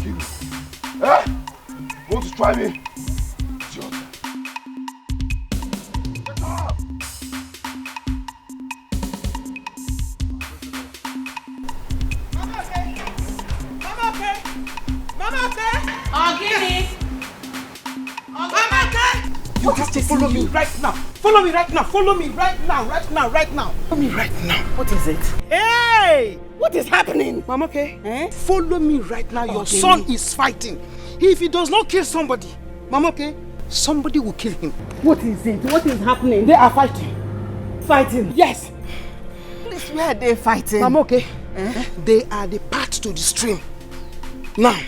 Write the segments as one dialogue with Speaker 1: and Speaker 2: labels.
Speaker 1: kill you. Eh? Want to try me? It's your turn. Get up!
Speaker 2: Mama okay? Mama okay? Mama okay?
Speaker 3: Ogini!
Speaker 2: Mama okay? You have to follow me right now. Follow me right now. Follow me right now. Right now. Right now. Follow me right now.
Speaker 3: What is it?
Speaker 2: Hey! What is happening? Mama okay?
Speaker 3: Eh?
Speaker 2: Follow me right now. Your son is fighting. If he does not kill somebody, Mama okay, somebody will kill him.
Speaker 3: What is it? What is happening?
Speaker 2: They are fighting.
Speaker 3: Fighting?
Speaker 2: Yes.
Speaker 3: Please, where are they fighting?
Speaker 2: Mama okay? They are the path to the stream. Now.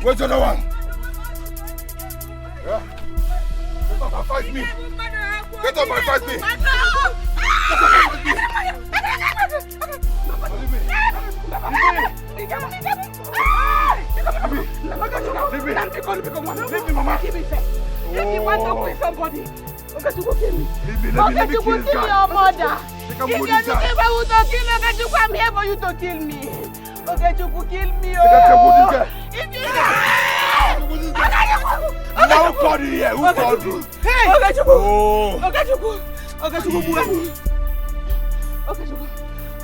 Speaker 1: Where's the other one? Yeah? Get up and fight me! Get up and fight me! Get Leave me, Mama! Leave me,
Speaker 2: want to kill somebody. Okay, you go kill me.
Speaker 1: Leave me, kill this guy.
Speaker 2: Your mother.
Speaker 1: They can pull this guy.
Speaker 2: I'm here for you to kill me. Okay, you will kill me. If you
Speaker 1: Now who called you here? Who called you?
Speaker 2: Hey! Okay, you go. Okay, you go. Okay, you go.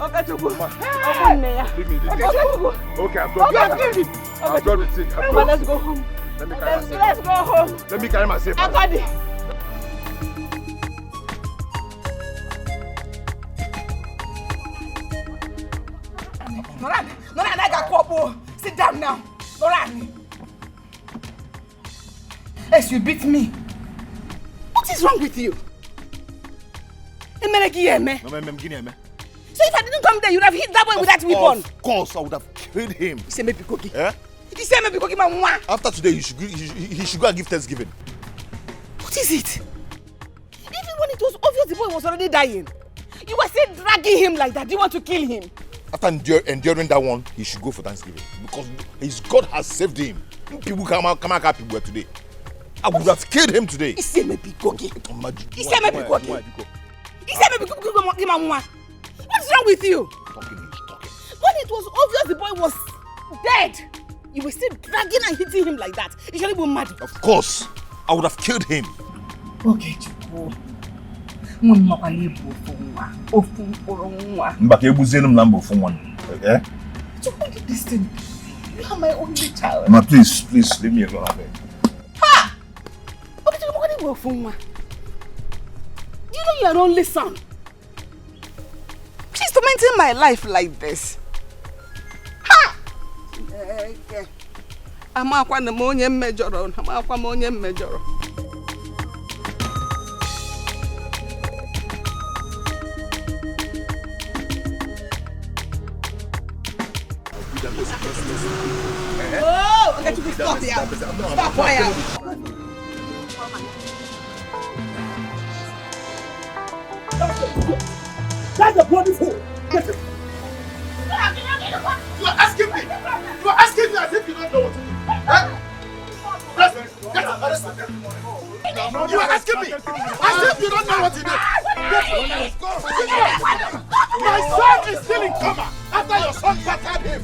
Speaker 2: Okay, you go.
Speaker 1: Leave me. Okay, I'm done. I'm done with it.
Speaker 2: Let's go home. Let's go home.
Speaker 1: Let me carry myself.
Speaker 2: I got it. Noran, I got Popo. Sit down now. Noran. Yes, you beat me. What is wrong with you? So if I didn't come there, you'd have hit that boy with that weapon.
Speaker 1: Of course, I would have killed him.
Speaker 2: You say maybe cookie.
Speaker 1: Eh?
Speaker 2: You say maybe cookie, man.
Speaker 1: After today, he should go and give Thanksgiving.
Speaker 2: What is it? Even when it was obvious the boy was already dying, you were still dragging him like that. Do you want to kill him?
Speaker 1: After enduring that one, he should go for Thanksgiving because his God has saved him. People come out people today. I would have killed him today.
Speaker 2: He said maybe cookie. He said maybe cookie. He said maybe cookie. What's wrong with you?
Speaker 1: Talking.
Speaker 2: When it was obvious the boy was dead, you were still dragging and hitting him like that. You should be mad.
Speaker 1: Of course, I would have killed him.
Speaker 2: Okay, Chupo. Chupo did this thing. You are my only child.
Speaker 1: Ma, please, leave me alone.
Speaker 2: Ha! You know you are only son. She's tormenting my life like this. Ha! I'm a major. Oh, okay, you stop here. Stop fire. That's the bloody fool. Get it. You are asking me. You are asking me as if you don't know what to do. Get up. You are asking me as if you don't know what to do. My son is still in coma after your son battered him.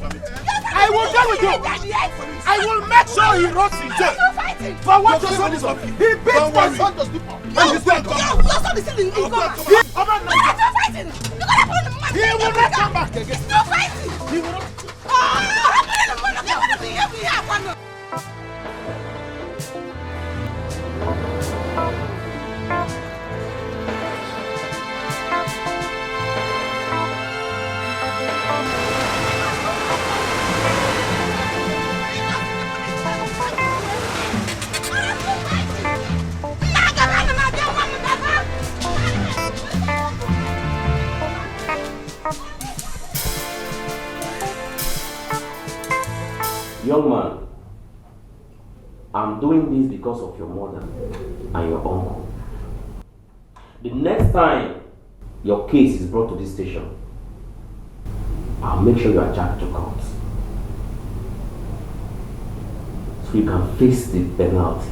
Speaker 2: I will deal with you. I will make sure he rots in jail. For what your son is on. He beat my son to sleep. And he's still in coma. Your son is still in coma. He will not come back again. No fighting. He will not.
Speaker 4: Young man, I'm doing this because of your mother and your uncle. The next time your case is brought to this station, I'll make sure you are charged to court. you can face the penalty.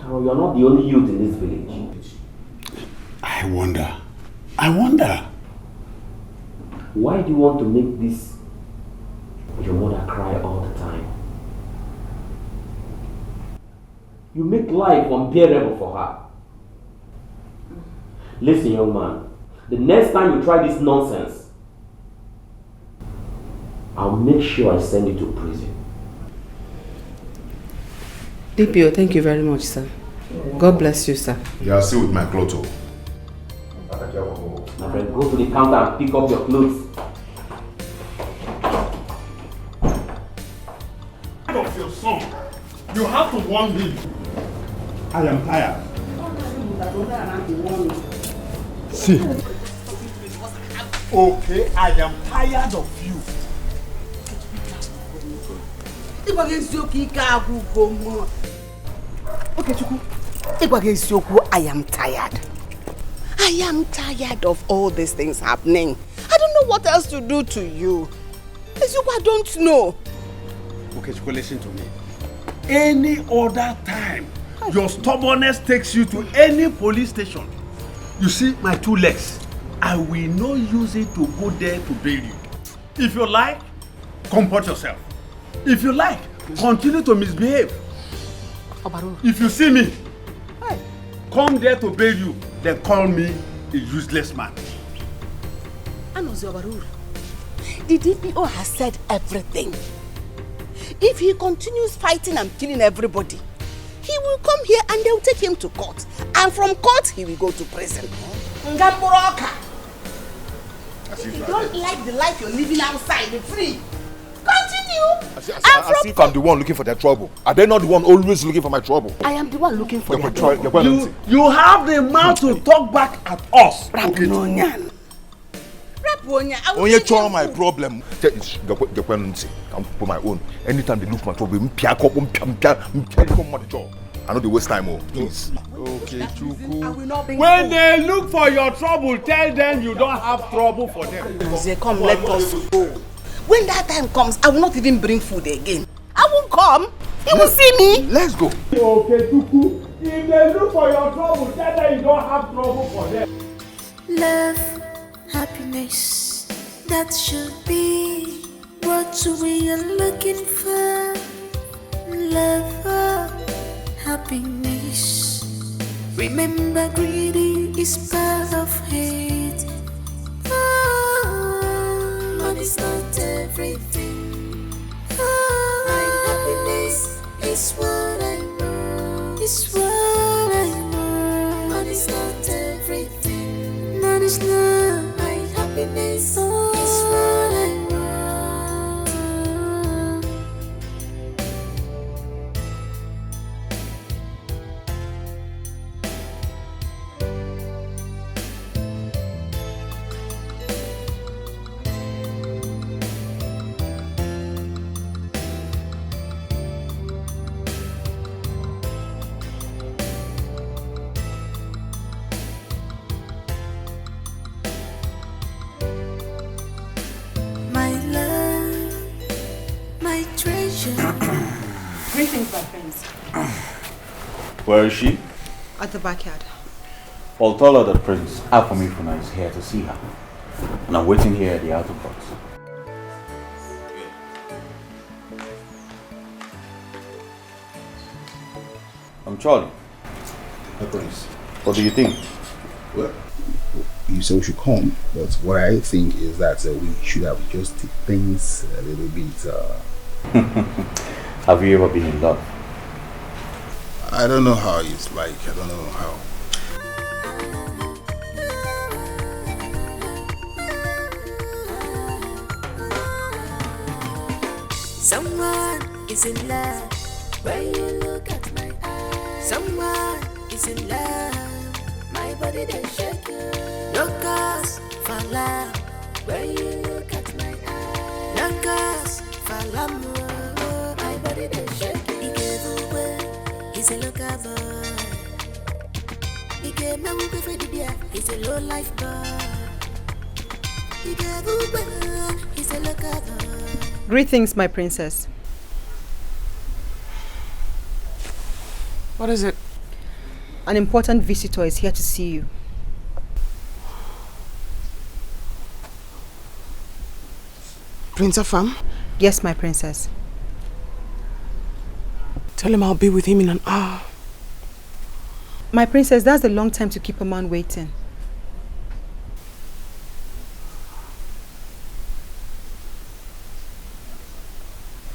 Speaker 4: After all, you're not the only youth in this village.
Speaker 2: I wonder.
Speaker 4: Why do you want to make this your mother cry all the time? You make life unbearable for her. Listen, young man, the next time you try this nonsense, I'll make sure I send you to prison.
Speaker 3: DPO, thank you very much, sir. God bless you, sir.
Speaker 1: You are still with my clothes.
Speaker 4: My friend, go to the counter and pick up your clothes.
Speaker 2: Of your son, you have to warn him. I am tired. See. Okay, I am tired of you.
Speaker 3: Okay, Chuku. I am tired. I am tired of all these things happening. I don't know what else to do to you. I don't know.
Speaker 2: Okay, Chuku, listen to me. Any other time, your stubbornness takes you to any police station. You see my 2 legs. I will not use it to go there to bail you. If you like, comport yourself. If you like, continue to misbehave. If you see me, come there to bail you, then call me a useless man.
Speaker 3: The DPO has said everything. If he continues fighting and killing everybody, he will come here and they'll take him to court. And from court, he will go to prison. If you don't like the life you're living outside, be free. Continue.
Speaker 1: As if I'm the one looking for their trouble. Are they not the one always looking for my trouble?
Speaker 3: I am the one looking for their trouble.
Speaker 2: You have the mouth to talk back at us.
Speaker 1: Onye chọrọ my problem. I'm for my own. Anytime they look for my trouble, I know they waste time. Please.
Speaker 2: Okay, Chuku. When they look for your trouble, tell them you don't have trouble for them.
Speaker 3: They come, let us go. When that time comes, I will not even bring food again. I won't come. He will see me.
Speaker 1: Let's go.
Speaker 2: Okay, Chuku. If they look for your trouble, tell them you don't have trouble for them.
Speaker 5: Love, happiness, that should be what we are looking for. Love, happiness. Remember, greedy is part of hate. Money's not everything. My happiness is what I want. It's what I want. Money's not everything. Money's not my happiness. Is what I want.
Speaker 6: Greetings, my friends.
Speaker 7: Where is she?
Speaker 6: At the backyard.
Speaker 7: I'll tell her that Prince Afamifuna is here to see her. And I'm waiting here at the outer box. I'm Charlie.
Speaker 8: Hi, Prince.
Speaker 7: What do you think?
Speaker 8: Well, you said we should come, but what I think is that we should have just take things a little bit.
Speaker 7: Have you ever been in love?
Speaker 8: I don't know how it's like. I don't know how.
Speaker 5: Someone is in love when you look at my eyes. Someone is in love, my body they shake. No cause for love when you look at my eyes. No cause for love, my body they shake. He gave away, he's a local boy. He gave me away for the beer, he's a low life boy. He gave away, he's a local boy.
Speaker 6: Greetings, my princess.
Speaker 3: What is it?
Speaker 6: An important visitor is here to see you.
Speaker 3: Prince Afam?
Speaker 6: Yes, my princess.
Speaker 3: Tell him I'll be with him in an hour.
Speaker 6: My princess, that's a long time to keep a man waiting.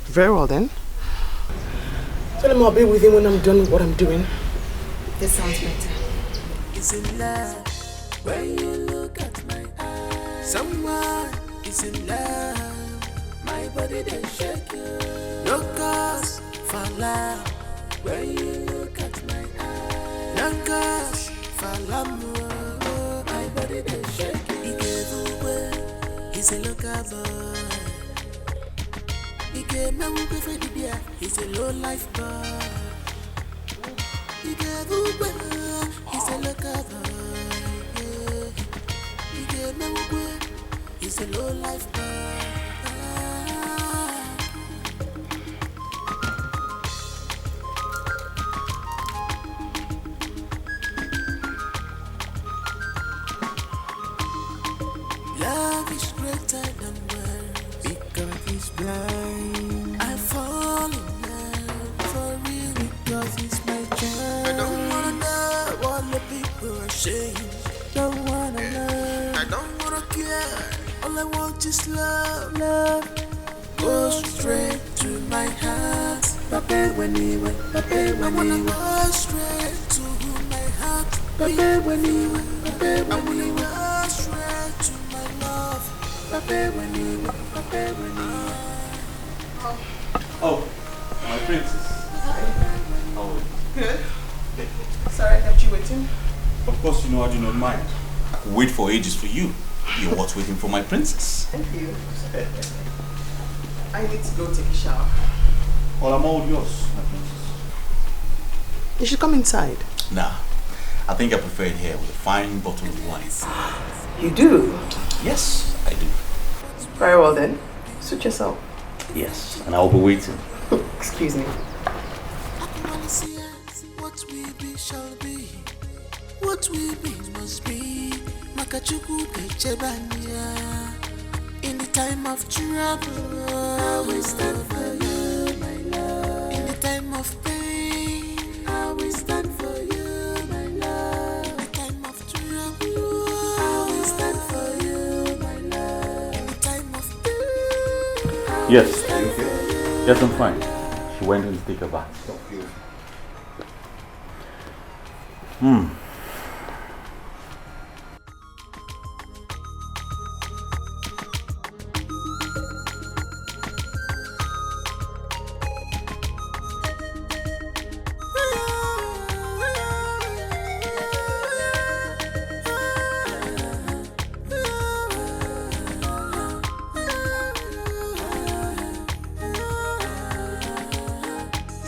Speaker 3: Very well then. Tell him I'll be with him when I'm done with what I'm doing.
Speaker 6: This sounds better.
Speaker 5: Is in love when you look at my eyes. Someone is in love. My body they shake you. No cause for love when you look at my eyes. No cause for love. My body they shake you. He gave away. He's a local boy. He gave me a for the beer. He's a low life boy. He gave away. He's a local boy. He gave me a he's a low life boy. Love is greater than words because he's blind. I fall in love for real because he's my child. I don't wanna know what the people are saying. Don't wanna learn. I don't wanna care. All I want is love. Love goes straight to my heart. Papa when he went. Papa when I wanna go straight to my heart. Papa when he went. Papa when he went. Straight to my love. Papa when he went. Papa when he went.
Speaker 7: Oh, my princess.
Speaker 3: Hi.
Speaker 7: How are you?
Speaker 3: Good. Sorry I kept you waiting.
Speaker 7: Of course, you know I do not mind. I could wait for ages for you. You're what's waiting for my princess.
Speaker 3: Thank you. I need to go take a shower.
Speaker 7: Well, I'm all yours, my princess.
Speaker 3: You should come inside.
Speaker 7: Nah, I think I prefer it here with a fine bottle of wine.
Speaker 3: You do?
Speaker 7: Yes, I do.
Speaker 3: Very well then. Suit yourself.
Speaker 7: Yes, and I'll be waiting.
Speaker 3: Excuse me.
Speaker 5: What we be shall be. What we be must be. Makachuku Kechebania. In the time of trouble, I will stand for you, my love. In the time of pain, I will stand for you, my love. In the time of trouble, I will stand for you, my love. In the time of pain, I will
Speaker 7: Yes.
Speaker 5: stand for you.
Speaker 7: Yes, I'm fine. She went in to take a bath.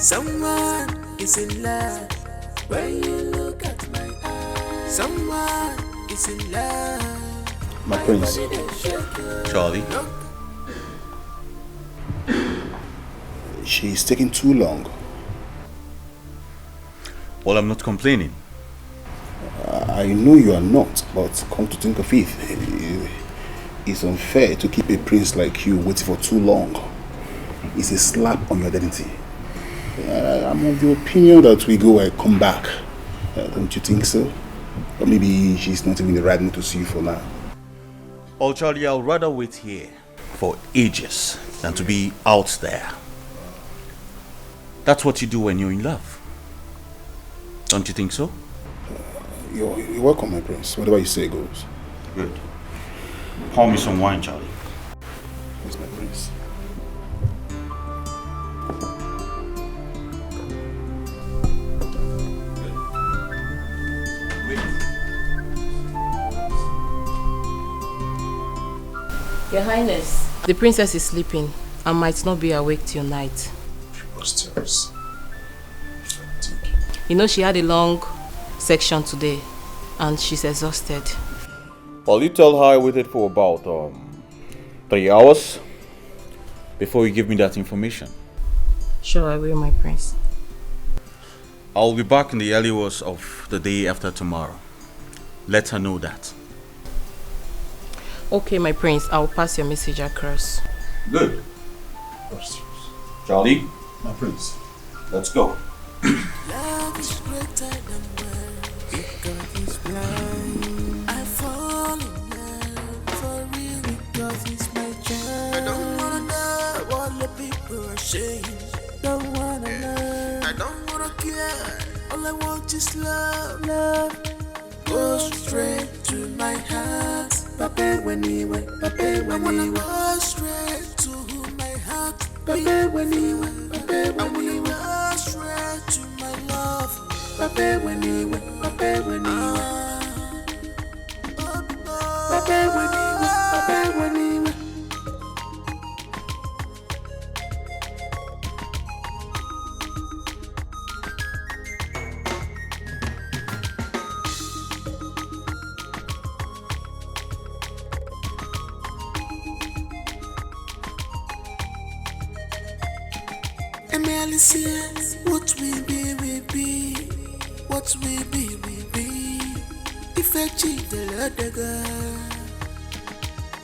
Speaker 5: Someone is in love when you look at my eyes. Someone is in love.
Speaker 8: My prince.
Speaker 7: Charlie?
Speaker 8: She's taking too long.
Speaker 7: Well, I'm not complaining.
Speaker 8: I know you are not, but come to think of it, it's unfair to keep a prince like you waiting for too long. It's a slap on your identity. I'm of the opinion that we go and come back. Don't you think so? Or maybe she's not even the right mood to see you for now.
Speaker 7: Oh, Charlie, I'll rather wait here for ages than to be out there. That's what you do when you're in love. Don't you think so?
Speaker 8: You're welcome, my prince. Whatever you say goes.
Speaker 7: Good. Pour me some wine, Charlie.
Speaker 8: Yes, my prince.
Speaker 9: Your Highness, the princess is sleeping and might not be awake till night.
Speaker 8: Preposterous.
Speaker 9: You know she had a long section today and she's exhausted.
Speaker 7: Well, you tell her I waited for about 3 hours before you give me that information.
Speaker 9: Sure, I will, my prince.
Speaker 7: I'll be back in the early hours of the day after tomorrow. Let her know that.
Speaker 9: Okay, my prince, I'll pass your message across.
Speaker 7: Good. Charlie?
Speaker 8: My prince.
Speaker 7: Let's go.
Speaker 5: Love is greater than words, because it's blind. I fall in love for real because it's my child. I don't wanna know what the people are saying. Don't wanna learn. I don't wanna care. All I want is love. Love goes straight to my heart. Papa when he went, Papa when he went. Go straight to my heart. Papa when he went, Papa when he went. Go straight to my love. Papa when he went, Papa when he went. Papa when he went, Papa when he went. Says, what we be, we be. What we be, we be. If I cheat the other girl,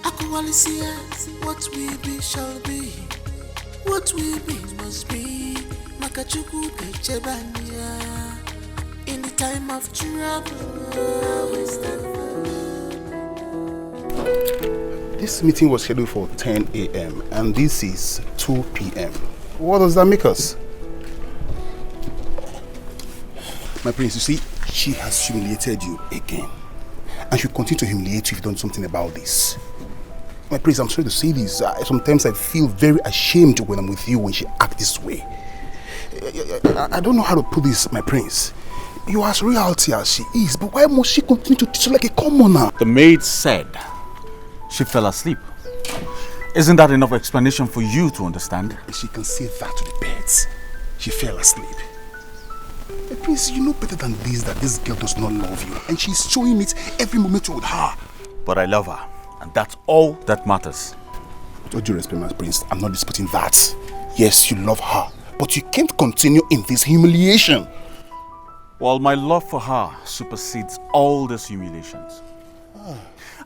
Speaker 5: Aquali says, what we be shall be. What we be must be. Makachuku Kechebania. In the time of trouble, we stand.
Speaker 8: This meeting was scheduled for 10 a.m. and this is 2 p.m. What does that make us? My prince, you see, she has humiliated you again. And she'll continue to humiliate you if you've done something about this. My prince, I'm sorry to say this. Sometimes I feel very ashamed when I'm with you when she acts this way. I don't know how to put this, my prince. You are as royalty as she is, but why must she continue to treat you like a commoner?
Speaker 7: The maid said she fell asleep. Isn't that enough explanation for you to understand?
Speaker 8: She can say that to the birds. She fell asleep. Prince, you know better than this that this girl does not love you, and she's showing it every moment with her.
Speaker 7: But I love her, and that's all that matters.
Speaker 8: With all due respect, my prince, I'm not disputing that. Yes, you love her, but you can't continue in this humiliation.
Speaker 7: Well, my love for her supersedes all these humiliations.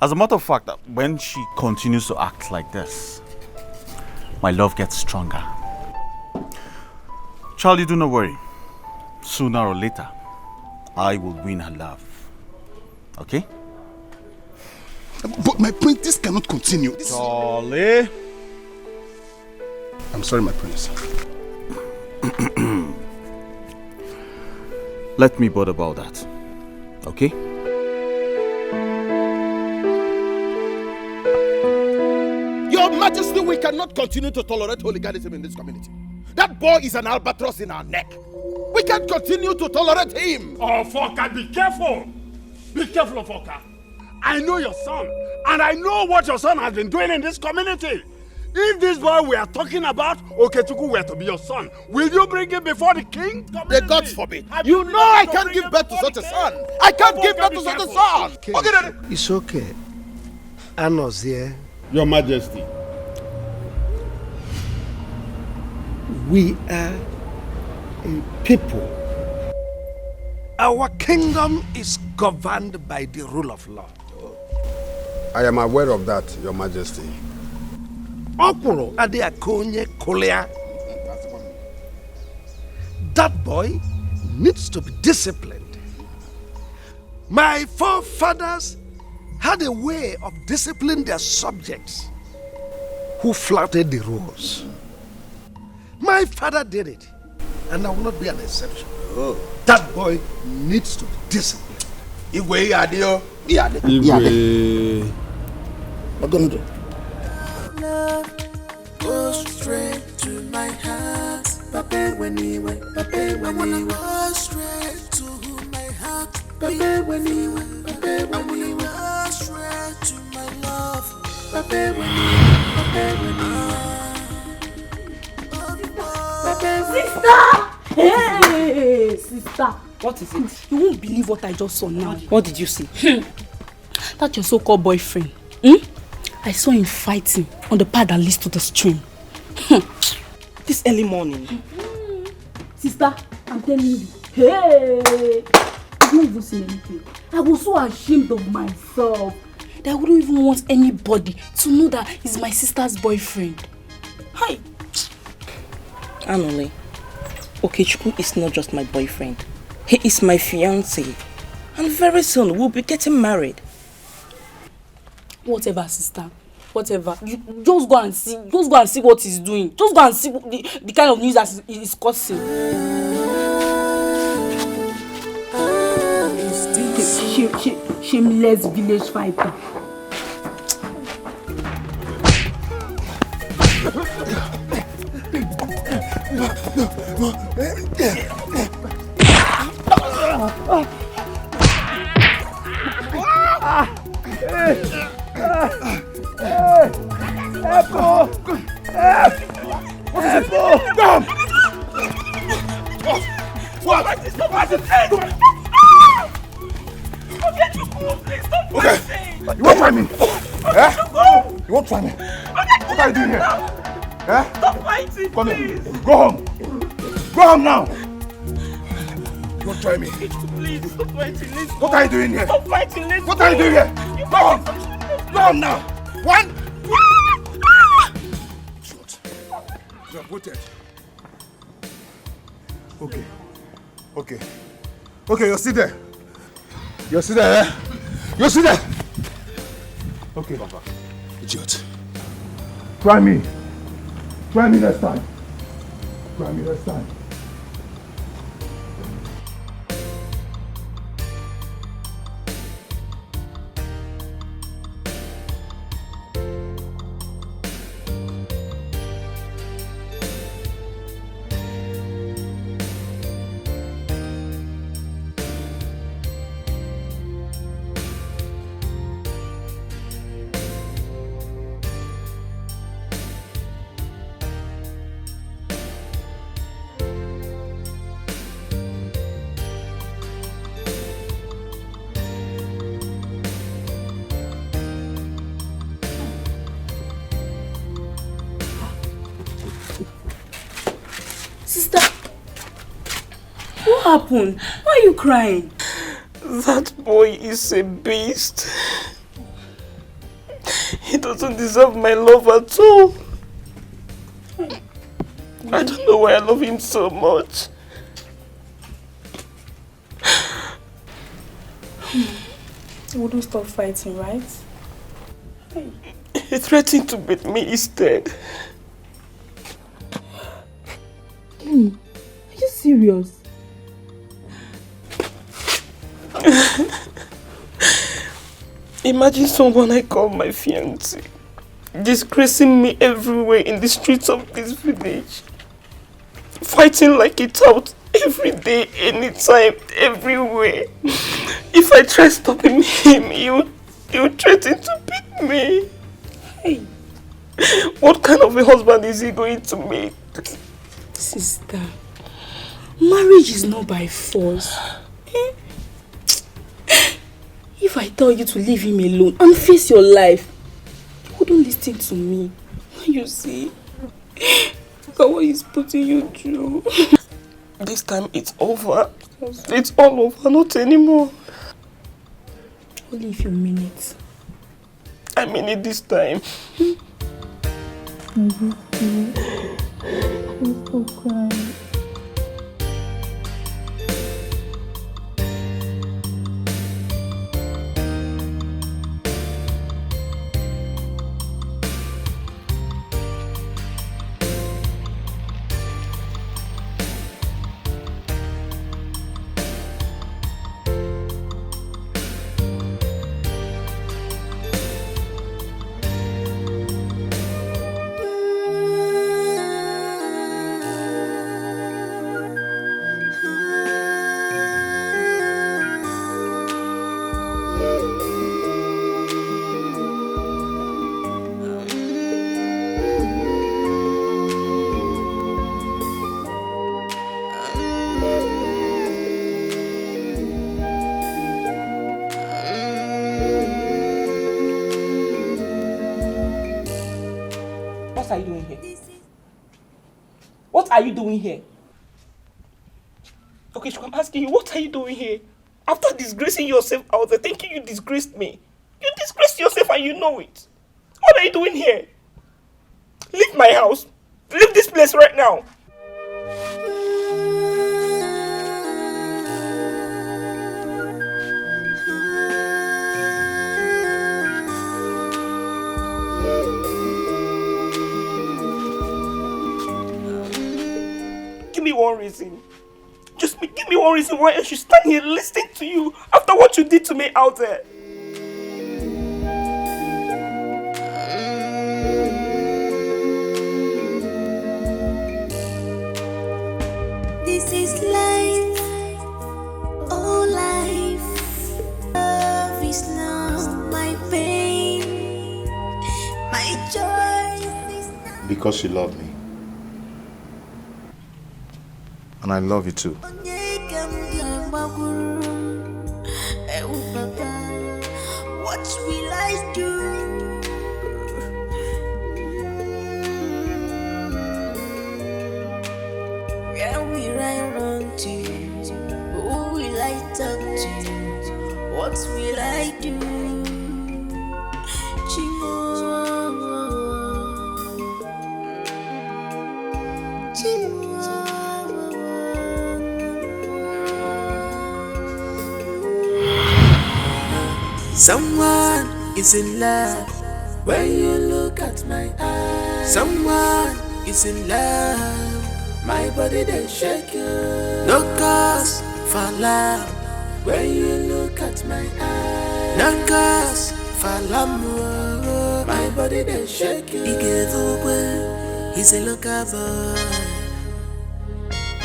Speaker 7: As a matter of fact, when she continues to act like this, my love gets stronger. Charlie, do not worry. Sooner or later, I will win her love. Okay?
Speaker 8: But my prince, this cannot continue.
Speaker 7: Charlie!
Speaker 8: I'm sorry, my prince.
Speaker 7: Let me bother about that. Okay?
Speaker 2: Your Majesty, we cannot continue to tolerate hooliganism in this community. That boy is an albatross in our neck. We can't continue to tolerate him.
Speaker 10: Oh, Foka, be careful. Be careful, Foka. I know your son, and I know what your son has been doing in this community. If this boy we are talking about, Okechuku were to be your son, will you bring him before the king?
Speaker 2: The gods forbid. You know I can't give birth to such a son. I can't give birth to such a son.
Speaker 10: Okay, Daddy.
Speaker 11: It's okay. Anna's here.
Speaker 10: Your Majesty.
Speaker 11: We are a people. Our kingdom is governed by the rule of law.
Speaker 10: I am aware of that, Your Majesty.
Speaker 11: Okuro ade akonye kolea. That boy needs to be disciplined. My forefathers had a way of disciplining their subjects who flouted the rules. My father did it, and I will not be an exception. Oh. That boy needs to be disciplined.
Speaker 2: Igwe adio.
Speaker 11: Igwe.
Speaker 2: What gonna do?
Speaker 5: Love goes straight to my heart. Papa when he went, Papa when he went. Go straight to my heart. Papa when he went, Papa when he went. Go straight to my love. Papa when he went, Papa when he went.
Speaker 3: Sister! Hey, sister! What is it? You won't believe what I just saw now. What did you see? That your so-called boyfriend. I saw him fighting on the path that leads to the stream. This early morning. Sister, I'm telling you,
Speaker 12: Hey! I don't even say anything. I was so ashamed of myself that I wouldn't even want anybody to know that he's my sister's boyfriend. Hi!
Speaker 9: Anole, Okechukwu is not just my boyfriend. He is my fiancé. And very soon we'll be getting married.
Speaker 12: Whatever, sister. Whatever. You just go and see. Just go and see what he's doing. Just go and see the kind of news that he's causing. Shameless village fighter.
Speaker 1: You won't try me. You won't try me. What are you doing here?
Speaker 2: Stop fighting,
Speaker 1: Come here. Go home. Go home now. You won't try me.
Speaker 2: Please, stop fighting. Let's
Speaker 1: What are you doing here?
Speaker 2: Stop fighting. Let's
Speaker 1: What are you doing here? Go home. Go home now. One. You have voted. Okay. Okay. Okay, you're still there. You're still there, eh? You're still there. Okay, Papa. Idiot. Try me. Try me next time. Try me next time.
Speaker 12: Sister, what happened? Why are you crying?
Speaker 9: That boy is a beast. He doesn't deserve my love at all. I don't know why I love him so much.
Speaker 12: You wouldn't stop fighting, right?
Speaker 9: He threatened to beat me instead.
Speaker 12: Are you serious?
Speaker 9: Imagine someone I call my fiancé disgracing me everywhere in the streets of this village. Fighting like a tout every day, anytime, everywhere. If I try stopping him, he would threaten to beat me.
Speaker 12: Hey.
Speaker 9: What kind of a husband is he going to make?
Speaker 12: Sister, marriage is not by force. If I tell you to leave him alone and face your life, you wouldn't listen to me. You see? Look at what he's putting you through.
Speaker 9: This time it's over. It's all over, not anymore.
Speaker 12: Only if you mean it.
Speaker 9: I mean it this time.
Speaker 12: Stop crying.
Speaker 9: What are you doing here? What are you doing here? Okay, I'm asking you, what are you doing here? After disgracing yourself out there, thinking you disgraced me. You disgraced yourself and you know it. What are you doing here? Leave my house. Leave this place right now. Give me one reason. Just give me one reason why I should stand here listening to you after what you did to me out there.
Speaker 5: This is life, oh life. Love is not my pain, my joy is not.
Speaker 1: Because you love me. And I love you too.
Speaker 5: What will I do? Where will I run to? Who will I talk to? What will I do? Someone is in love when you look at my eyes. Someone is in love, my body they shake you. No cause for love when you look at my eyes. No cause for love, my body they shake you. He's a local boy.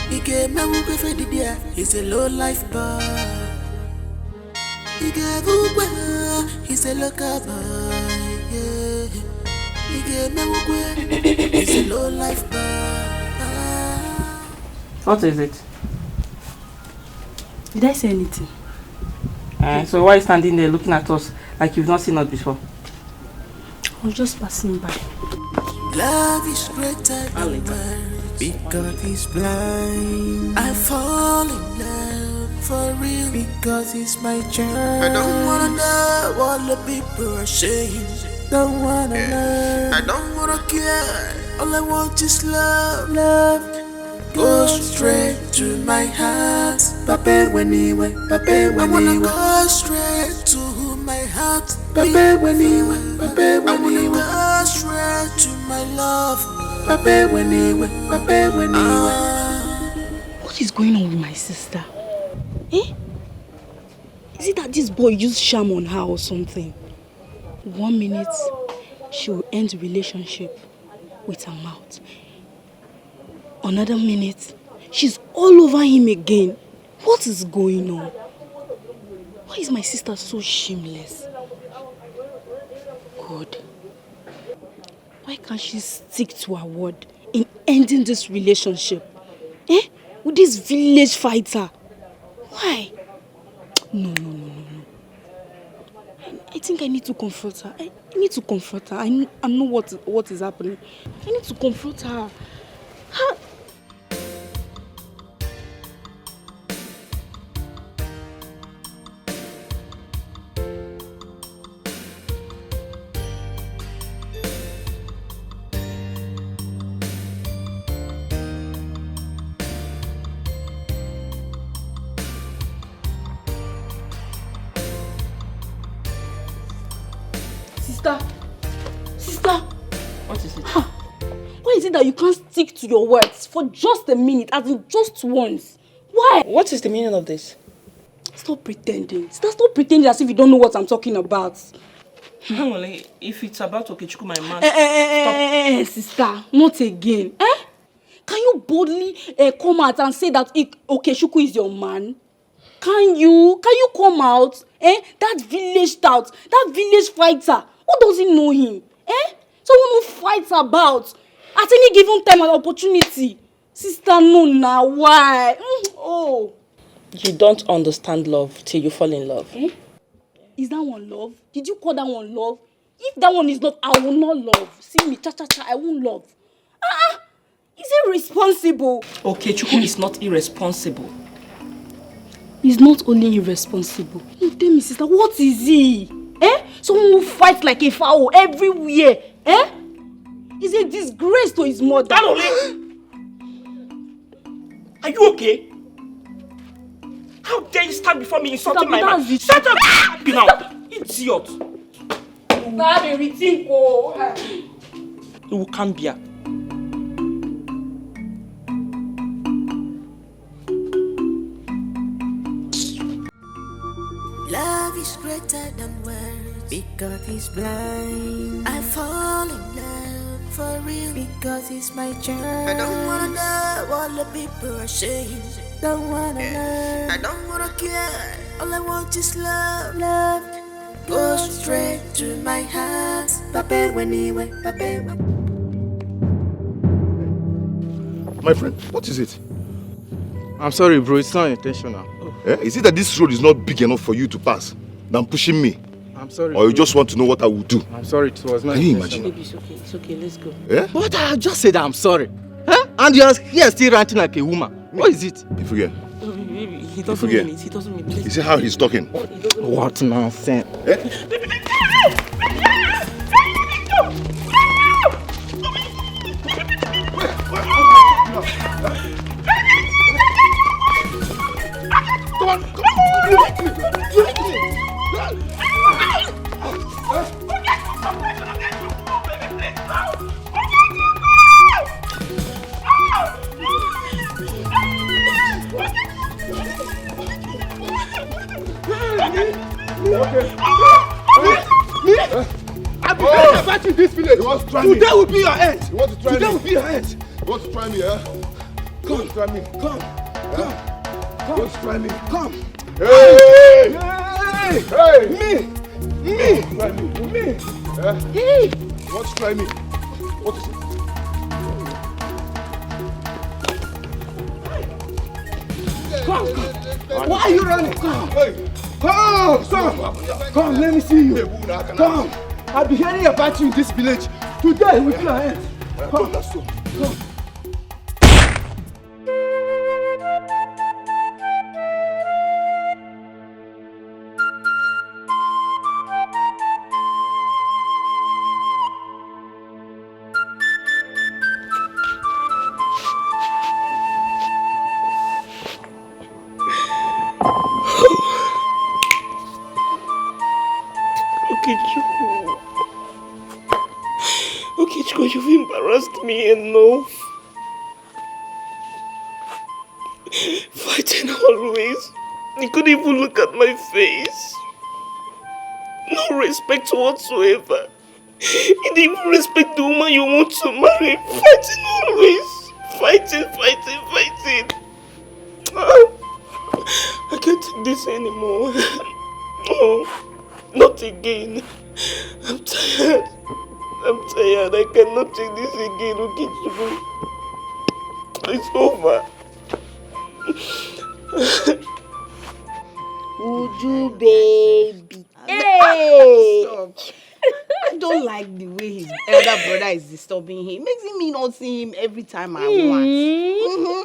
Speaker 5: He gave me he's a low life boy. He's a local boy, yeah. He's a low life boy.
Speaker 9: What is it?
Speaker 12: Did I say anything?
Speaker 9: So why are you standing there looking at us like you've not seen us before?
Speaker 12: I was just passing by.
Speaker 5: Love is greater than words because it's blind. I fall in love for real because it's my journey. I don't wanna know what the people are saying. Don't wanna know. I don't wanna care. All I want is love. Love go straight to my heart. Pape when he went. Pape when I wanna go straight to my heart. Pape when he went. Pape when he went. Go straight to my love. Pape when he went. Pape when he went.
Speaker 12: What is going on with my sister? Eh? Is it that this boy used charm on her or something? 1 minute, she will end the relationship with her mouth. Another minute, she's all over him again. What is going on? Why is my sister so shameless? God. Why can't she stick to her word in ending this relationship? Eh? With this village fighter? Why? No. I think I need to confront her. I need to confront her. I know what is happening. I need to confront her. Sister!
Speaker 9: What is it?
Speaker 12: Why is it that you can't stick to your words for just a minute, as in just once? Why?
Speaker 9: What is the meaning of this?
Speaker 12: Stop pretending. Sister, stop pretending as if you don't know what I'm talking about.
Speaker 9: If it's about Okechukwu, my man, stop.
Speaker 12: Sister, not again. Can you boldly come out and say that Okechukwu is your man? Can you come out? That village tout, that village fighter, who doesn't know him? Someone who fights about at any given time and opportunity. Sister, no now, why?
Speaker 9: You don't understand love till you fall in love.
Speaker 12: Is that one love? Did you call that one love? If that one is love, I will not love. See me, cha-cha-cha, I won't love. Is it responsible?
Speaker 9: Okechukwu is not irresponsible.
Speaker 12: He's not only irresponsible. You tell me, sister, what is he? Someone who fights like a fowl everywhere. He's a disgrace to his mother.
Speaker 9: Are you okay? How dare you stand before me insulting my man? Shut up! You now, idiot! You can't be here.
Speaker 5: Love is greater than words because he's blind. I fall in love for real because he's my child. I don't wanna know what the people are saying. Don't wanna learn. I don't wanna care. All I want is love. Love goes straight to my heart. Papa when he went, Papa.
Speaker 1: My friend, what is it?
Speaker 13: I'm sorry, bro. It's not intentional.
Speaker 1: Is it that this road is not big enough for you to pass than pushing me?
Speaker 13: I'm sorry.
Speaker 1: Or you just want to know what I will do?
Speaker 13: I'm sorry, it was not
Speaker 1: Can you
Speaker 13: intentional.
Speaker 1: imagine?
Speaker 12: Baby, it's okay, let's go.
Speaker 13: But I just said I'm sorry. And you're here still ranting like a woman. What is it?
Speaker 1: If you get.
Speaker 9: He doesn't mean it. He doesn't mean it.
Speaker 1: You see how he's talking?
Speaker 13: What nonsense?
Speaker 1: Come on, come on.
Speaker 2: I've been hearing about you in this village.
Speaker 1: You want to try me?
Speaker 2: Today will be your end.
Speaker 1: You want to try me?
Speaker 2: Today will be your end.
Speaker 1: You want to try me, eh?
Speaker 2: Come,
Speaker 1: you want to try me?
Speaker 2: Come.
Speaker 1: You want to try me?
Speaker 2: Come.
Speaker 1: Hey!
Speaker 2: Hey! Me!
Speaker 1: Try me.
Speaker 2: Hey!
Speaker 1: You want to try me? What is it?
Speaker 2: Come. Why are you running? Come. Come, let me see you. Come. I've been hearing about you in this village. Today will be your end. Come. Come.
Speaker 9: Okechukwu, you've embarrassed me enough. Fighting always. You couldn't even look at my face. No respect whatsoever. You didn't even respect the woman you want to marry. Fighting always. Fighting. I can't take this anymore. No, not again. I'm tired. I cannot take this again, Okechukwu. It's over.
Speaker 3: Uju baby. Hey! I don't like the way his elder brother is disturbing him. Makes me not see him every time I want. Uju!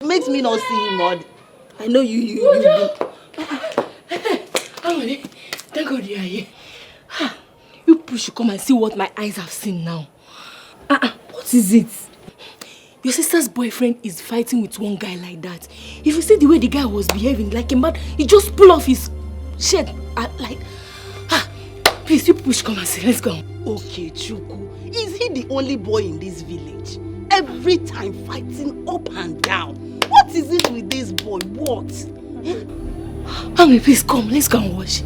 Speaker 3: Makes me not see him all. I know you.
Speaker 12: Thank God you are here. You people should come and see what my eyes have seen now. What is it? Your sister's boyfriend is fighting with one guy like that. If you see the way the guy was behaving like a man, he just pulled off his shirt please, you people should come and see. Let's go.
Speaker 3: Okay, Chuku. Is he the only boy in this village? Every time fighting up and down. What is it with this boy? What?
Speaker 12: Mami, please come. Let's go and watch.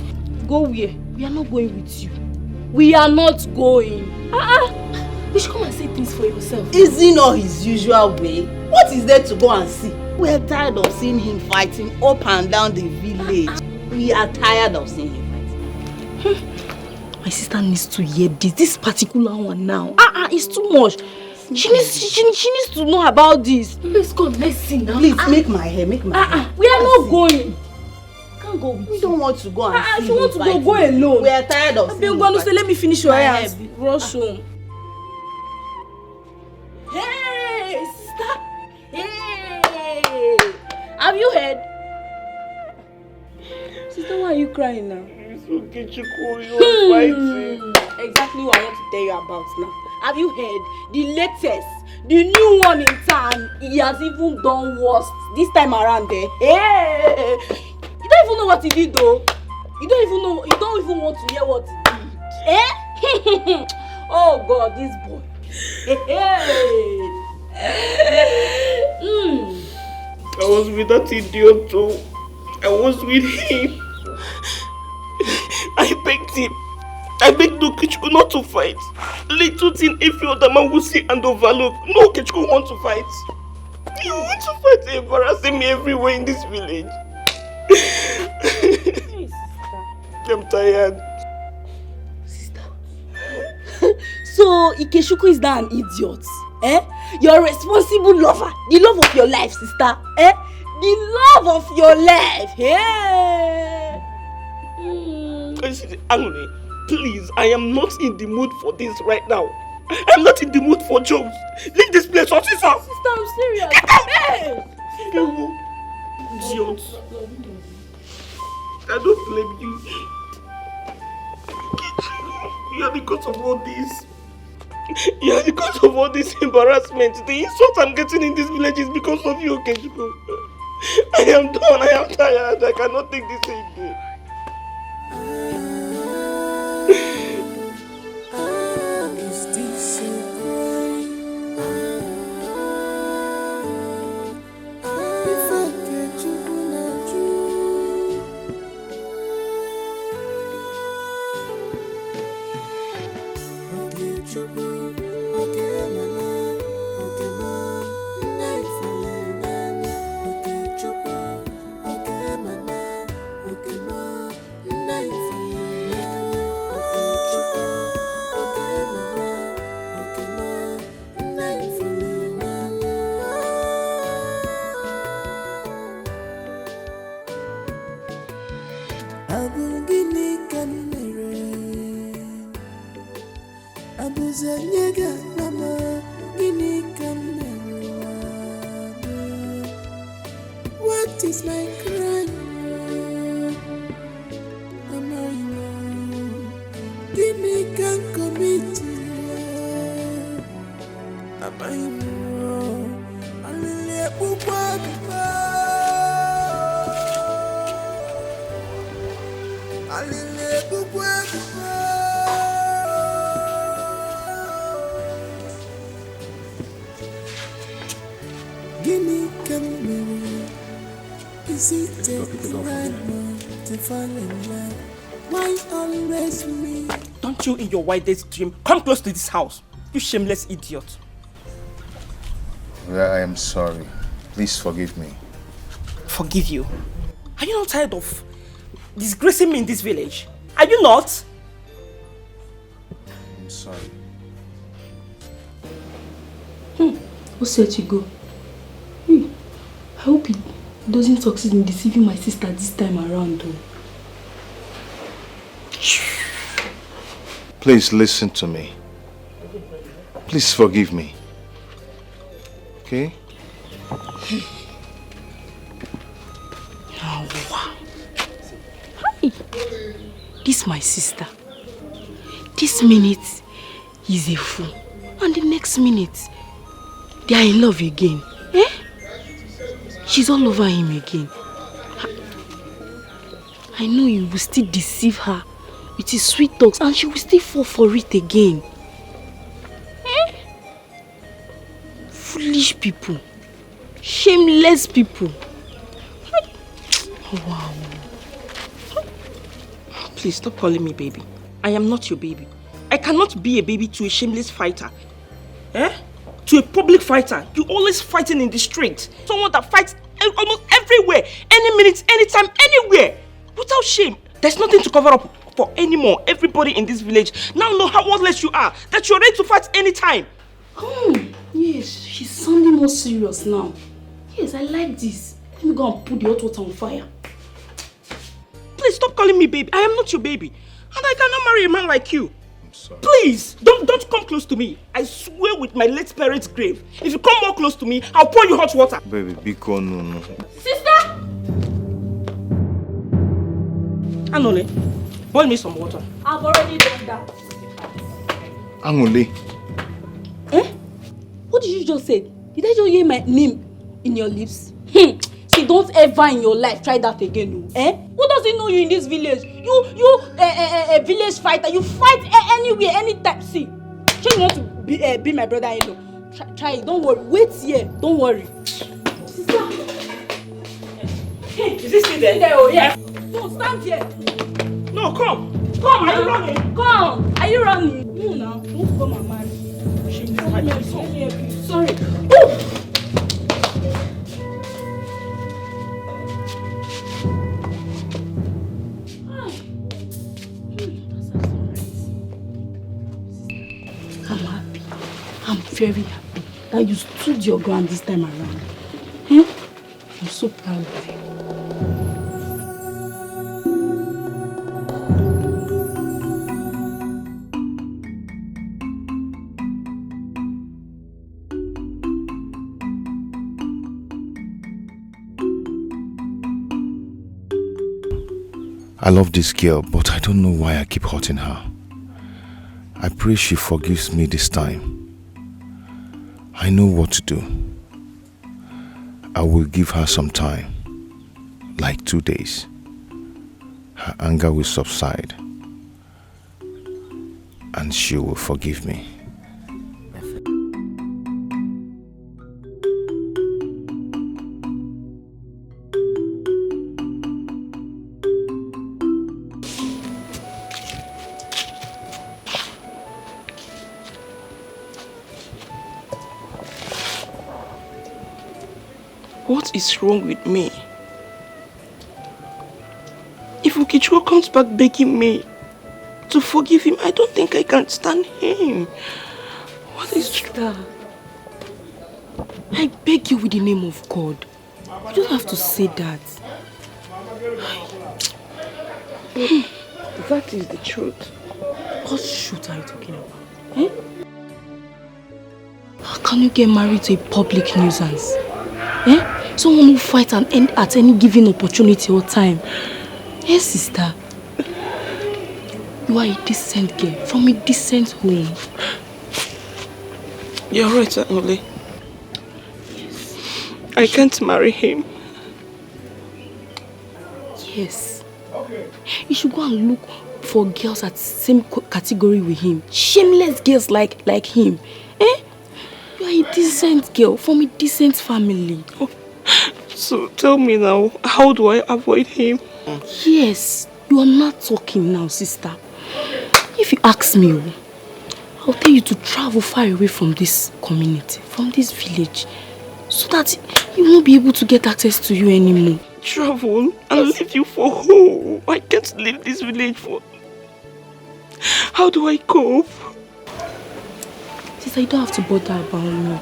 Speaker 12: Go where? We are not going with you. We are not going. You should come and see things for yourself.
Speaker 3: Is he not his usual way? What is there to go and see? We are tired of seeing him fighting up and down the village. We are tired of seeing him fighting.
Speaker 12: My sister needs to hear this particular one now. It's too much. She needs to know about this. Let's go. Let's see now.
Speaker 3: Please make my hair. Make my hair.
Speaker 12: We are not going. Can't go.
Speaker 3: We don't want to go and see
Speaker 12: If you want to
Speaker 3: fighting.
Speaker 12: go alone.
Speaker 3: We are tired of seeing him
Speaker 12: Say, let me finish your hair.
Speaker 3: hair.
Speaker 12: Rush home. Sister, why are you crying now?
Speaker 9: It's okay, Chico. You're fighting.
Speaker 12: Exactly what I want to tell you about now. Have you heard? The latest, the new one in town, he has even done worse this time around there. Hey! You don't even know what he did though. You don't even want to hear what he did. Eh? Oh God, this boy.
Speaker 9: I was with that idiot too. I was with him. I begged him. I begged Okechukwu not to fight. Little thing if your other man will see and overlook. No, Okechukwu want to fight. You want to fight, embarrassing me everywhere in this village. I'm tired.
Speaker 12: Sister. So Ikechukwu is now an idiot. Eh? You're a responsible lover. The love of your life, sister. Eh? The love of your life. Yeah.
Speaker 9: Angry. Please, I am not in the mood for this right now. I'm not in the mood for jokes. Leave this place, officer.
Speaker 12: Sister, I'm serious.
Speaker 9: Get out!
Speaker 12: Hey!
Speaker 9: Idiot. I don't blame you. You are the cause of all this. You are the cause of all this embarrassment. The insult I'm getting in this village is because of you, Okechukwu. I am done. I am tired. I cannot take this again.
Speaker 5: What is my crime? Gini can commit. Am I wrong? Gini can marry. Is it a crime to fall in love? Why always me?
Speaker 9: Don't you in your wildest dream come close to this house, you shameless idiot.
Speaker 8: I am sorry. Please forgive me.
Speaker 9: Forgive you? Are you not tired of disgracing me in this village? Are you not?
Speaker 8: I'm sorry.
Speaker 12: Who said you go? I hope he doesn't succeed in deceiving my sister this time around though.
Speaker 8: Please listen to me. Please forgive me. Okay?
Speaker 12: Oh, wow. Hi. This my sister. This minute he's a fool. And the next minute they are in love again. Eh? She's all over him again. I know you will still deceive her with his sweet talks and she will still fall for it again. Eh? Foolish people. Shameless people. Oh, wow.
Speaker 9: Please stop calling me baby. I am not your baby. I cannot be a baby to a shameless fighter. Eh? To a public fighter. You always fighting in the street. Someone that fights almost everywhere. Any minute, anytime, anywhere. Without shame. There's nothing to cover up for anymore. Everybody in this village now know how worthless you are. That you're ready to fight anytime.
Speaker 12: Yes, she's sounding more serious now. Yes, I like this. Let me go and put the hot water on fire.
Speaker 9: Please stop calling me baby. I am not your baby. And I cannot marry a man like you.
Speaker 8: I'm sorry.
Speaker 9: Please, don't come close to me. I swear with my late parents' grave. If you come more close to me, I'll pour you hot water.
Speaker 8: Baby, be cool, no.
Speaker 12: Sister!
Speaker 9: Anole, boil me some water.
Speaker 12: I've already done that.
Speaker 8: Anole.
Speaker 12: Eh? What did you just say? Did I just hear my name in your lips? See, don't ever in your life try that again, no. Eh? Who doesn't know you in this village? You a village fighter. You fight anywhere, anytime. See, you want to be my brother-in-law. Try it. Don't worry. Wait here. Don't worry. Sister.
Speaker 9: Hey, is this still there?
Speaker 12: Oh, yeah. No, stand here.
Speaker 9: No, come. Come, are you running?
Speaker 12: Come. Are you running? No, now. Don't come and marry. Sorry. Oh! I'm happy. I'm very happy that you stood your ground this time around. I'm so proud of you.
Speaker 8: I love this girl, but I don't know why I keep hurting her. I pray she forgives me this time. I know what to do. I will give her some time, like 2 days. Her anger will subside, and she will forgive me.
Speaker 9: What is wrong with me? If Ukichukwu comes back begging me to forgive him, I don't think I can stand him. What is that?
Speaker 12: I beg you with the name of God. You don't have to say that.
Speaker 9: That is the truth.
Speaker 12: What truth are you talking about? Eh? How can you get married to a public nuisance? Eh? Someone who fights and end at any given opportunity or time. Yes, sister. You are a decent girl from a decent home.
Speaker 9: You're right, Anole. Yes. I can't marry him.
Speaker 12: Yes. You should go and look for girls at the same category with him. Shameless girls like him. Eh? You are a decent girl from a decent family.
Speaker 9: Oh. So tell me now, how do I avoid him?
Speaker 12: Yes, you are not talking now, sister. If you ask me, I'll tell you to travel far away from this community, from this village, so that he won't be able to get access to you anymore.
Speaker 9: Travel and leave you for who? I can't leave this village for... How do I cope?
Speaker 12: Sister, you don't have to bother about me.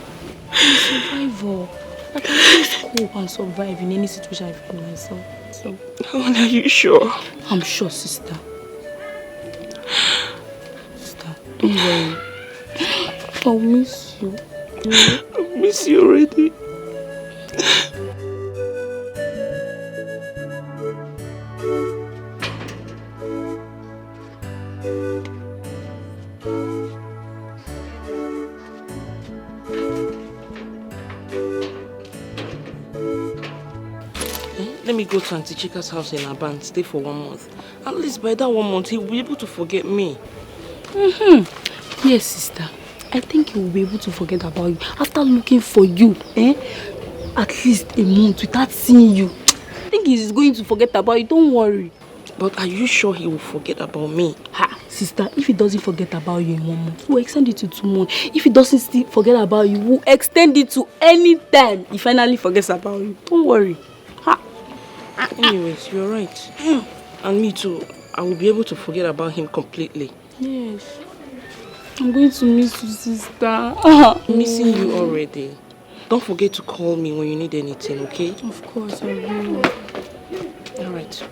Speaker 12: I'm a survivor. I can just cope and survive in any situation I find myself. So,
Speaker 9: are you sure?
Speaker 12: I'm sure, sister. Sister, don't worry. I'll miss you.
Speaker 9: I miss you already. Let me go to Auntie Chika's house in Aban, stay for 1 month. At least by that 1 month, he will be able to forget me.
Speaker 12: Yes, sister. I think he will be able to forget about you after looking for you, at least a month without seeing you. I think he's going to forget about you. Don't worry.
Speaker 9: But are you sure he will forget about me?
Speaker 12: Ha, sister, if he doesn't forget about you in 1 month, we'll extend it to 2 months. If he doesn't still forget about you, we'll extend it to any time he finally forgets about you. Don't worry. Ha.
Speaker 9: Anyways, you're right. And me too. I will be able to forget about him completely.
Speaker 12: Yes. I'm going to miss you, sister.
Speaker 9: I'm missing you already. Don't forget to call me when you need anything, okay?
Speaker 12: Of course, I will.
Speaker 9: Alright.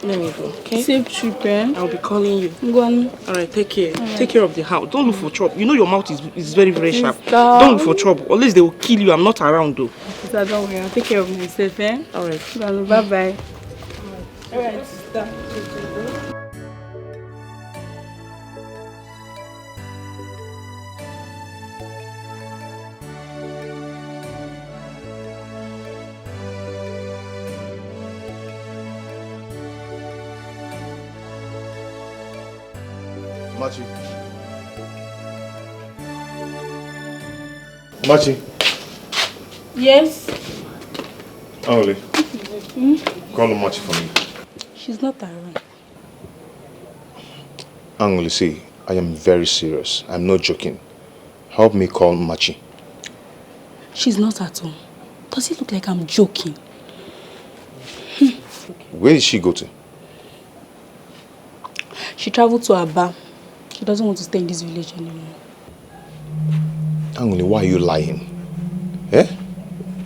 Speaker 9: Let me go, okay?
Speaker 12: Safe trip, eh?
Speaker 9: I'll be calling you.
Speaker 12: Go on.
Speaker 9: Alright, take care. Right. Take care of the house. Don't look for trouble. You know your mouth is very, very sharp.
Speaker 12: Sister.
Speaker 9: Don't look for trouble. Unless they will kill you. I'm not around though.
Speaker 12: Sister, don't worry. I'll take care of myself, eh?
Speaker 9: Alright.
Speaker 12: Bye-bye. Alright, sister.
Speaker 1: Machi. Machi.
Speaker 12: Yes?
Speaker 1: Only. Call Machi for me.
Speaker 12: She's not around.
Speaker 8: Angoli, see, I am very serious. I'm not joking. Help me call Machi.
Speaker 12: She's not at home. Does it look like I'm joking?
Speaker 8: Where did she go to?
Speaker 12: She traveled to Aba. She doesn't want to stay in this village anymore.
Speaker 8: Angoli, why are you lying? Eh?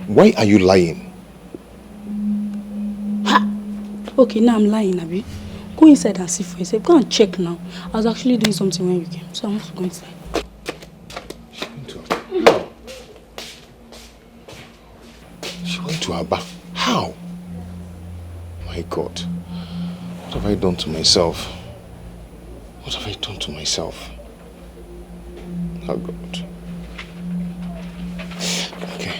Speaker 8: Why are you lying?
Speaker 12: Ha! Okay, now I'm lying, Abi. Go inside and see for yourself. Go and check now. I was actually doing something when you came, so I want to go inside.
Speaker 8: She went to Aba. How? My God. What have I done to myself? What have I done to myself? Oh God. Okay.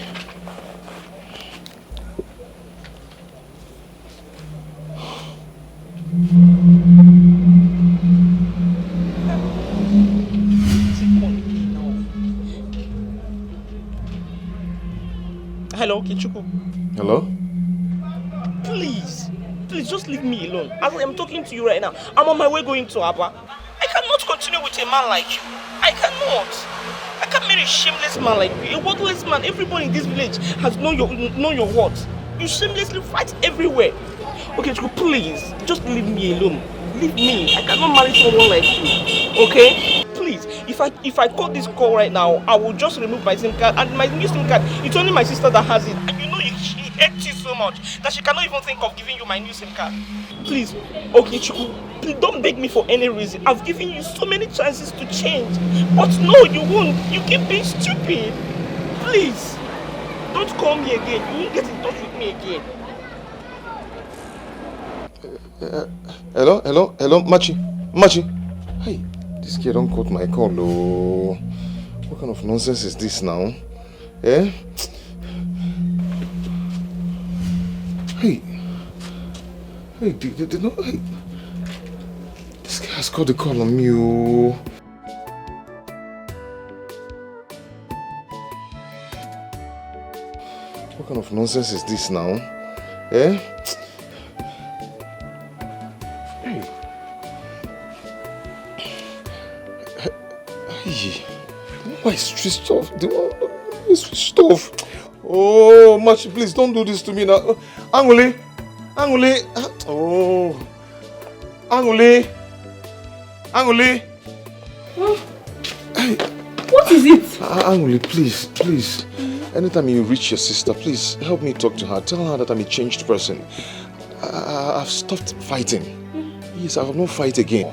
Speaker 9: Hello, Kichuku.
Speaker 8: Hello?
Speaker 9: Please just leave me alone. As I am talking to you right now, I'm on my way going to Aba. I cannot continue with a man like you. I cannot. I can't marry a shameless man like you, a worthless man. Everybody in this village has known your worth. You shamelessly fight everywhere. Okay, Chiku, please, just leave me alone. Leave me. I cannot marry someone like you. Okay? Please, if I call this call right now, I will just remove my SIM card, and my new SIM card, it's only my sister that has it. And you know she hates you so much that she cannot even think of giving you my new SIM card. Please, okay, Chiku, please don't beg me for any reason. I've given you so many chances to change. But no, you won't. You keep being stupid. Please, don't call me again. You won't get in touch with me again.
Speaker 8: Hello, Machi. Hey, this kid don't cut my call, oh. What kind of nonsense is this now? Eh? Hey, hey, this guy has got the call on me, oh. What kind of nonsense is this now? Eh? Why is switched off? It's switched off. Oh, Machi, please don't do this to me now. Angoli. Oh, Angoli.
Speaker 12: What is it?
Speaker 8: Angoli, please. Anytime you reach your sister, please help me talk to her. Tell her that I'm a changed person. I've stopped fighting. Yes, I will not fight again.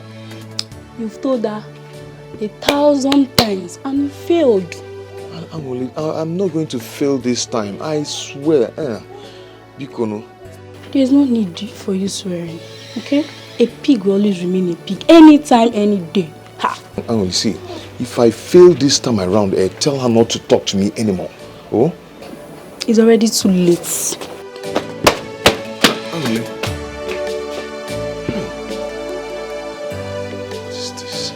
Speaker 12: You've told her 1,000 times and you failed.
Speaker 8: I'm not going to fail this time. I swear. Bikono.
Speaker 12: There's no need for you swearing, okay? A pig will always remain a pig, anytime, any day. Ha!
Speaker 8: Angoli, see, if I fail this time around, tell her not to talk to me anymore. Oh?
Speaker 12: It's already too late.
Speaker 8: Angoli. What is this?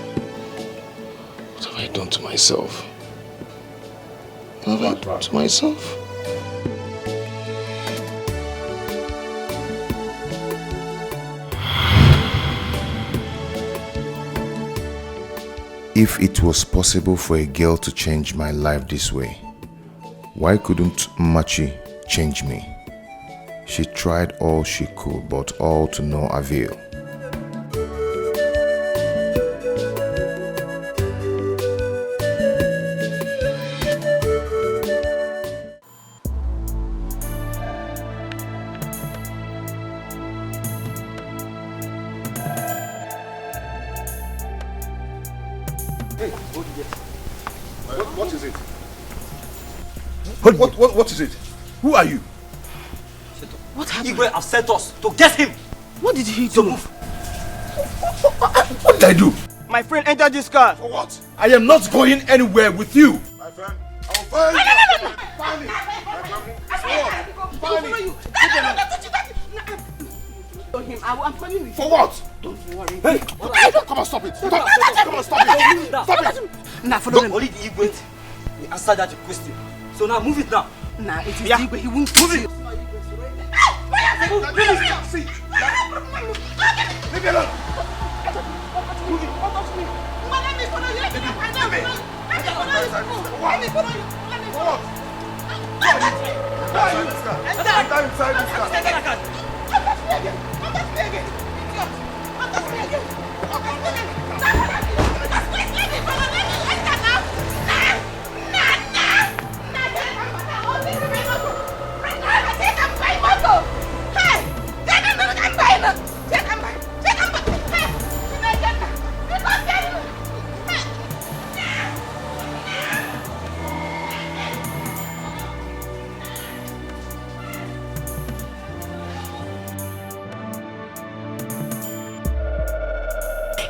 Speaker 8: What have I done to myself? What have I done to myself?
Speaker 14: If it was possible for a girl to change my life this way, why couldn't Machi change me? She tried all she could, but all to no avail.
Speaker 1: What is it? What is it? Who are you?
Speaker 15: What happened? Igwe have sent us to get him.
Speaker 13: What did he do?
Speaker 1: What did I do?
Speaker 13: My friend entered this car.
Speaker 1: For what? I am not going anywhere with you.
Speaker 10: My friend, I will find you. Find me.
Speaker 3: Find you. I'm coming with you.
Speaker 1: For what?
Speaker 3: Don't worry.
Speaker 1: Hey, come on, stop it. Come on, stop it. Stop it.
Speaker 3: Nah, follow them.
Speaker 13: Only the Igwe will answer that question. So now move it now.
Speaker 3: Nah, it is the Igwe. He won't move it.
Speaker 1: See. Leave me alone.
Speaker 3: Move it. Let me follow you. Let me follow you.
Speaker 1: Enter inside this car.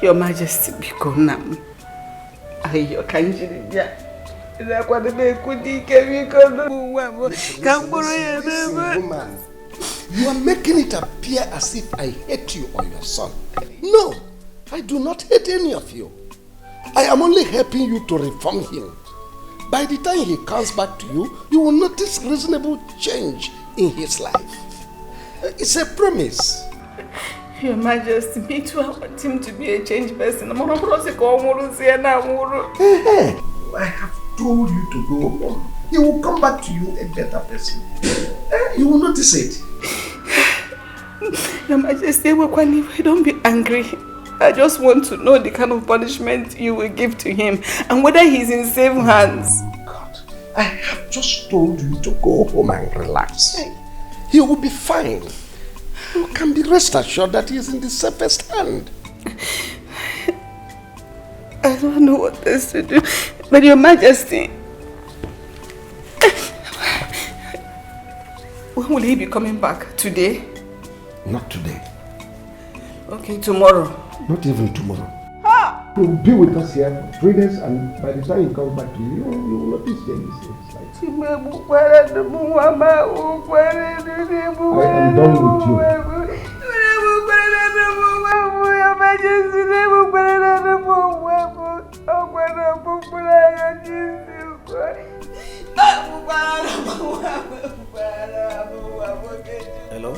Speaker 3: Your Majesty, become nam. Ayo kanjiri dia. Ila kwa debe kudike bikono.
Speaker 11: Woman, you are making it appear as if I hate you or your son. No, I do not hate any of you. I am only helping you to reform him. By the time he comes back to you, you will notice reasonable change in his life. It's a promise.
Speaker 3: Your Majesty, me too, I want him to be a changed person.
Speaker 11: I have told you to go home. He will come back to you a better person. You will notice it.
Speaker 3: Your Majesty, don't be angry. I just want to know the kind of punishment you will give to him and whether he's in safe hands.
Speaker 11: God, I have just told you to go home and relax. He will be fine. You can be rest assured that he is in the safest hand.
Speaker 3: I don't know what else to do. But Your Majesty, when will he be coming back? Today?
Speaker 11: Not today.
Speaker 3: Okay, tomorrow.
Speaker 11: Not even tomorrow. He will be with us here for 3 days, and by the time he comes back to you, you will notice changes in his life. I am done with you. Hello?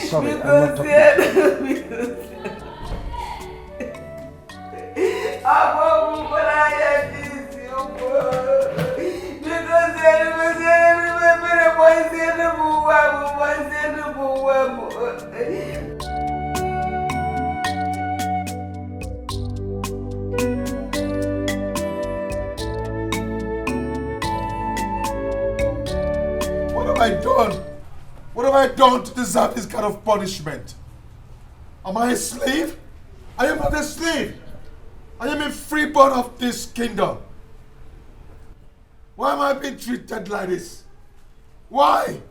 Speaker 11: Sorry, I'm not
Speaker 1: What have I done? What have I done to deserve this kind of punishment? Am I a slave? I am not a slave. I am a freeborn of this kingdom. Why am I being treated like this? Why?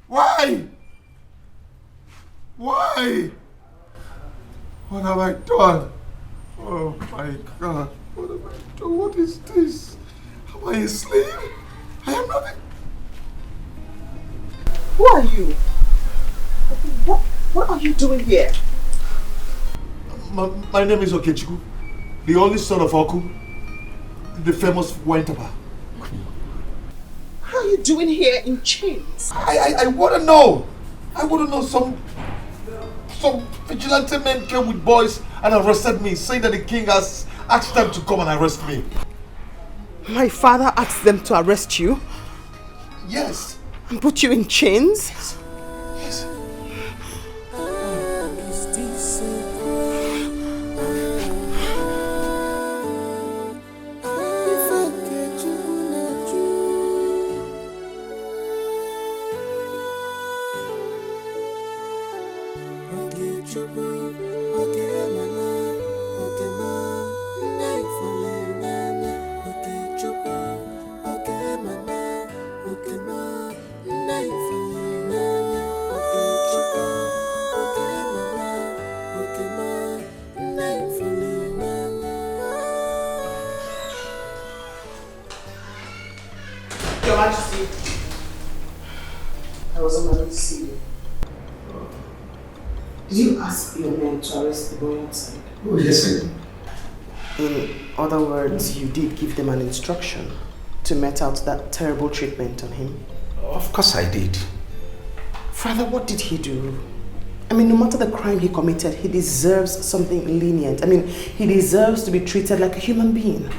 Speaker 1: Why? Why? What have I done? Oh my God. What have I done? What is this? Am I a slave? I am not a...
Speaker 3: Who are you? What are you doing here?
Speaker 1: My name is Okechukwu, the only son of Oku, the famous wine tapper.
Speaker 3: How are you doing here in chains?
Speaker 1: I want to know. I want to know. Some vigilante men came with boys and arrested me, saying that the king has asked them to come and arrest me.
Speaker 3: My father asked them to arrest you?
Speaker 1: Yes.
Speaker 3: And put you in chains?
Speaker 1: Yes.
Speaker 3: Your Majesty, I was on my way to see you. Did you ask your men to arrest the boy outside?
Speaker 11: Oh, yes, I did.
Speaker 3: In other words, you did give them an instruction to met out that terrible treatment on him?
Speaker 11: Of course I did.
Speaker 3: Father, what did he do? I mean, no matter the crime he committed, he deserves something lenient. I mean, he deserves to be treated like a human being.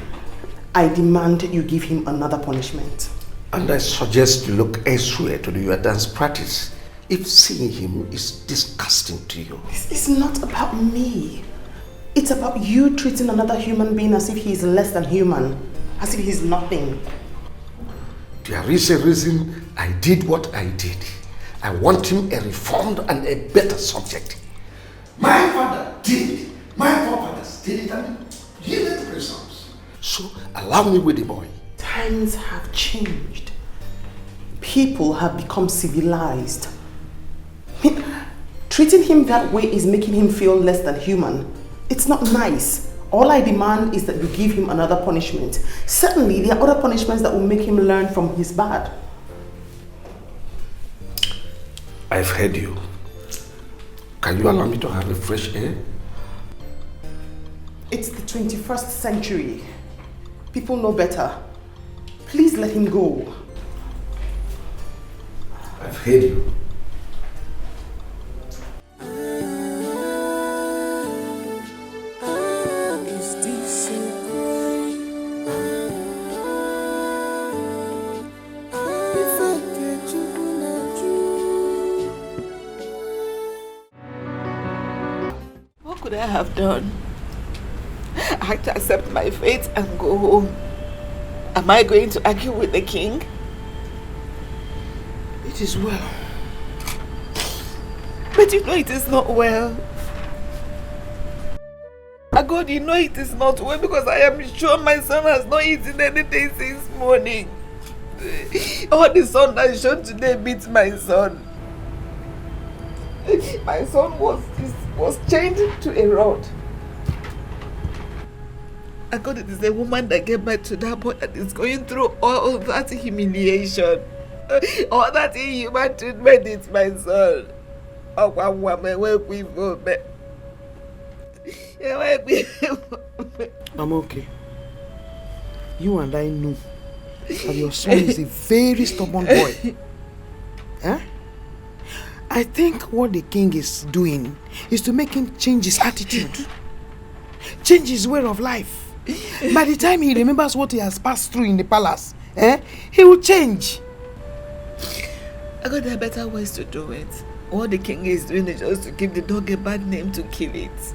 Speaker 3: I demand you give him another punishment.
Speaker 11: And I suggest you look elsewhere to do your dance practice if seeing him is disgusting to you.
Speaker 3: This is not about me. It's about you treating another human being as if he is less than human, as if he's nothing.
Speaker 11: There is a reason I did what I did. I want him a reformed and a better subject. My father did it. My forefathers did it and yielded results. So allow me with the boy.
Speaker 3: Times have changed. People have become civilized. Treating him that way is making him feel less than human. It's not nice. All I demand is that you give him another punishment. Certainly, there are other punishments that will make him learn from his bad.
Speaker 11: I've heard you. Can you allow me to have a fresh air?
Speaker 3: It's the 21st century. People know better. Please let him go.
Speaker 11: I've heard you.
Speaker 15: What could I have done? I had to accept my fate and go home. Am I going to argue with the king?
Speaker 11: It is well.
Speaker 15: But you know it is not well. God, you know it is not well because I am sure my son has not eaten anything since morning. All the sun I showed today beats my son. My son was chained to a rod. God, it is a woman that gave birth to that boy that is going through all that humiliation. All that inhuman treatment is my son. Oh, one woman, where we go,
Speaker 16: I'm okay. You and I know that your son is a very stubborn boy. Huh? I think what the king is doing is to make him change his attitude, change his way of life. By the time he remembers what he has passed through in the palace, he will change.
Speaker 15: I got there are better ways to do it. What the king is doing is just to give the dog a bad name to kill it.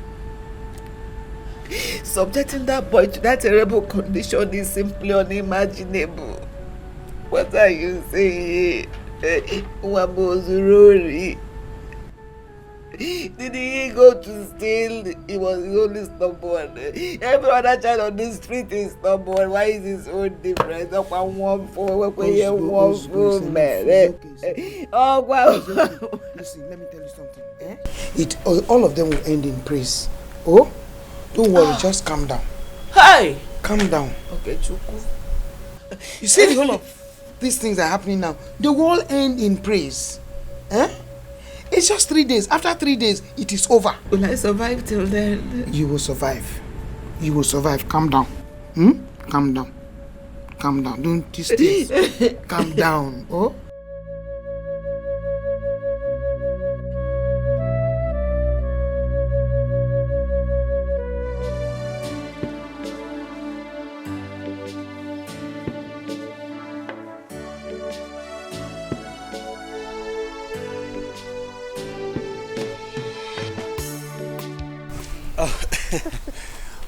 Speaker 15: Subjecting that boy to that terrible condition is simply unimaginable. What are you saying? Wabozurori. Did he go to steal? He was only stubborn. Every other child on the street is stubborn. Why is his own different? One man. Oh wow.
Speaker 16: Listen, let me tell you something. All of them will end in praise. Oh, don't worry, just calm down.
Speaker 15: Hey!
Speaker 16: Calm down.
Speaker 15: Okay, Chuku.
Speaker 16: You see, all of these things are happening now. They will all end in praise. It's just 3 days. After 3 days, it is over.
Speaker 15: Will I survive till then?
Speaker 16: You will survive. You will survive. Calm down. Calm down. Calm down. Don't these things. Calm down. Oh?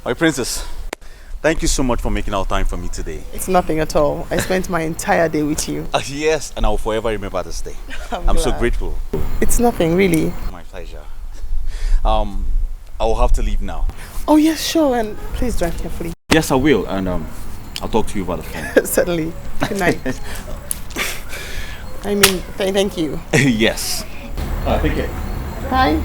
Speaker 7: My princess, thank you so much for making our time for me today.
Speaker 3: It's nothing at all. I spent my entire day with you.
Speaker 7: Yes, and I will forever remember this day. I'm so grateful.
Speaker 3: It's nothing, really.
Speaker 7: My pleasure. I will have to leave now.
Speaker 3: Oh yes, sure, and please drive carefully.
Speaker 7: Yes, I will, and I'll talk to you about the phone.
Speaker 3: Certainly. Good night. I mean, thank you.
Speaker 7: Yes. Take care.
Speaker 3: Bye.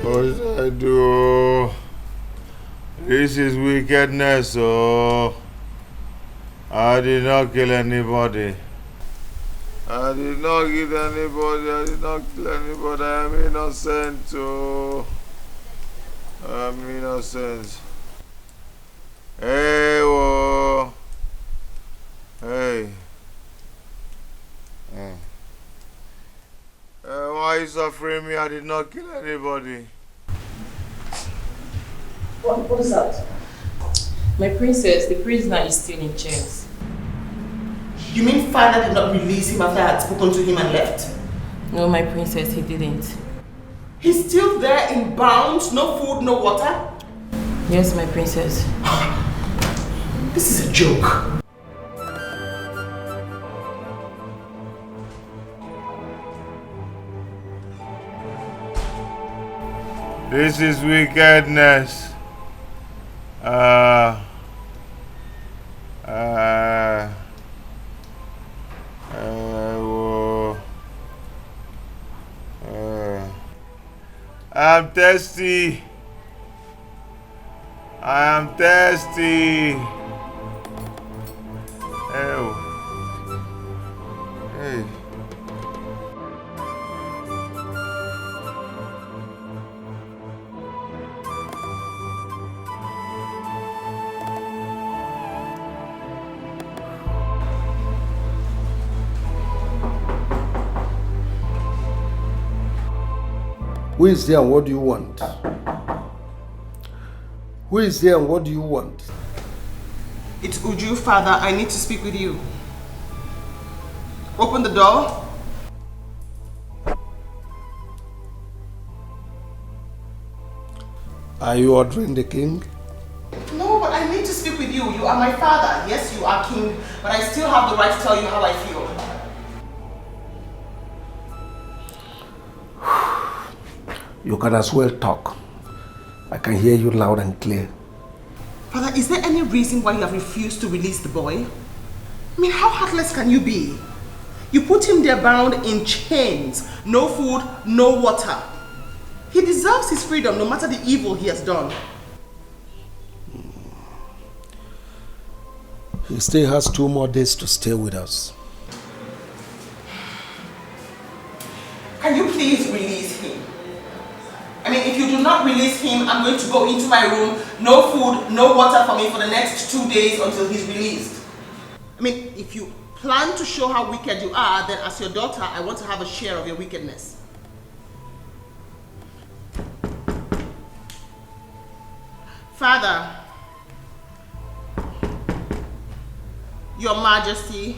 Speaker 17: What should I do? This is wickedness, oh. I did not kill anybody. I did not kill anybody. I did not kill anybody. I am innocent, oh. I am innocent. Hey, whoa. Hey. Why are you suffering me? I did not kill anybody.
Speaker 9: What is that? My princess, the prisoner is still in chains.
Speaker 3: You mean father did not release him after I had spoken to him and left?
Speaker 9: No, my princess, he didn't.
Speaker 3: He's still there in bounds, no food, no water?
Speaker 9: Yes, my princess.
Speaker 3: This is a joke.
Speaker 17: This is wickedness. I'm thirsty. I am thirsty. Ew. Hey.
Speaker 11: Who is there and what do you want? Who is there and what do you want?
Speaker 3: It's Uju, father. I need to speak with you. Open the door.
Speaker 11: Are you ordering the king?
Speaker 3: No, but I need to speak with you. You are my father. Yes, you are king, but I still have the right to tell you how I feel.
Speaker 11: You can as well talk. I can hear you loud and clear.
Speaker 3: Father, is there any reason why you have refused to release the boy? I mean, how heartless can you be? You put him there bound in chains. No food, no water. He deserves his freedom no matter the evil he has done.
Speaker 11: He still has 2 more days to stay with us.
Speaker 3: Can you please release him? I mean, if you do not release him, I'm going to go into my room. No food, no water for me for the next 2 days until he's released. I mean, if you plan to show how wicked you are, then as your daughter, I want to have a share of your wickedness. Father, Your Majesty,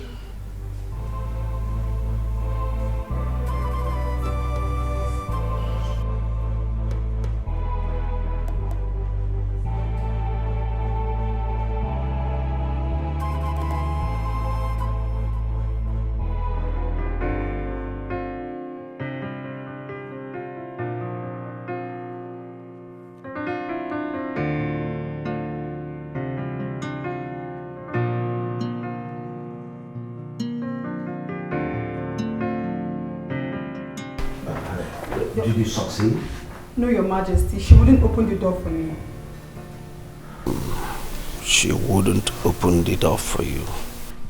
Speaker 11: Did you succeed?
Speaker 6: No, Your Majesty. She wouldn't open the door for me.
Speaker 11: She wouldn't open the door for you.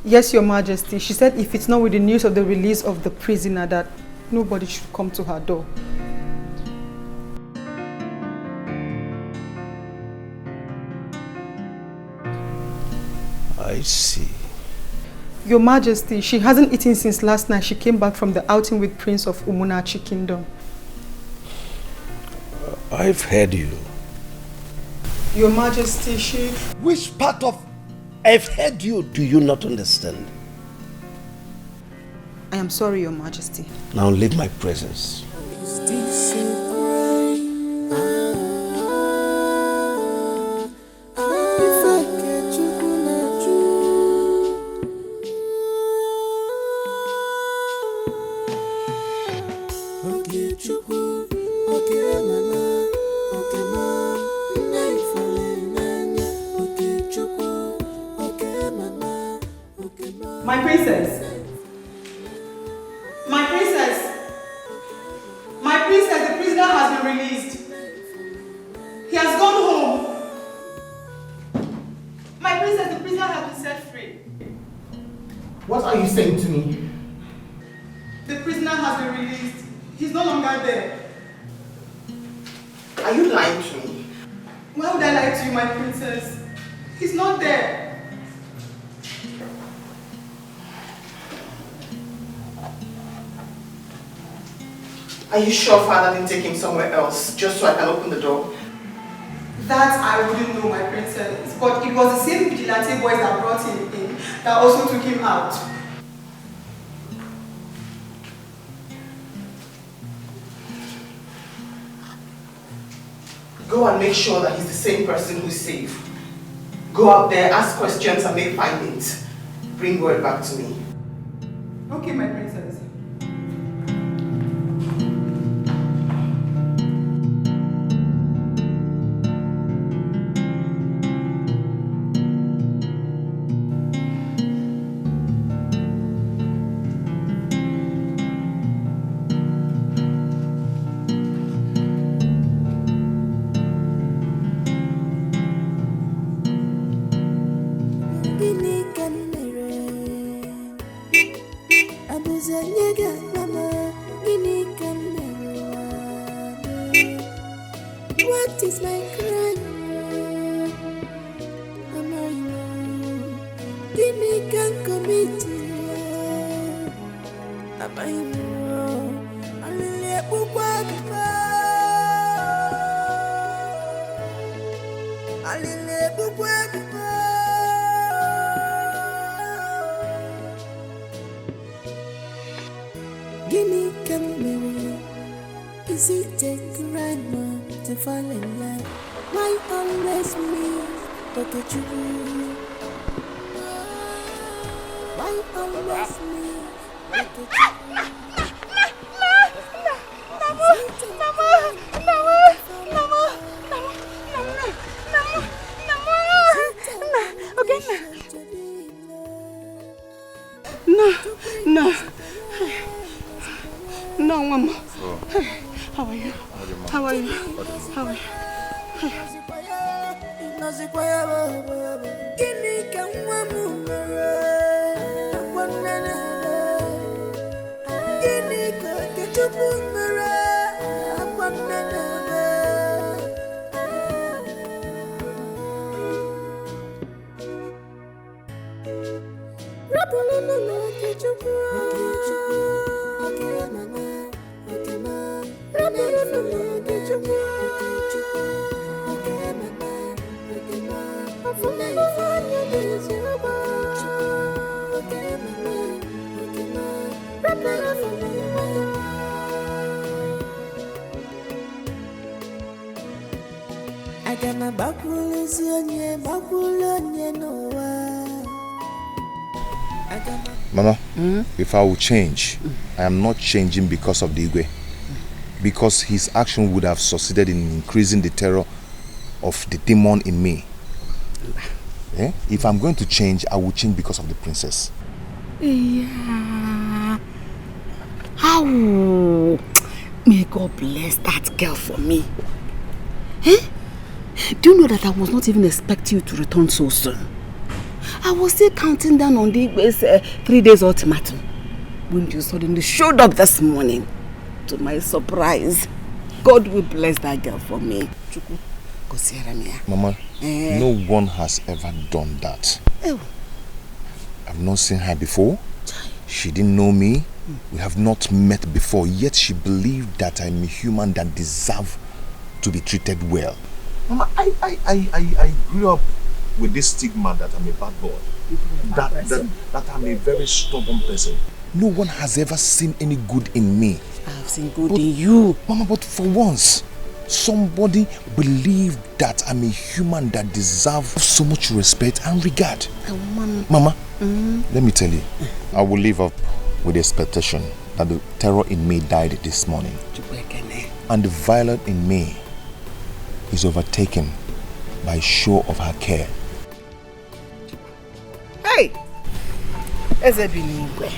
Speaker 6: Yes, Your Majesty. She said if it's not with the news of the release of the prisoner that nobody should come to her door.
Speaker 11: I see.
Speaker 6: Your Majesty, she hasn't eaten since last night. She came back from the outing with Prince of Umunachi Kingdom.
Speaker 11: I've heard you.
Speaker 6: Your Majesty, she...
Speaker 11: Which part of I've heard you do you not understand?
Speaker 6: I am sorry, Your Majesty.
Speaker 11: Now leave my presence.
Speaker 5: Is this a crime?
Speaker 6: My princess. My princess. My princess, the prisoner has been released. He has gone home. My princess, the prisoner has been set free.
Speaker 16: What are you saying to me?
Speaker 6: The prisoner has been released. He's no longer there.
Speaker 16: Are you lying to me?
Speaker 6: Why would I lie to you, my princess? He's not there.
Speaker 16: Are you sure father didn't take him somewhere else just so I can open the door?
Speaker 6: That I wouldn't know, my princess. But it was the same vigilante boys that brought him in that also took him out.
Speaker 16: Go and make sure that he's the same person who's safe. Go out there, ask questions and make findings. Bring word back to me.
Speaker 6: Okay, my princess.
Speaker 5: What is my crime? Give me can commit. Am I wrong? Gimme come. Is it a crime to fall in love? Why always me? Look at you. Why always me? Look at you.
Speaker 3: No, Mama.
Speaker 14: Oh.
Speaker 3: How are you? How are you? How are you?
Speaker 14: Mama, if I will change, I am not changing because of the Igwe. Because his action would have succeeded in increasing the terror of the demon in me. Eh? If I'm going to change, I will change because of the princess.
Speaker 3: Yeah. How? May God bless that girl for me. Eh? Do you know that I was not even expecting you to return so soon? I was still counting down on the 3 days ultimatum when you suddenly showed up this morning. To my surprise, God will bless that girl for me.
Speaker 14: Mama, no one has ever done that. I've not seen her before. She didn't know me. We have not met before, yet she believed that I'm a human that deserves to be treated well. Mama, I grew up with this stigma that I'm a bad boy. That I'm a very stubborn person. No one has ever seen any good in me.
Speaker 3: I've seen good in you.
Speaker 14: Mama, but for once, somebody believed that I'm a human that deserves so much respect and regard. Mama, let me tell you, I will live up with the expectation that the terror in me died this morning. And the violence in me is overtaken by show of her care.
Speaker 3: Hey! Eze binigwe.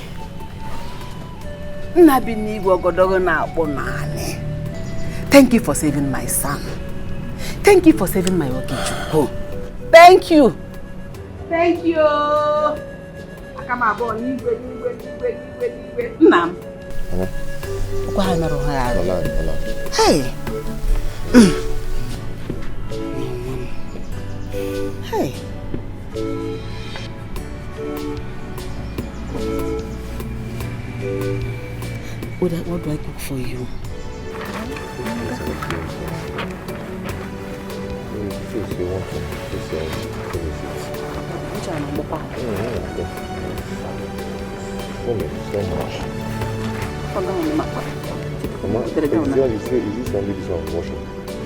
Speaker 3: Nna binigwe ogodogo na akpọ naanị. Thank you for saving my son. Thank you for saving my Okechukwu. Thank you. Thank you. Akama abo nigwe. Nnam. Kwa ha merụ ha arụ. Hey. Hey. What do I cook for you?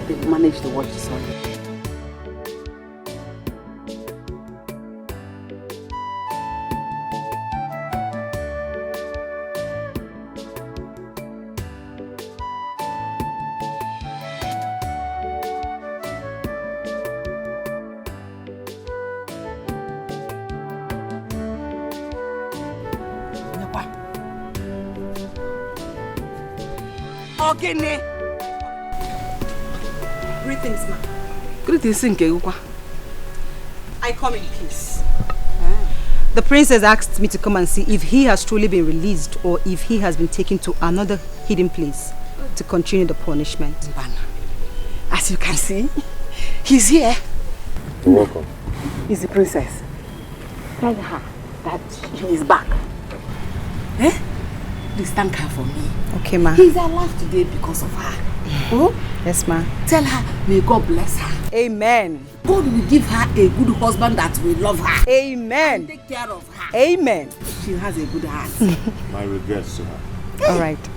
Speaker 3: They managed to watch this one. Ogene.
Speaker 18: Greetings, ma'am.
Speaker 3: Greetings, Nkegukwa.
Speaker 18: I come in peace. The prince has asked me to come and see if he has truly been released or if he has been taken to another hidden place to continue the punishment.
Speaker 3: As you can see, he's here.
Speaker 14: You're welcome.
Speaker 3: He's the princess. Tell her that he is back. Eh? Please thank her for me.
Speaker 18: Okay, ma.
Speaker 3: He's alive today because of her. Oh?
Speaker 18: Yes, ma.
Speaker 3: Tell her, may God bless her.
Speaker 18: Amen.
Speaker 3: God will give her a good husband that will love her.
Speaker 18: Amen.
Speaker 3: And take care of her.
Speaker 18: Amen.
Speaker 3: She has a good heart.
Speaker 14: My regrets to her.
Speaker 3: Hey.
Speaker 18: All right.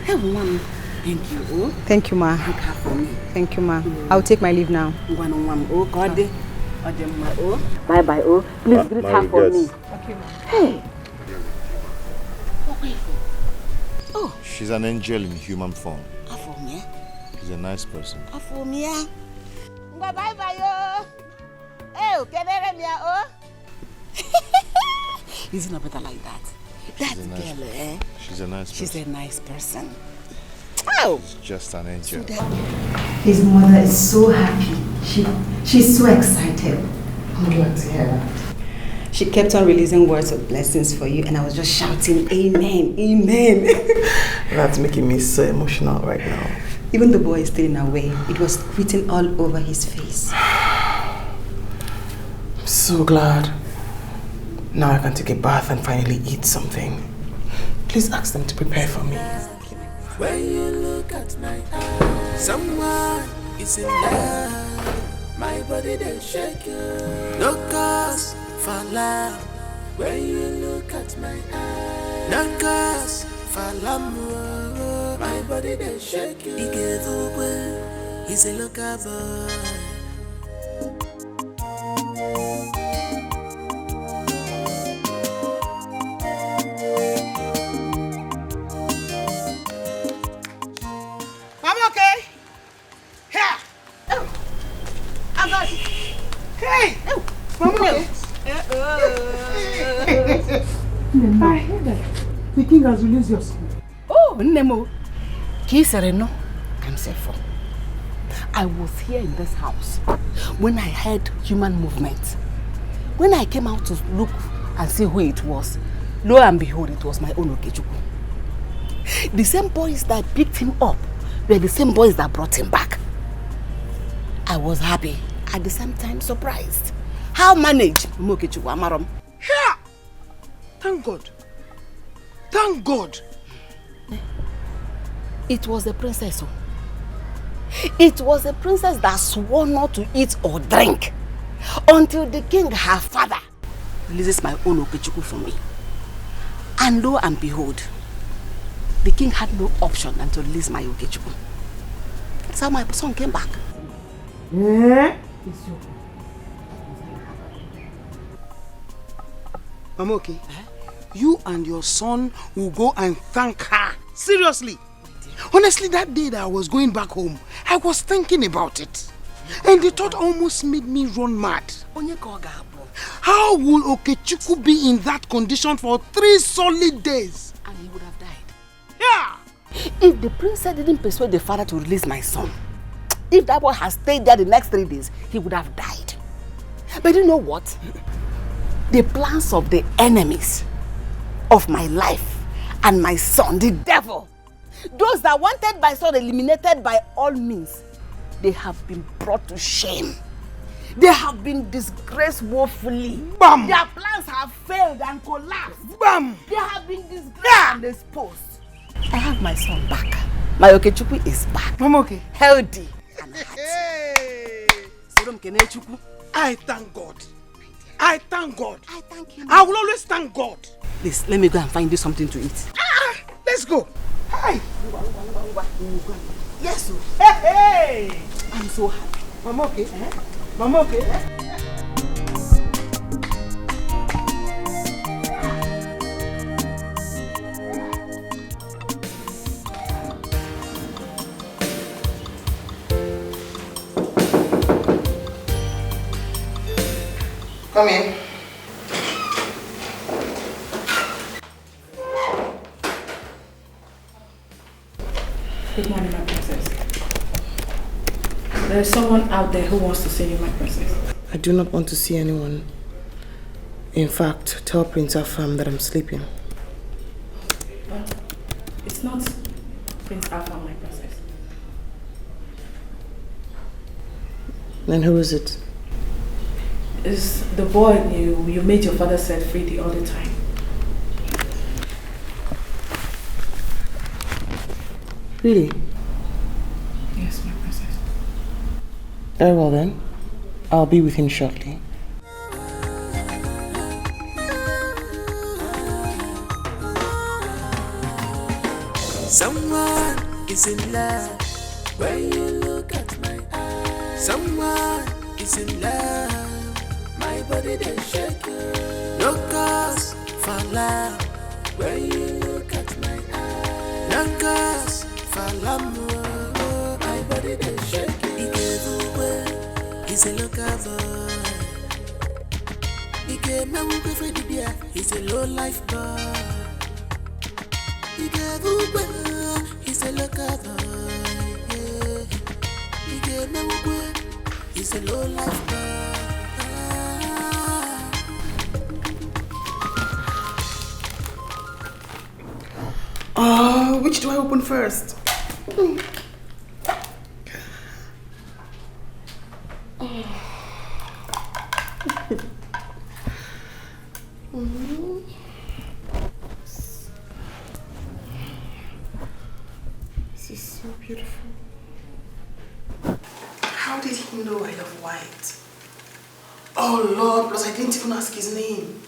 Speaker 3: Hey, woman. Thank you. Oh?
Speaker 18: Thank you, ma.
Speaker 3: Thank her for me.
Speaker 18: Thank you, ma. I'll take my leave now.
Speaker 3: Oh, God. Oh. Bye-bye. Oh. Please greet her for me.
Speaker 18: Okay, ma.
Speaker 3: Hey.
Speaker 14: Oh. She's an angel in human form.
Speaker 3: Afomia.
Speaker 14: She's a nice person.
Speaker 3: Afomia. Bye-bye, yo. Hey, kenere mia, oh. Is it not better like that? That girl, eh?
Speaker 14: She's a nice person.
Speaker 3: She's a nice person. Oh.
Speaker 14: She's just an angel.
Speaker 19: His mother is so happy. She's so excited.
Speaker 16: I'm glad to hear that.
Speaker 18: She kept on releasing words of blessings for you, and I was just shouting, Amen, Amen.
Speaker 16: That's making me so emotional right now.
Speaker 18: Even the boy is still in our way. It was written all over his face.
Speaker 16: I'm so glad. Now I can take a bath and finally eat something. Please ask them to prepare for me.
Speaker 5: When you look at my eyes, someone is in love. My body they shake you. No cause for love. When you look at my eyes, no cause for love. My body they shake you. He gave away. He's a local boy.
Speaker 2: I'm okay. Here. Oh. I got it. Hey. Oh. I'm okay. The king has released your son.
Speaker 3: Oh, Nemo. Kisereno. I'm safe for. I was here in this house when I heard human movement. When I came out to look and see who it was, lo and behold, it was my own Okechukwu. The same boys that picked him up were the same boys that brought him back. I was happy, at the same time surprised. How manage Okechukwu Amarom?
Speaker 2: Here! Thank God. Thank God.
Speaker 3: It was the princess. It was the princess that swore not to eat or drink until the king, her father, releases my own Okechukwu from me. And lo and behold, the king had no option than to release my Okechukwu. That's how my son came back.
Speaker 2: I'm okay. You and your son will go and thank her. Seriously. Honestly, that day that I was going back home, I was thinking about it. And the thought almost made me run mad.
Speaker 16: How will Okechukwu be in that condition for 3 solid days?
Speaker 3: And he would have died.
Speaker 16: Yeah!
Speaker 3: If the princess didn't persuade the father to release my son, if that boy had stayed there the next 3 days, he would have died. But you know what? The plans of the enemies of my life and my son, the devil, those that wanted my son eliminated by all means, they have been brought to shame. They have been disgraced woefully.
Speaker 16: Bam!
Speaker 3: Their plans have failed and collapsed.
Speaker 16: Bam!
Speaker 3: They have been disgraced and exposed. I have my son back. My Okechukwu is back.
Speaker 16: Mama, okay.
Speaker 3: Healthy and happy.
Speaker 16: I thank God. I thank God.
Speaker 3: I thank him.
Speaker 16: I will always thank God.
Speaker 3: Please, let me go and find you something to eat.
Speaker 16: Let's go. Hi.
Speaker 3: Yes, sir.
Speaker 16: Hey.
Speaker 3: I'm so happy.
Speaker 16: Mama, okay. Mama, okay.
Speaker 13: Come in.
Speaker 12: Good morning, my princess. There is someone out there who wants to see you, my princess.
Speaker 16: I do not want to see anyone. In fact, tell Prince Afam that I'm sleeping.
Speaker 12: But it's not Prince Afam, my princess.
Speaker 16: Then who is it?
Speaker 12: It's the boy you made your father set free the other time.
Speaker 16: Really?
Speaker 12: Yes, my princess.
Speaker 16: Very well then. I'll be with him shortly.
Speaker 5: Someone is in love when you look at my eyes. Someone is in love, my body they shake. No cause for love when you look at my eyes. No cause for love, my body they shake. He gave away, he's a local boy. He gave me a for the beer, he's a low life boy. He gave away, he's a local boy. Yeah. He gave me away, he's a low life boy.
Speaker 16: Which do I open first? This is so beautiful. How did he know I love white? Oh Lord, plus I didn't even ask his name.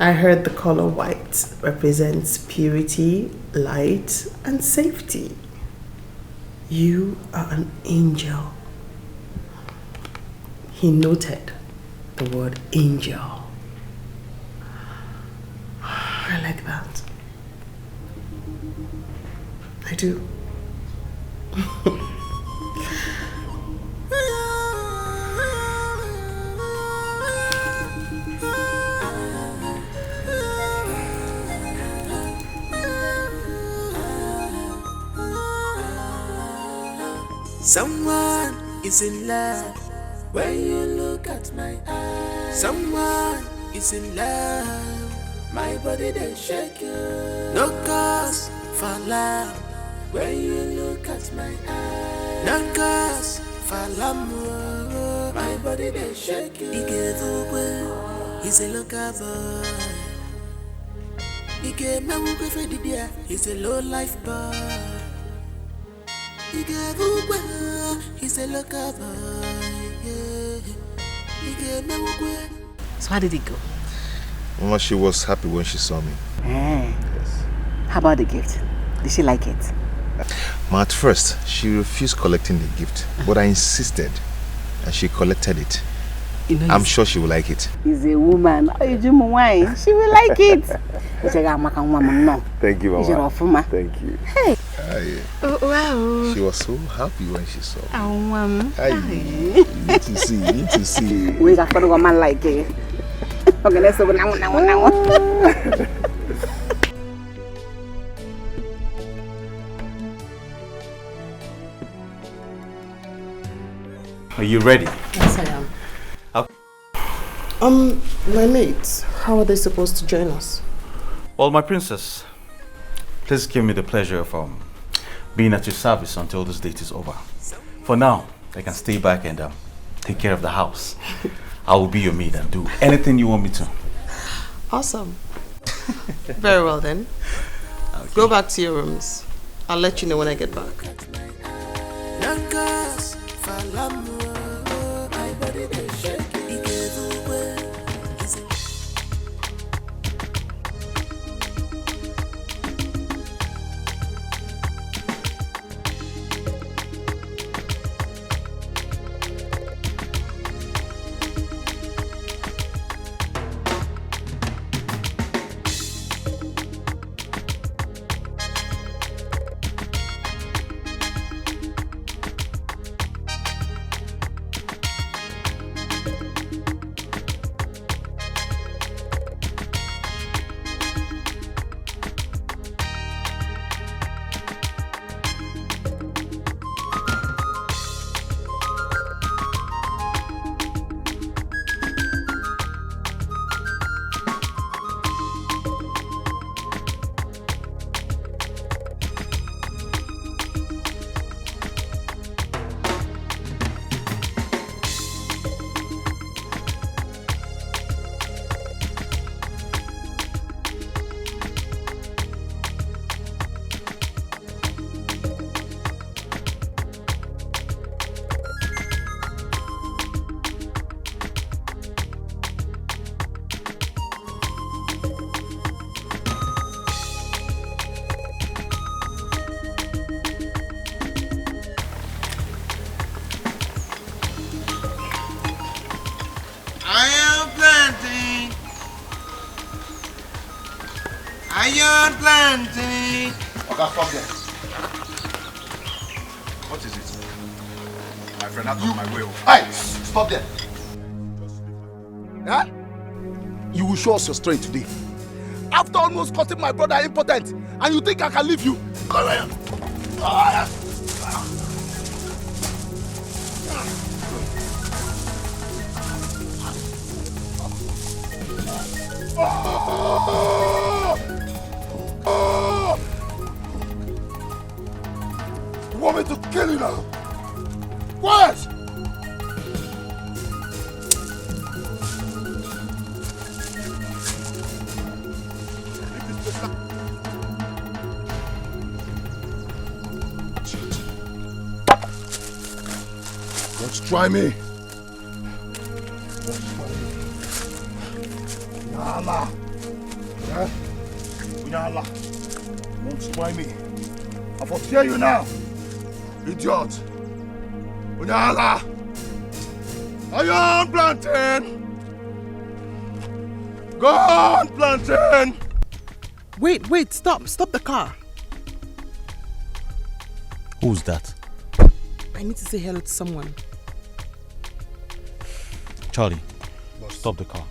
Speaker 16: I heard the color white represents purity, light, and safety. You are an angel. He noted the word angel. I like that. I do.
Speaker 5: Someone is in love when you look at my eyes. Someone is in love, my body they shake. No cause for love when you look at my eyes. No cause for love, my body they shake. He gave away, he's a local boy. He gave me a for the beer, he's a low life boy. He gave away, he's a local boy. Yeah. He gave me away.
Speaker 3: So how did it go?
Speaker 14: Mama, she was happy when she saw me.
Speaker 3: Yes. How about the gift? Did she like it?
Speaker 14: Ma, at first, she refused collecting the gift, but I insisted, and she collected it.
Speaker 3: You know,
Speaker 14: I'm sure she will like it.
Speaker 3: He's a woman. She will like it.
Speaker 14: Thank you, Mama. Thank you.
Speaker 3: Hey.
Speaker 15: Oh, wow.
Speaker 14: She was so happy when she saw me.
Speaker 15: Oh,
Speaker 14: You need to see, you need to see.
Speaker 3: We got a woman like it. Okay, let's go now.
Speaker 7: Are you ready?
Speaker 20: Yes, I am.
Speaker 7: Okay.
Speaker 20: My mates, how are they supposed to join us?
Speaker 7: Well, my princess, please give me the pleasure of being at your service until this date is over. For now, I can stay back and take care of the house. I will be your maid and do anything you want me to.
Speaker 20: Awesome. Very well then. Okay. Go back to your rooms. I'll let you know when I get back.
Speaker 2: Iron planting.
Speaker 1: Okay, stop there. What is it? My friend, out of my way. Hey, stop there.
Speaker 2: Huh? You will show us your strength today. After almost cutting my brother impotent, and you think I can leave you? Come here. You want me to kill you now? What? Don't try me. Unyala. Yeah? Unyala. Don't try me. I foretell you now. Idiot. Unyala. Iron plantain. Gone plantain.
Speaker 3: Wait, stop the car.
Speaker 7: Who's that?
Speaker 3: I need to say hello to someone.
Speaker 7: Charlie, stop the car.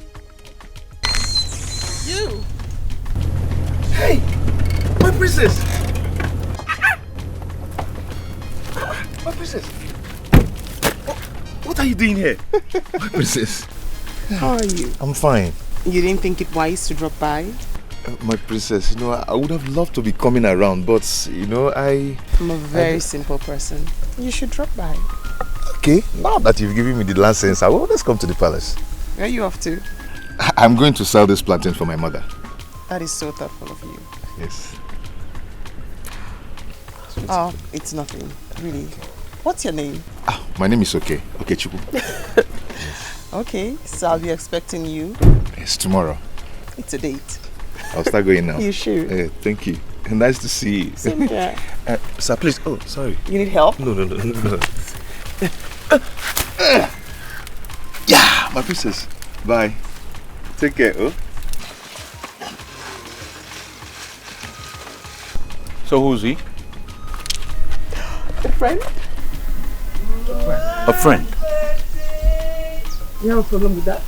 Speaker 3: You!
Speaker 2: Hey! My princess! My princess! What are you doing here?
Speaker 14: My princess.
Speaker 3: How are you?
Speaker 14: I'm fine.
Speaker 3: You didn't think it wise to drop by?
Speaker 14: My princess, I would have loved to be coming around, but,
Speaker 3: I'm a very simple person. You should drop by.
Speaker 14: Okay, now that you've given me the license, let's come to the palace.
Speaker 3: Where are you off to?
Speaker 14: I'm going to sell this plantain for my mother.
Speaker 3: That is so thoughtful of you.
Speaker 14: Yes.
Speaker 3: Oh, it's nothing, really. What's your name?
Speaker 14: My name is Okay Chuku.
Speaker 3: Okay, so I'll be expecting you.
Speaker 14: Yes, tomorrow.
Speaker 3: It's a date.
Speaker 14: I'll start going now.
Speaker 3: You should.
Speaker 14: Thank you. Nice to see you.
Speaker 3: Same here.
Speaker 14: Sir, please. Oh, sorry.
Speaker 3: You need help?
Speaker 14: No. Yeah, my princess. Bye. Take care, oh.
Speaker 7: So who's he?
Speaker 16: friend.
Speaker 7: A friend?
Speaker 16: You have a problem with that?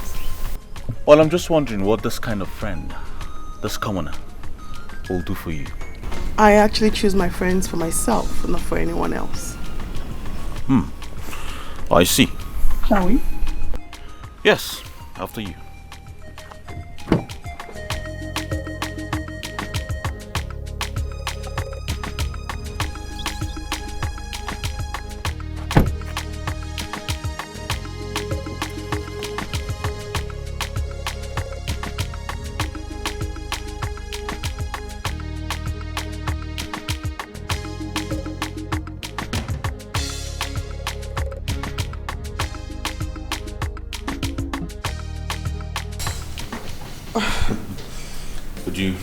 Speaker 7: Well, I'm just wondering what this kind of friend, this commoner, will do for you.
Speaker 16: I actually choose my friends for myself, not for anyone else.
Speaker 7: I see.
Speaker 16: Shall we?
Speaker 7: Yes, after you. Would you?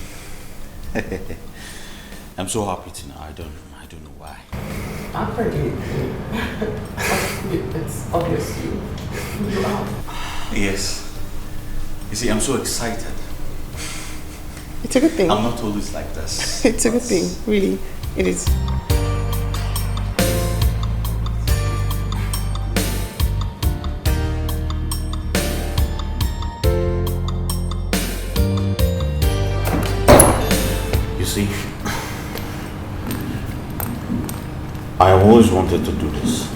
Speaker 7: I'm so happy tonight. I don't know why.
Speaker 16: I'm pretty. It's obvious you are.
Speaker 7: Yes. You see, I'm so excited.
Speaker 16: It's a good thing.
Speaker 7: I'm not always like this.
Speaker 16: It's a good thing, really. It is.
Speaker 7: You see, I have always wanted to do this.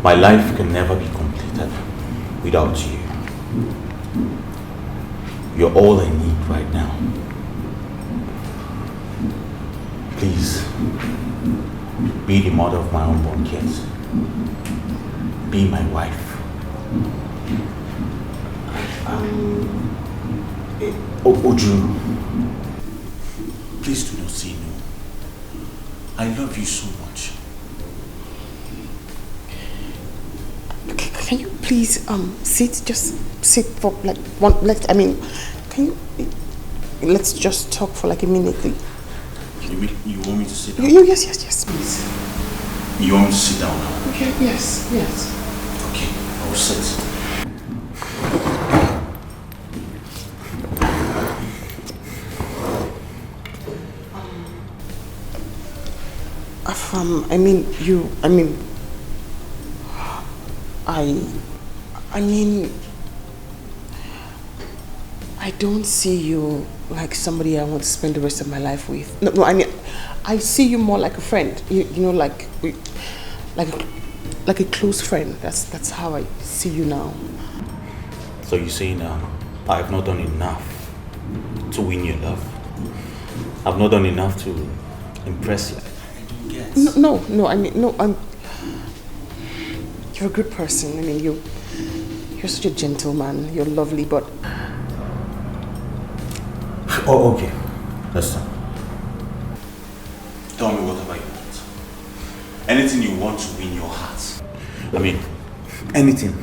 Speaker 7: My life can never be completed without you. You're all I need right now. Please, be the mother of my unborn kids. Be my wife. Oju, please do not say no. I love you so much.
Speaker 16: Can you please sit? Just sit for like one. Can you? Let's just talk for like a minute.
Speaker 7: You want me to sit down?
Speaker 16: Yes, please.
Speaker 7: You want me to sit down now?
Speaker 16: Okay, yes.
Speaker 7: Okay, I'll sit. I don't see you like somebody I want to spend the rest of my life with. No, I see you more like a friend. You know, like a close friend. That's how I see you now. So you're saying I have not done enough to win your love? I've not done enough to impress you?
Speaker 16: No. You're a good person. You're such a gentleman. You're lovely, but.
Speaker 7: Oh, okay. Listen. Tell me whatever you want. Anything you want to win your heart. Anything.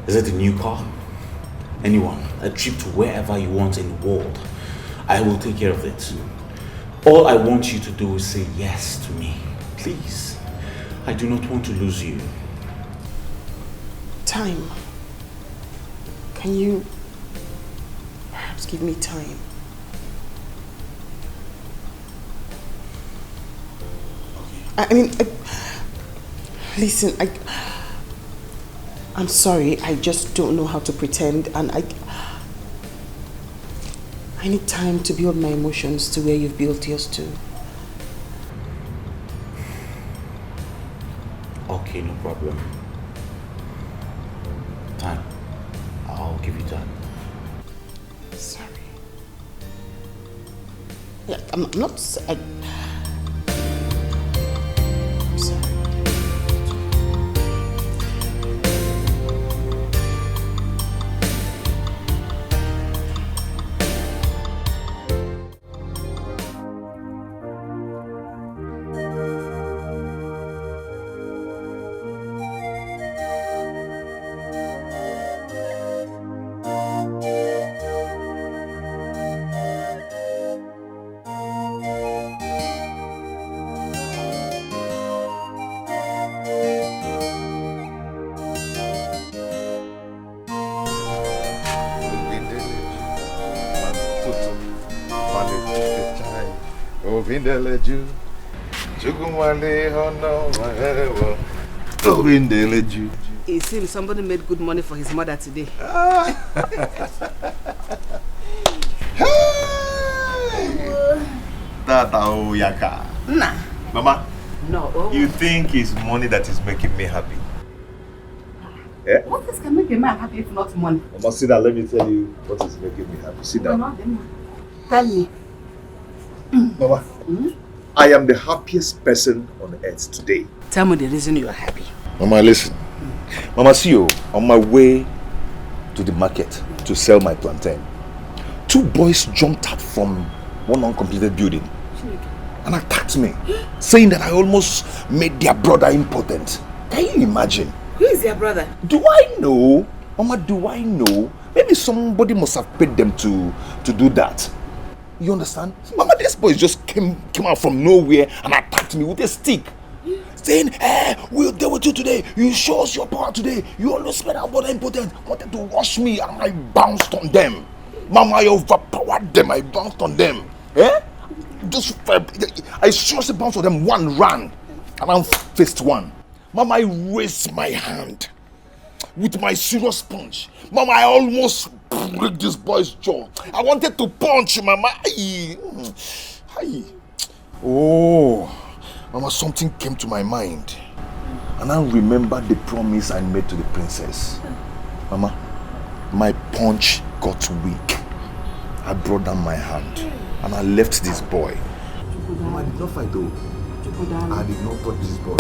Speaker 7: Is it a new car? Anyone? A trip to wherever you want in the world. I will take care of it. All I want you to do is say yes to me. Please. I do not want to lose you.
Speaker 16: Time. Can you perhaps give me time? Listen, I'm sorry, I just don't know how to pretend, and I need time to build my emotions to where you've built yours to.
Speaker 7: Okay, no problem. Time. I'll give you time.
Speaker 16: Sorry. Yeah, I'm not. I'm sorry.
Speaker 14: Ovindeleju. Chukumale hono mahewa. Ovindeleju.
Speaker 3: It seems somebody made good money for his mother today.
Speaker 14: Tata Oyaka.
Speaker 3: Nah.
Speaker 14: Mama,
Speaker 3: No.
Speaker 14: you think it's money that is making me happy? Eh?
Speaker 3: What else can make a man happy if not money?
Speaker 14: Mama, sit down. Let me tell you what is making me happy. Sit down.
Speaker 3: Tell me.
Speaker 14: Mama, I am the happiest person on earth today.
Speaker 3: Tell me the reason you are happy.
Speaker 14: Mama, listen. Mama, see you on my way to the market to sell my plantain. 2 boys jumped out from one uncompleted building and attacked me, saying that I almost made their brother impotent. Can you imagine?
Speaker 3: Who is your brother?
Speaker 14: Do I know? Mama, do I know? Maybe somebody must have paid them to do that. You understand? Mama, this boy just came out from nowhere and attacked me with a stick. Saying, we'll deal with you today. You show us your power today. You always made our brother impotent. Wanted to rush me and I bounced on them. Mama, I overpowered them. I bounced on them. I seriously bounced on them. One ran and I faced one. Mama, I raised my hand with my serious punch. Mama, I almost break this boy's jaw. I wanted to punch Mama. Oh, Mama, something came to my mind. And I remembered the promise I made to the princess. Mama, my punch got weak. I brought down my hand and I left this boy. Mama, I did not fight though. I did not touch this boy.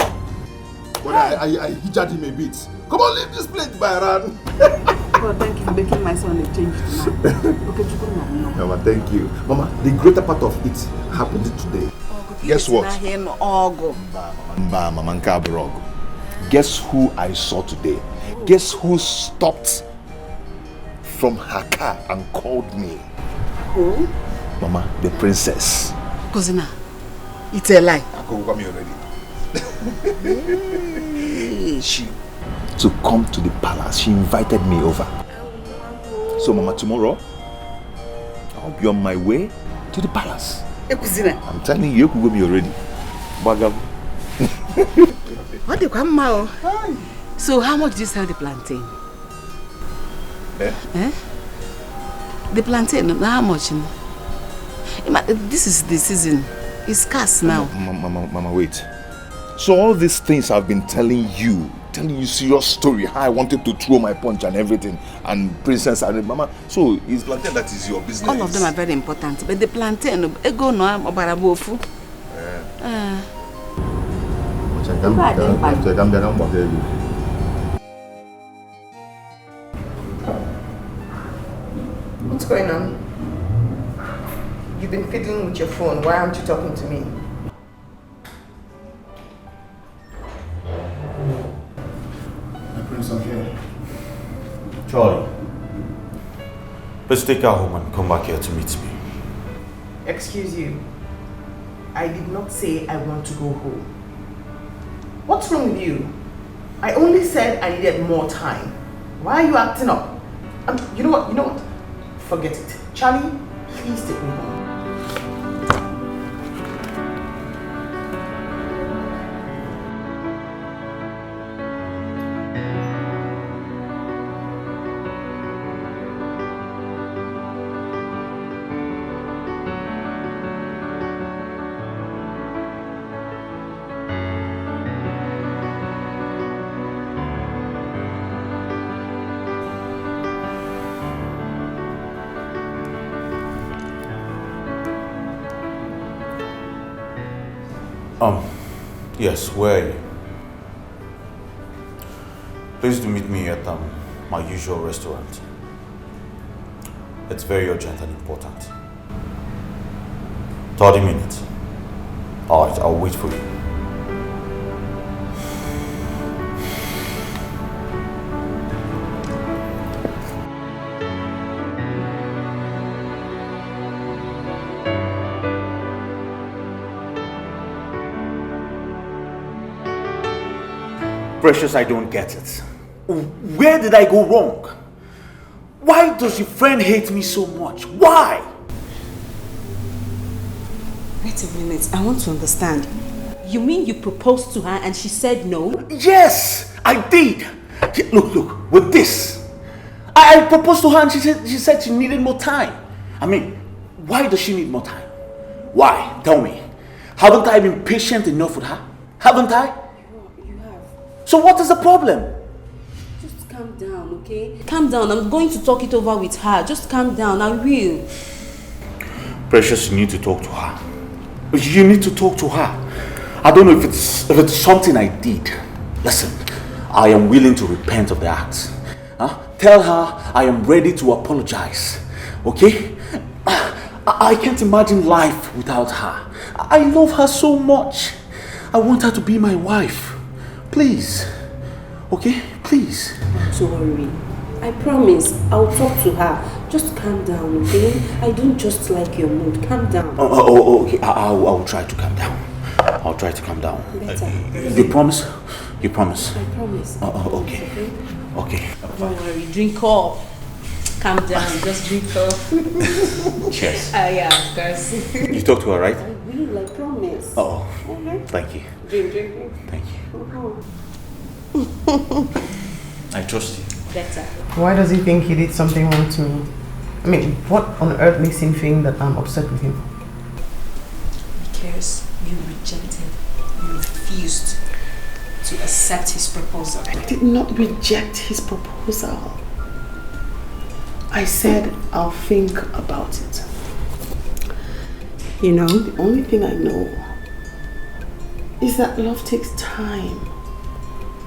Speaker 14: But I hit him a bit. Come on, leave this plate, Byron.
Speaker 3: God, thank you for making my son a change tonight. Okay,
Speaker 14: Mama, thank you. Mama, the greater part of it happened today. Guess what? Guess who I saw today? Guess who stopped from her car and called me?
Speaker 3: Who?
Speaker 14: Mama, the princess.
Speaker 3: Cousin, it's a lie.
Speaker 14: I could come here already. She to come to the palace. She invited me over. So Mama, tomorrow I'll be on my way to the palace. I'm telling you, you could go me already. Bagam.
Speaker 3: What do you come now? So how much do you sell the plantain? The plantain, how much? This is the season. It's scarce now.
Speaker 14: Mama, wait. So all these things I've been telling you serious story, how I wanted to throw my punch and everything, and princess and Mama. So it's plantain that is your business.
Speaker 3: All of them are very important, but the plantain, ego no obarabofu.
Speaker 16: What's going on? You've been fiddling with your phone. Why aren't you talking to me?
Speaker 14: Prince, I'm here.
Speaker 7: Charlie, let's take her home and come back here to meet me.
Speaker 16: Excuse you. I did not say I want to go home. What's wrong with you? I only said I needed more time. Why are you acting up? You know what? Forget it. Charlie, please take me home.
Speaker 7: Yes, where are you? Please do meet me at my usual restaurant. It's very urgent and important. 30 minutes. Alright, I'll wait for you.
Speaker 21: Precious, I don't get it. Where did I go wrong? Why does your friend hate me so much? Why?
Speaker 3: Wait a minute, I want to understand. You mean you proposed to her and she said no?
Speaker 21: Yes, I did. Look, with this, I proposed to her and she said she needed more time. I mean, why does she need more time? Why? Tell me. Haven't I been patient enough with her? Haven't I?
Speaker 3: You have.
Speaker 21: So what is the problem?
Speaker 3: Just calm down, okay? Calm down. I'm going to talk it over with her. Just calm down. I will.
Speaker 21: Precious, you need to talk to her. You need to talk to her. I don't know if it's something I did. Listen, I am willing to repent of the act. Tell her I am ready to apologize. Okay? I can't imagine life without her. I love her so much. I want her to be my wife. Please. Okay? Please.
Speaker 3: Don't worry. I promise I'll talk to her. Just calm down, okay? I don't just like your mood. Calm down.
Speaker 21: Okay. I'll try to calm down. I'll try to calm down.
Speaker 3: Better.
Speaker 21: You promise? You promise?
Speaker 3: I promise.
Speaker 21: Okay. Okay.
Speaker 3: Don't worry. Drink up. Calm down. Just drink up.
Speaker 21: Cheers.
Speaker 3: Yeah, of course.
Speaker 21: You talked to her, right?
Speaker 3: I will, I promise.
Speaker 21: Thank you.
Speaker 3: Drink.
Speaker 21: Thank you. I trust you.
Speaker 3: Better.
Speaker 16: Why does he think he did something wrong to me? I mean, what on earth makes him think that I'm upset with him?
Speaker 3: Because you rejected, you refused to accept his proposal.
Speaker 16: I did not reject his proposal. I said I'll think about it.
Speaker 3: You know,
Speaker 16: the only thing I know is that love takes time.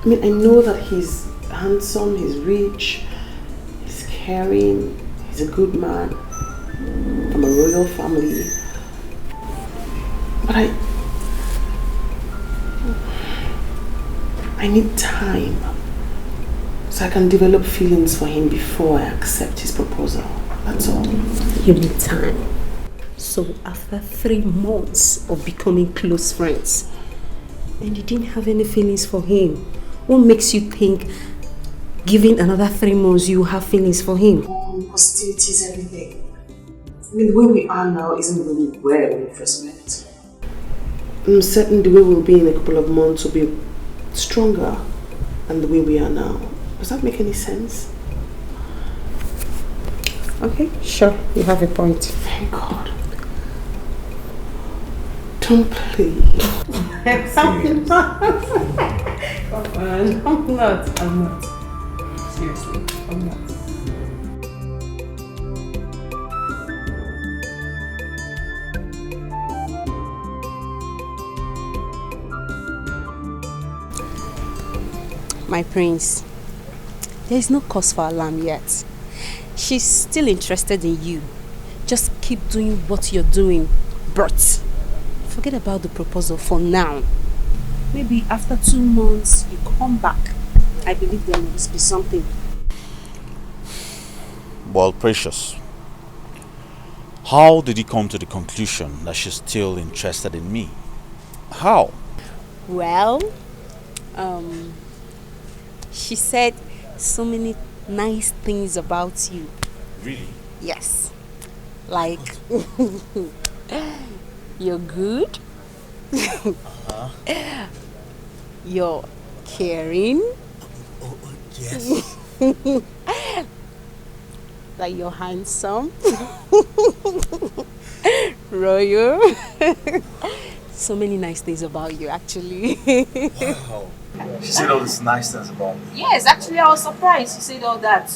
Speaker 16: I mean, I know that he's handsome, he's rich, he's caring, he's a good man from a royal family. But I need time so I can develop feelings for him before I accept his proposal. That's all.
Speaker 3: You need time. So after 3 months of becoming close friends, and you didn't have any feelings for him, what makes you think giving another 3 months you have feelings for him?
Speaker 16: Hostilities, everything. I mean, the way we are now isn't really where we first met. I'm certain the way we'll be in a couple of months will be stronger than the way we are now. Does that make any sense?
Speaker 3: Okay, sure. You have a point.
Speaker 16: Thank God. Don't please.
Speaker 3: I'm not. Come on. I'm not. Seriously, I'm not. My prince, there is no cause for alarm yet. She's still interested in you. Just keep doing what you're doing, Bert. Forget about the proposal for now. Maybe after 2 months, you come back. I believe there must be something.
Speaker 7: Well, Precious, how did you come to the conclusion that she's still interested in me? How?
Speaker 3: Well, she said so many nice things about you.
Speaker 7: Really?
Speaker 3: Yes. Like, you're good. You're caring.
Speaker 11: Yes.
Speaker 3: Like you're handsome. Royal. So many nice things about you, actually.
Speaker 7: Wow. She said all these nice things about me.
Speaker 3: Yes, actually, I was surprised you said all that.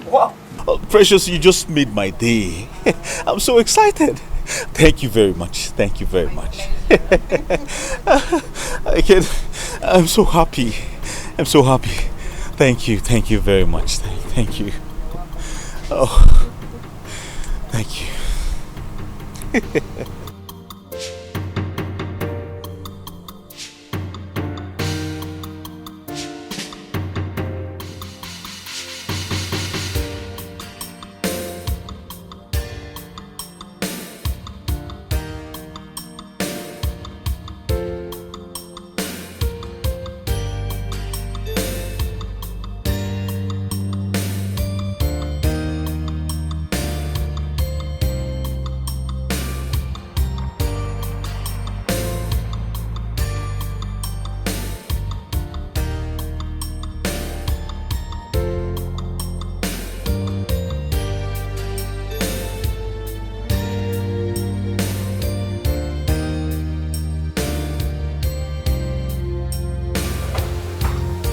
Speaker 7: Wow. Oh, Precious, you just made my day. I'm so excited. Thank you very much. Thank you very much. I'm so happy. I'm so happy. Thank you. Thank you very much. Thank you. Oh, thank you.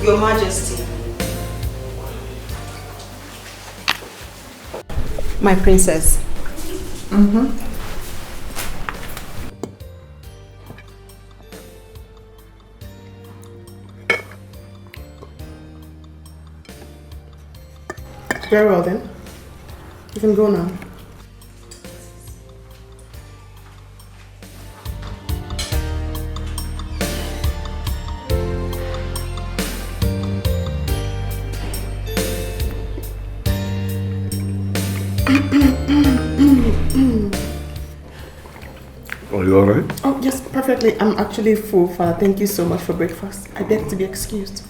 Speaker 18: Your Majesty. My princess.
Speaker 16: Very well then. You can go now.
Speaker 1: Are you alright?
Speaker 16: Oh, yes, perfectly. I'm actually full, Father. Thank you so much for breakfast. I beg to be excused.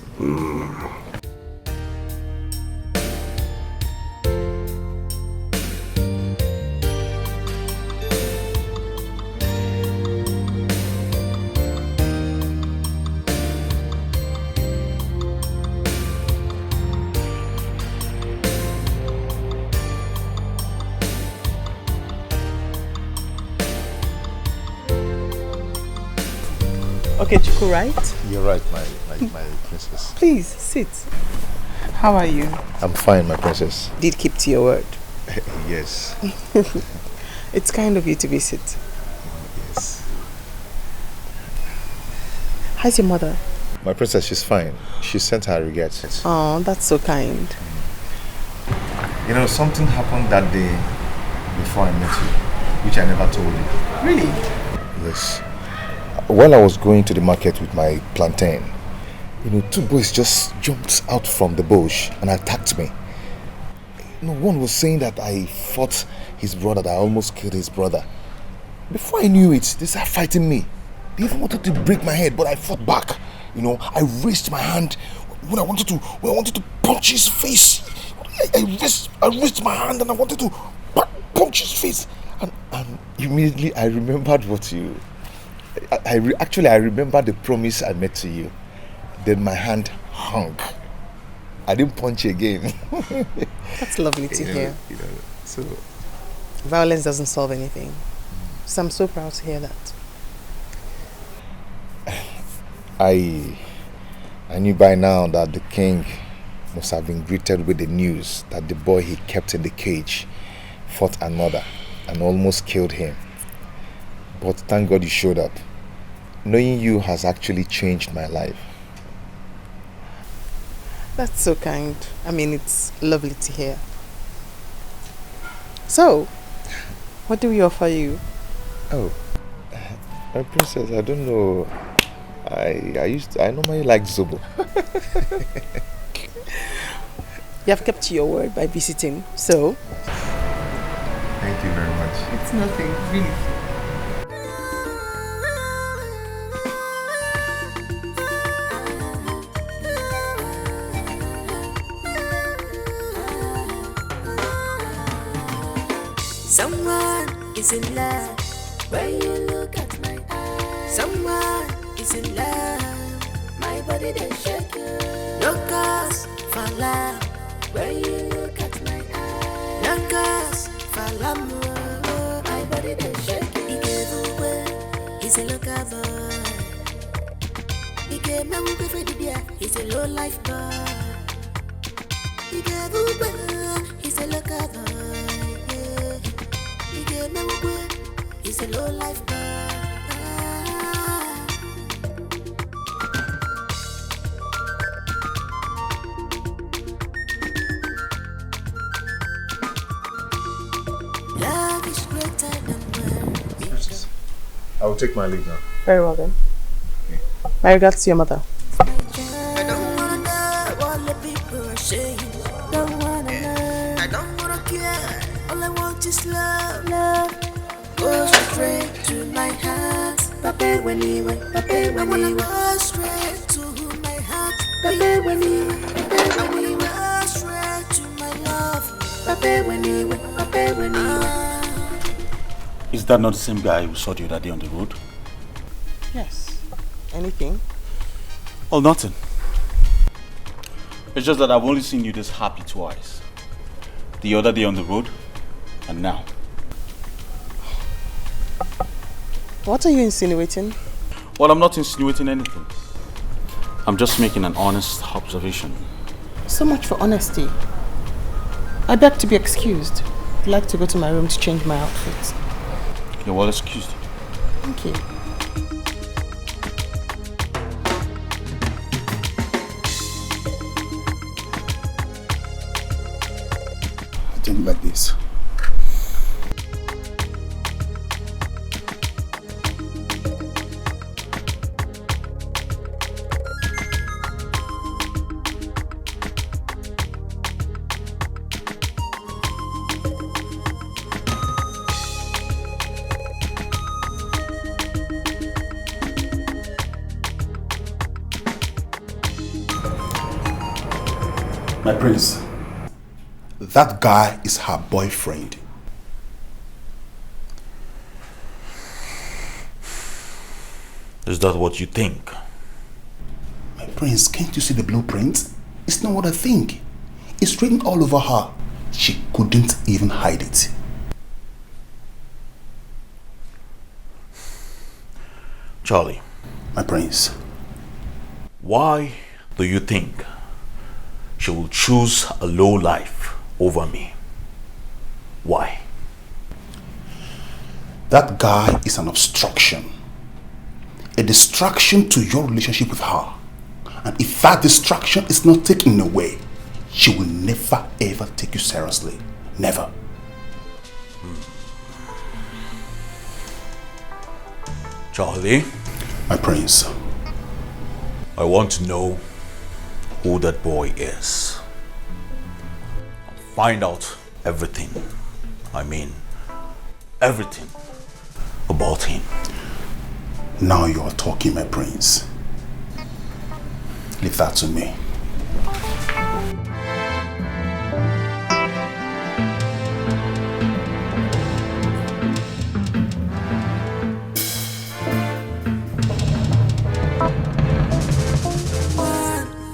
Speaker 16: Okay, Chuku, right?
Speaker 14: You're right, my princess.
Speaker 16: Please, sit. How are you?
Speaker 14: I'm fine, my princess.
Speaker 16: Did keep to your word.
Speaker 14: Yes.
Speaker 16: It's kind of you to visit.
Speaker 14: Yes.
Speaker 16: How's your mother?
Speaker 14: My princess, she's fine. She sent her regrets.
Speaker 16: Oh, that's so kind.
Speaker 14: You know, something happened that day before I met you, which I never told you.
Speaker 16: Really?
Speaker 14: Yes. While I was going to the market with my plantain, you know, two boys just jumped out from the bush and attacked me. You know, one was saying that I fought his brother, that I almost killed his brother. Before I knew it, they started fighting me. They even wanted to break my head, but I fought back. You know, I raised my hand when I wanted to punch his face. I raised my hand and I wanted to punch his face. And immediately I remembered what you... Actually, I remember the promise I made to you. Then my hand hung. I didn't punch again.
Speaker 16: That's lovely to hear.
Speaker 14: You know, so
Speaker 16: violence doesn't solve anything. So I'm so proud to hear that.
Speaker 14: I knew by now that the king must have been greeted with the news that the boy he kept in the cage fought another and almost killed him. But thank God you showed up. Knowing you has actually changed my life.
Speaker 16: That's so kind. I mean, it's lovely to hear. So, what do we offer you?
Speaker 14: Oh, my princess, I don't know. I normally like Zobo.
Speaker 16: You have kept your word by visiting, so...
Speaker 14: Thank you very much.
Speaker 16: It's nothing, really.
Speaker 5: Someone is in love when you look at my eyes. Someone is in love, my body they shake. No cause for love when you look at my eyes. No cause for love, my body they shake. He gave away, he's a local boy. He gave me a for the beer, he's a low life boy. He gave away, he's a local boy. He's a low life boy. Love is greater than words.
Speaker 14: I will take my leave now.
Speaker 16: Very well then. Okay. My regards to your mother.
Speaker 5: I don't wanna know what the people are saying. Don't wanna know. I don't wanna care. All I want is love, love. Go straight to my heart. Papa when you went, Papa when you go straight to my heart. Papa when you went, Papa when you go straight to my love. Papa when you went, Papa when you went.
Speaker 7: Is that not the same guy who saw you that day on the road?
Speaker 16: Yes. Anything?
Speaker 7: Oh, nothing. It's just that I've only seen you this happy twice. The other day on the road, and now.
Speaker 16: What are you insinuating?
Speaker 7: Well, I'm not insinuating anything. I'm just making an honest observation.
Speaker 20: So much for honesty. I beg to be excused. I'd like to go to my room to change my outfit.
Speaker 7: You're well excused.
Speaker 20: Thank you.
Speaker 8: Think like this. My prince, that guy is her boyfriend.
Speaker 21: Is that what you think?
Speaker 8: My prince, can't you see the blueprint? It's not what I think. It's written all over her. She couldn't even hide it.
Speaker 21: Charlie.
Speaker 8: My prince.
Speaker 21: Why do you think she will choose a low life over me? Why?
Speaker 8: That guy is an obstruction. A distraction to your relationship with her. And if that distraction is not taken away, she will never ever take you seriously. Never.
Speaker 21: Charlie?
Speaker 8: My prince.
Speaker 21: I want to know who that boy is. I'll find out everything. I mean, everything about him.
Speaker 8: Now you are talking, my prince. Leave that to me.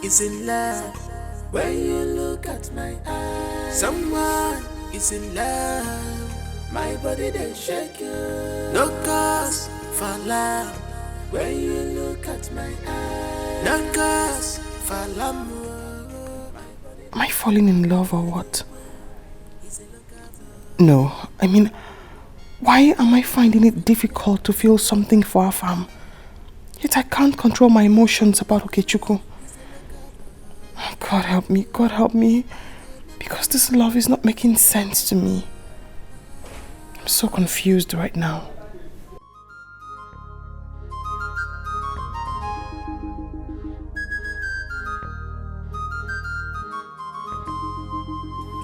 Speaker 5: Is in love when you look at my eyes. Someone is in love, my body they shake you. No cause for love when you look at my eyes. No cause for love.
Speaker 16: Am I falling in love or what? No, I mean, why am I finding it difficult to feel something for Afam? Yet I can't control my emotions about Okechukwu. God help me, because this love is not making sense to me. I'm so confused right now.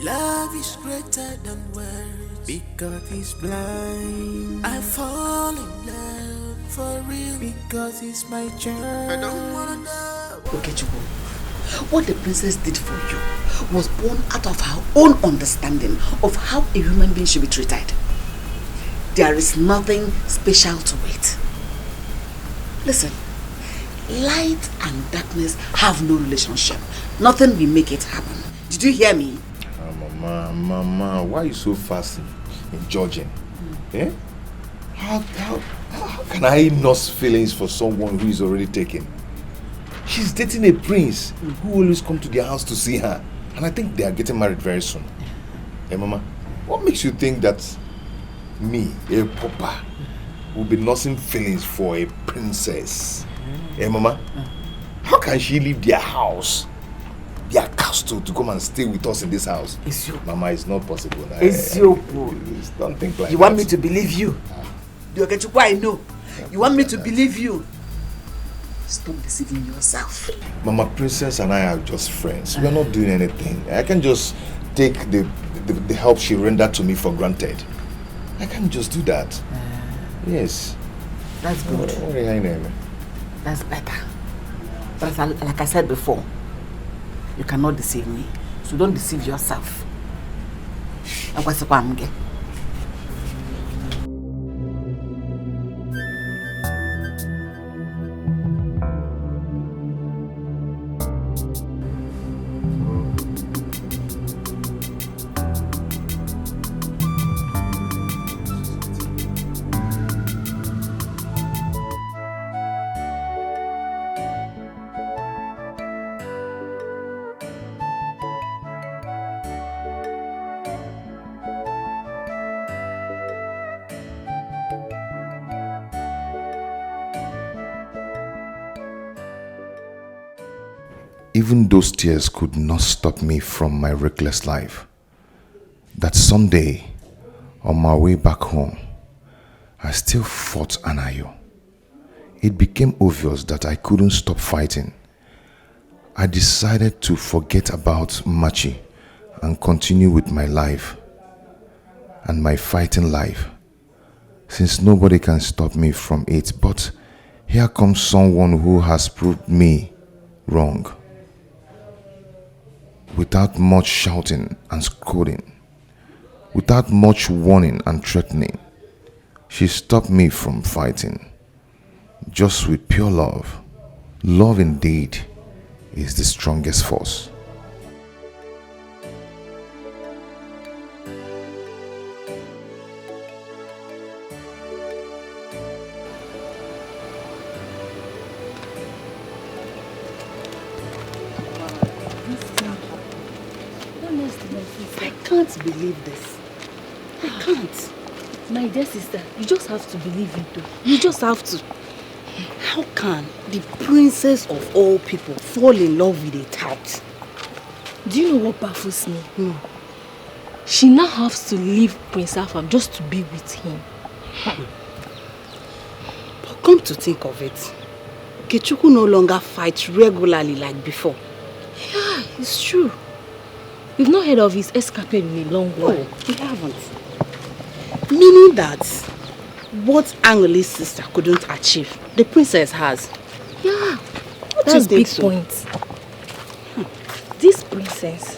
Speaker 5: Love is greater than words because he's blind. I fall in love for real because he's my child. I don't wanna know.
Speaker 3: Okechukwu, what the princess did for you was born out of her own understanding of how a human being should be treated. There is nothing special to it. Listen, light and darkness have no relationship. Nothing will make it happen. Did you hear me?
Speaker 14: Mama, why are you so fast in judging? Eh? How can I nurse feelings for someone who is already taken? She's dating a prince who always come to their house to see her. And I think they are getting married very soon. Hey, Mama, what makes you think that me, a papa, will be nursing feelings for a princess? Hey, Mama, how can she leave their house, their castle, to come and stay with us in this house? Mama, it's not possible. Don't think like that.
Speaker 3: You want me to believe you? The Okechukwu I know. You want me to believe you? Stop deceiving yourself.
Speaker 14: Mama, Princess and I are just friends. We are not doing anything. I can just take the help she rendered to me for granted. I can't just do that. Yes.
Speaker 3: That's good. That's better. But like I said before, you cannot deceive me. So don't deceive yourself.
Speaker 14: even those tears could not stop me from my reckless life. That Sunday, on my way back home, I still fought Anayo. It became obvious that I couldn't stop fighting. I decided to forget about Machi and continue with my life and my fighting life, since nobody can stop me from it. But here comes someone who has proved me wrong. Without much shouting and scolding, without much warning and threatening, she stopped me from fighting, just with pure love. Love indeed is the strongest force.
Speaker 12: I can't believe this. I can't.
Speaker 4: My dear sister, you just have to believe it though. You just have to.
Speaker 12: How can the princess of all people fall in love with a tout?
Speaker 4: Do you know what baffles me? No. She now has to leave Prince Afam just to be with him.
Speaker 12: But come to think of it, Okechukwu no longer fights regularly like before.
Speaker 4: Yeah, it's true. We've not heard of his escapade in a long while.
Speaker 12: No, we haven't. Meaning that what Angeli's sister couldn't achieve, the princess has.
Speaker 4: Yeah,
Speaker 12: What
Speaker 4: that's
Speaker 12: you
Speaker 4: big
Speaker 12: think
Speaker 4: point. This princess,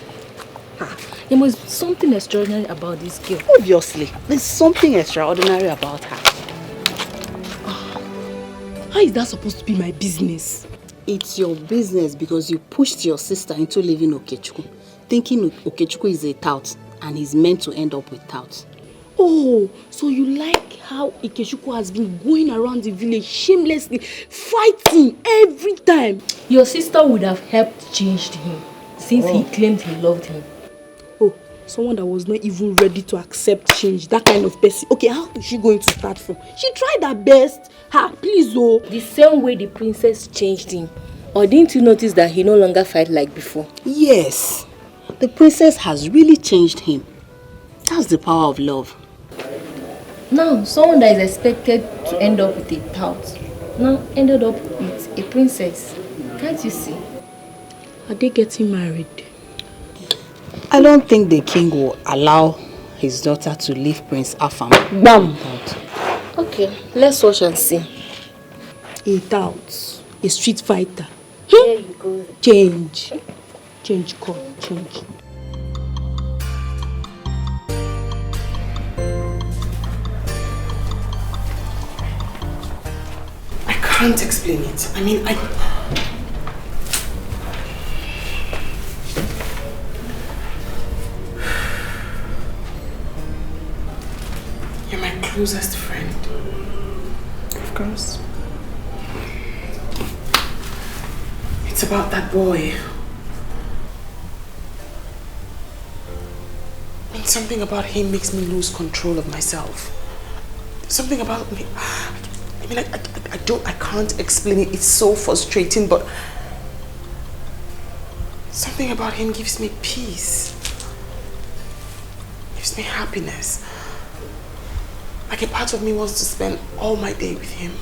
Speaker 4: there must be something extraordinary about this girl.
Speaker 12: Obviously, there's something extraordinary about her.
Speaker 4: How is that supposed to be my business?
Speaker 12: It's your business because you pushed your sister into leaving Okechukwu, thinking Okechukwu is a tout and he's meant to end up with tout.
Speaker 4: Oh, so you like how Okechukwu has been going around the village shamelessly, fighting every time? Your sister would have helped change him since he claimed he loved him. Oh, someone that was not even ready to accept change, that kind of person. Okay, how is she going to start from? She tried her best. Please, oh. The same way the princess changed him. Or didn't you notice that he no longer fight like before?
Speaker 12: Yes, the princess has really changed him. That's the power of love.
Speaker 4: Now, someone that is expected to end up with a tout now ended up with a princess. Can't you see? Are they getting married?
Speaker 12: I don't think the king will allow his daughter to leave Prince Afam.
Speaker 4: Bam! Okay, let's watch and see. A tout, a street fighter. There you go. Change. Change, call, change.
Speaker 3: I can't explain it. I mean, You're my closest friend.
Speaker 12: Of course.
Speaker 3: It's about that boy. And something about him makes me lose control of myself. Something about me. I mean, I can't explain it. It's so frustrating, but something about him gives me peace. Gives me happiness. Like a part of me wants to spend all my day with him.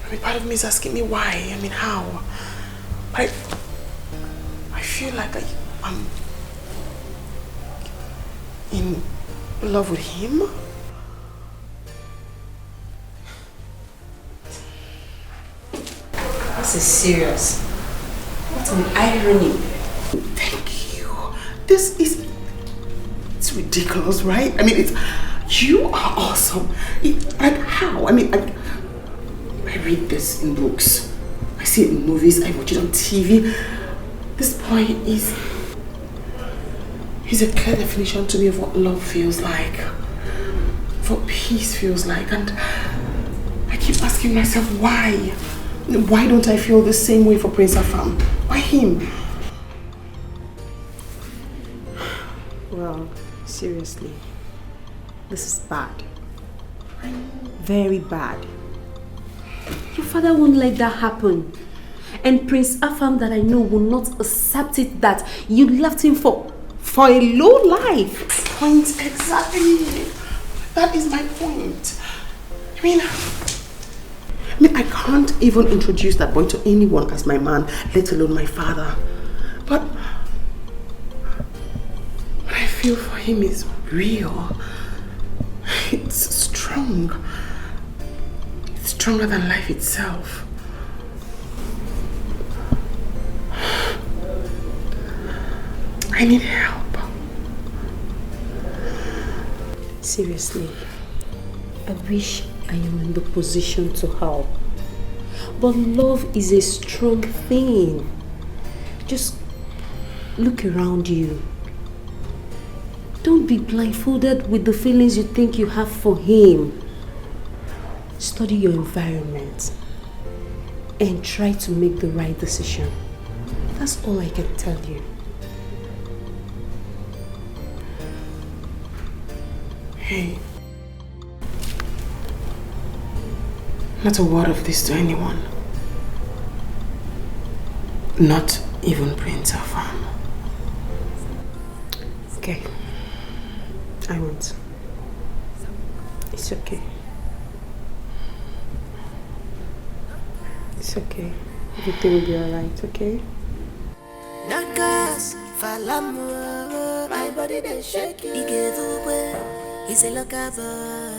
Speaker 3: I mean, part of me is asking me why. I mean, how? But I feel like I'm in love with him. This is serious. What an irony. Thank you. This is... It's ridiculous, right? I mean, you are awesome. Like how? I mean, I read this in books. I see it in movies. I watch it on TV. This boy he's a clear definition to me of what love feels like. Of what peace feels like. And I keep asking myself, why? Why don't I feel the same way for Prince Afam? Why him?
Speaker 18: Well, seriously, this is bad. Very bad. Your father won't let that happen.
Speaker 4: And Prince Afam that I know will not accept it that you left him for a low life.
Speaker 16: Point exactly. That is my point. I mean, I can't even introduce that boy to anyone as my man, let alone my father. But what I feel for him is real. It's strong. It's stronger than life itself. I need help.
Speaker 4: Seriously, I wish I am in the position to help. But love is a strong thing. Just look around you. Don't be blindfolded with the feelings you think you have for him. Study your environment and try to make the right decision. That's all I can tell you.
Speaker 16: Hey, not a word of this to anyone. Not even Prince Afam. Okay, I won't. It's okay. It's okay. Everything will be alright, okay?
Speaker 5: Nagas, Falamu, my body they shake you. He gave away, he's a locker boy.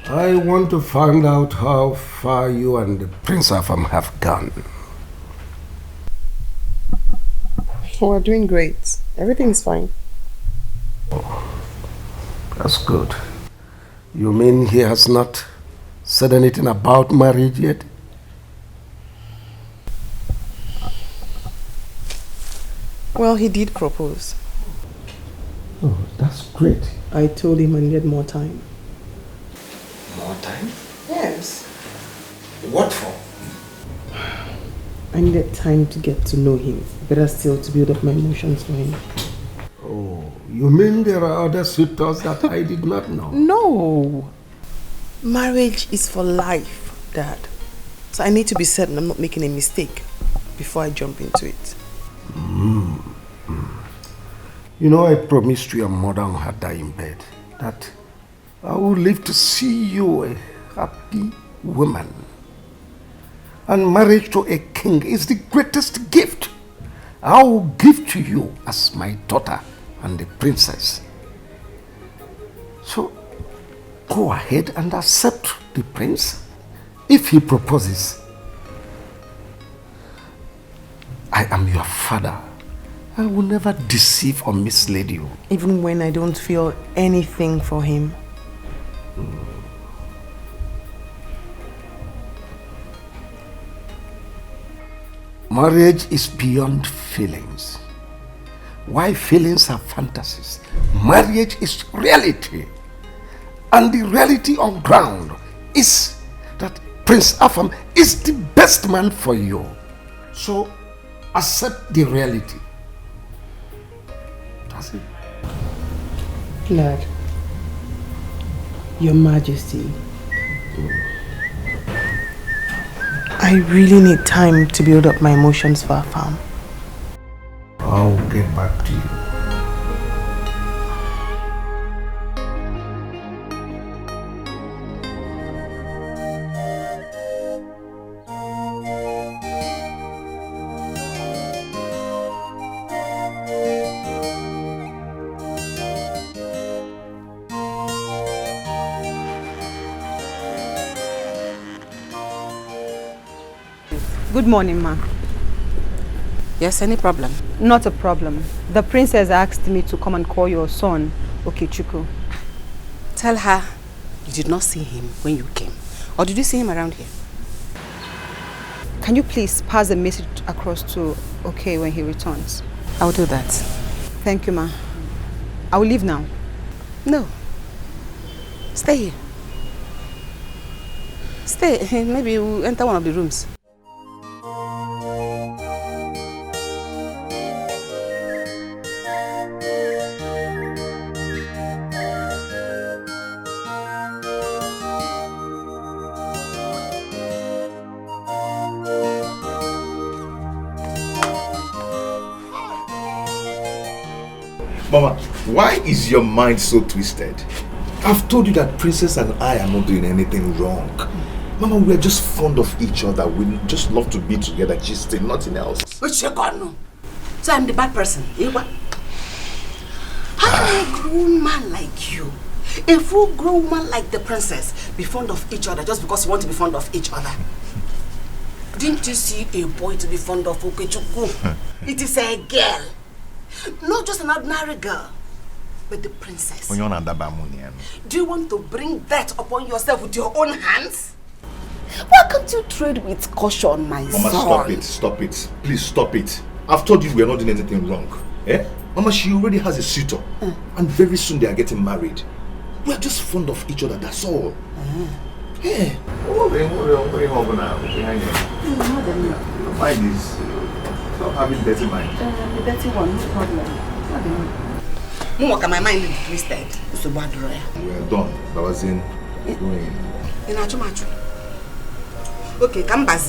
Speaker 11: I want to find out how far you and Prince Afam have gone.
Speaker 16: We're doing great. Everything's fine.
Speaker 11: That's good. You mean he has not said anything about marriage yet?
Speaker 16: Well, he did propose.
Speaker 11: Oh, that's great.
Speaker 16: I told him I needed more time.
Speaker 11: More time?
Speaker 16: Yes.
Speaker 11: What for?
Speaker 16: I needed time to get to know him. Better still to build up my emotions for him.
Speaker 11: Oh, you mean there are other suitors that I did not know?
Speaker 16: No. Marriage is for life, Dad. So I need to be certain I'm not making a mistake before I jump into it.
Speaker 11: You know, I promised your mother on her dying bed that I will live to see you a happy woman. And marriage to a king is the greatest gift I will give to you as my daughter and the princess. So, go ahead and accept the prince if he proposes. I am your father. I will never deceive or mislead you.
Speaker 16: Even when I don't feel anything for him.
Speaker 11: Marriage is beyond feelings. Why feelings are fantasies? Marriage is reality. And the reality on ground is that Prince Afam is the best man for you. So accept the reality. That's it.
Speaker 16: Lord, Your Majesty, I really need time to build up my emotions for Afam.
Speaker 11: I'll get back to you.
Speaker 18: Good morning, ma.
Speaker 3: Yes, any problem?
Speaker 18: Not a problem. The princess asked me to come and call your son, Okechukwu.
Speaker 3: Tell her you did not see him when you came. Or did you see him around here?
Speaker 18: Can you please pass the message across to Okay when he returns?
Speaker 3: I'll do that.
Speaker 18: Thank you, ma. I will leave now.
Speaker 3: No. Stay here. Stay. Maybe we'll enter one of the rooms.
Speaker 14: Mama, why is your mind so twisted? I've told you that Princess and I are not doing anything wrong. Mama, we're just fond of each other. We just love to be together, gisting, nothing else.
Speaker 3: So I'm the bad person. How can a grown man like you, a full grown man like the princess, be fond of each other just because you want to be fond of each other? Didn't you see a boy to be fond of Okechukwu? It is a girl. Not just an ordinary girl, but the princess. Do you want to bring that upon yourself with your own hands? Why can't you trade with caution, my son?
Speaker 14: Mama, stop it. Please stop it. I've told you we are not doing anything wrong. Eh? Mama, she already has a suitor. And very soon they are getting married. We are just fond of each other, that's all. Yeah. What are you having now? Mind is stop having dirty mind.
Speaker 3: The dirty one, no problem. My mind is twisted.
Speaker 14: We are done. That was in.
Speaker 3: Okay, come back.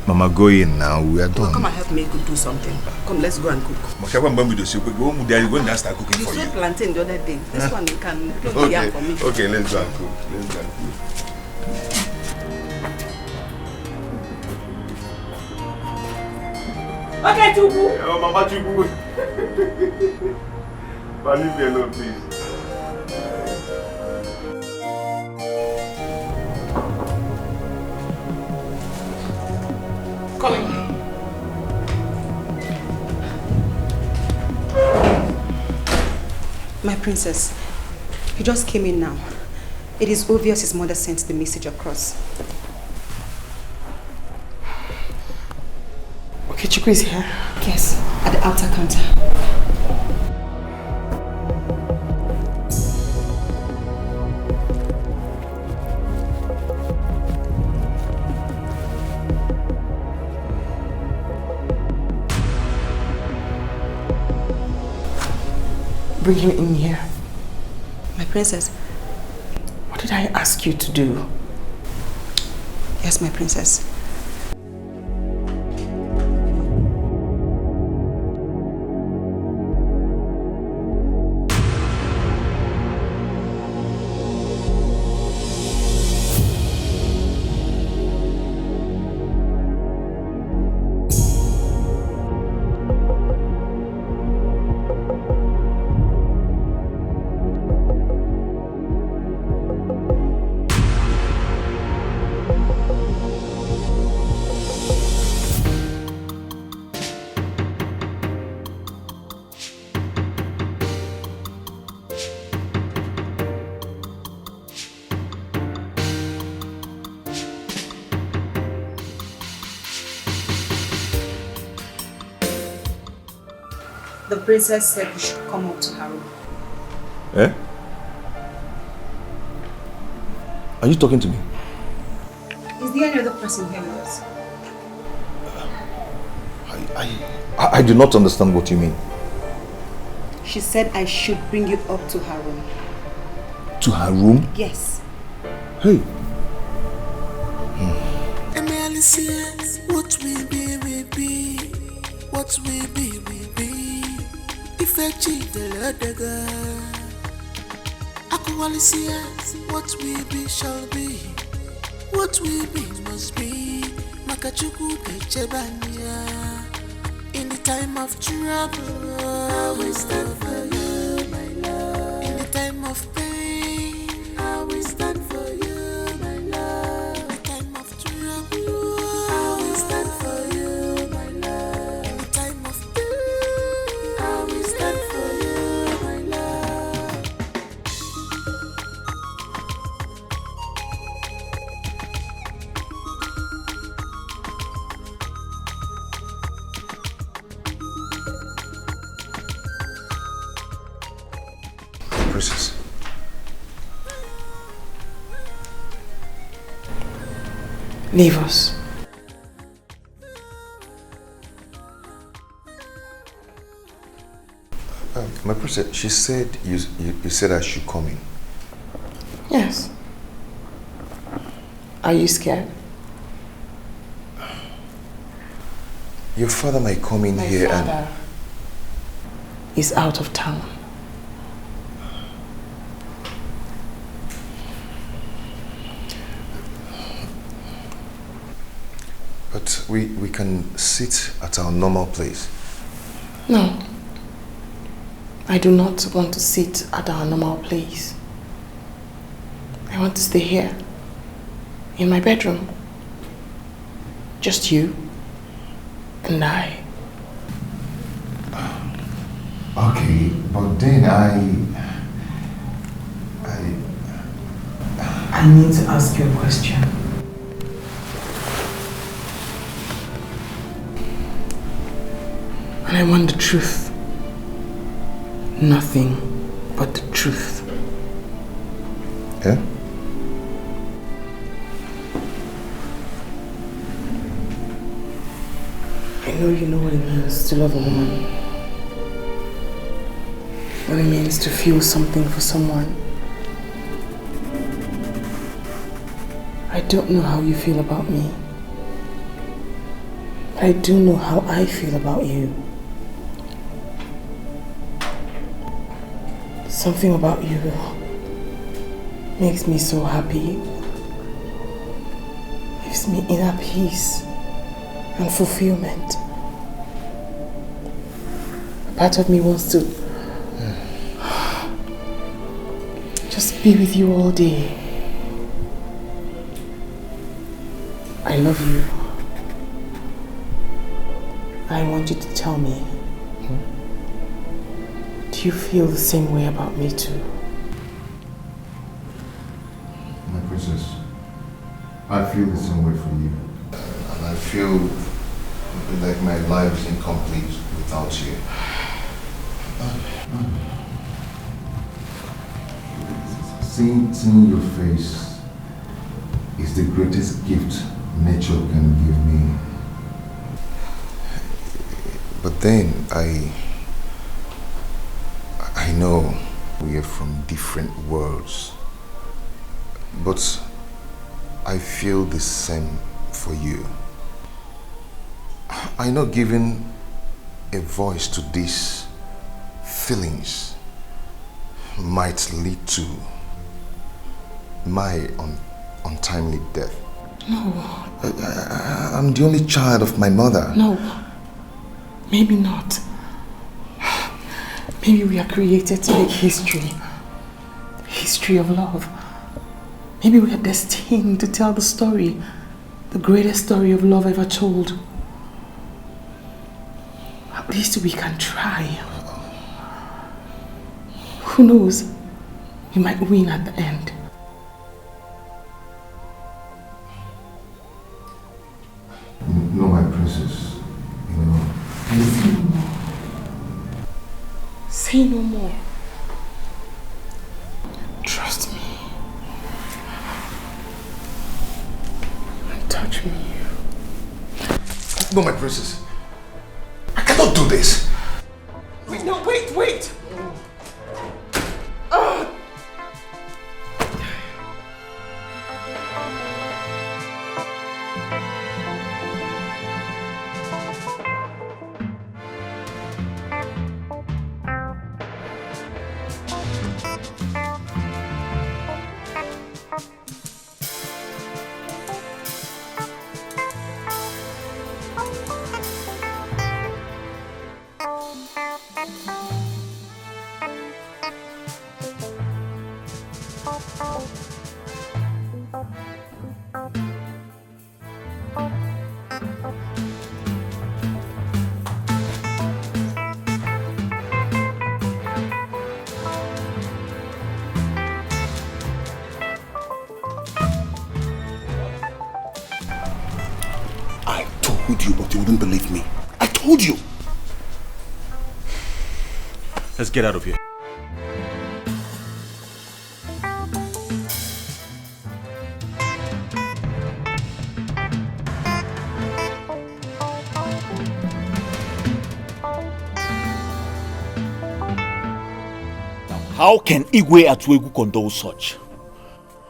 Speaker 14: Mama, go in now. We are done.
Speaker 3: Come and help me do something. Come, let's go and cook.
Speaker 14: Go and start cooking for
Speaker 3: you. You saw plantain the other day. This one you can cook
Speaker 14: okay.
Speaker 3: yam for me.
Speaker 14: Okay, let's go and cook. Let's go and cook.
Speaker 3: Okay, Chubu.
Speaker 14: Oh, Mama Chubu. But leave me alone, please.
Speaker 3: Coming. My princess, he just came in now. It is obvious his mother sent the message across.
Speaker 16: Okay, Chukwu is here?
Speaker 3: Yes, at the outer counter.
Speaker 16: Bring him in here.
Speaker 3: My princess.
Speaker 16: What did I ask you to do?
Speaker 3: Yes, my princess. The princess said we should come up to her room.
Speaker 14: Eh? Are you talking to me?
Speaker 3: Is there any other person here with us?
Speaker 14: I do not understand what you mean.
Speaker 3: She said I should bring you up to her room.
Speaker 14: To her room?
Speaker 3: Yes.
Speaker 14: Hey.
Speaker 5: What will be, will be. What will be, will be. If I cheat the other girl, Aqualicia, what will be shall be. What will be must be. Makachuku de Chebania. In the time of trouble, I will stand for you, my love. In the time of pain, I will stand for you, my love. In the time of trouble, I will stand for you, my love. In the time of pain, I will stand for you, my love.
Speaker 14: Princess.
Speaker 16: Leave us.
Speaker 14: My princess, she said you said I should come in.
Speaker 16: Yes. Are you scared?
Speaker 14: Your father might come in here and...
Speaker 16: is out of town.
Speaker 14: But we can sit at our normal place.
Speaker 16: No. I do not want to sit at our normal place. I want to stay here. In my bedroom. Just you and I.
Speaker 14: Okay, but then
Speaker 16: I need to ask you a question. And I want the truth. Nothing but the truth.
Speaker 14: Yeah?
Speaker 16: I know you know what it means to love a woman. What it means to feel something for someone. I don't know how you feel about me. But I do know how I feel about you. Something about you makes me so happy. Gives me inner peace and fulfillment. A part of me wants to just be with you all day. I love you. I want you to tell me, do you feel the same way about me too?
Speaker 14: My princess, I feel the same way for you. And I feel like my life is incomplete without you. Seeing your face is the greatest gift nature can give me. But then I know we are from different worlds, but I feel the same for you. I know giving a voice to these feelings might lead to my untimely death.
Speaker 16: No.
Speaker 14: I'm the only child of my mother.
Speaker 16: No. Maybe not. Maybe we are created to make history. History of love. Maybe we are destined to tell the story. The greatest story of love ever told. At least we can try. Who knows? We might win at the end.
Speaker 14: No, my princess. You know.
Speaker 16: Say no more. Say no more. Trust me. And touch me.
Speaker 14: No, my princess. I cannot do this.
Speaker 16: Wait, no, wait!
Speaker 8: But you wouldn't believe me. I told you.
Speaker 7: Let's get out of here. How can Igwe Atuegu condone such?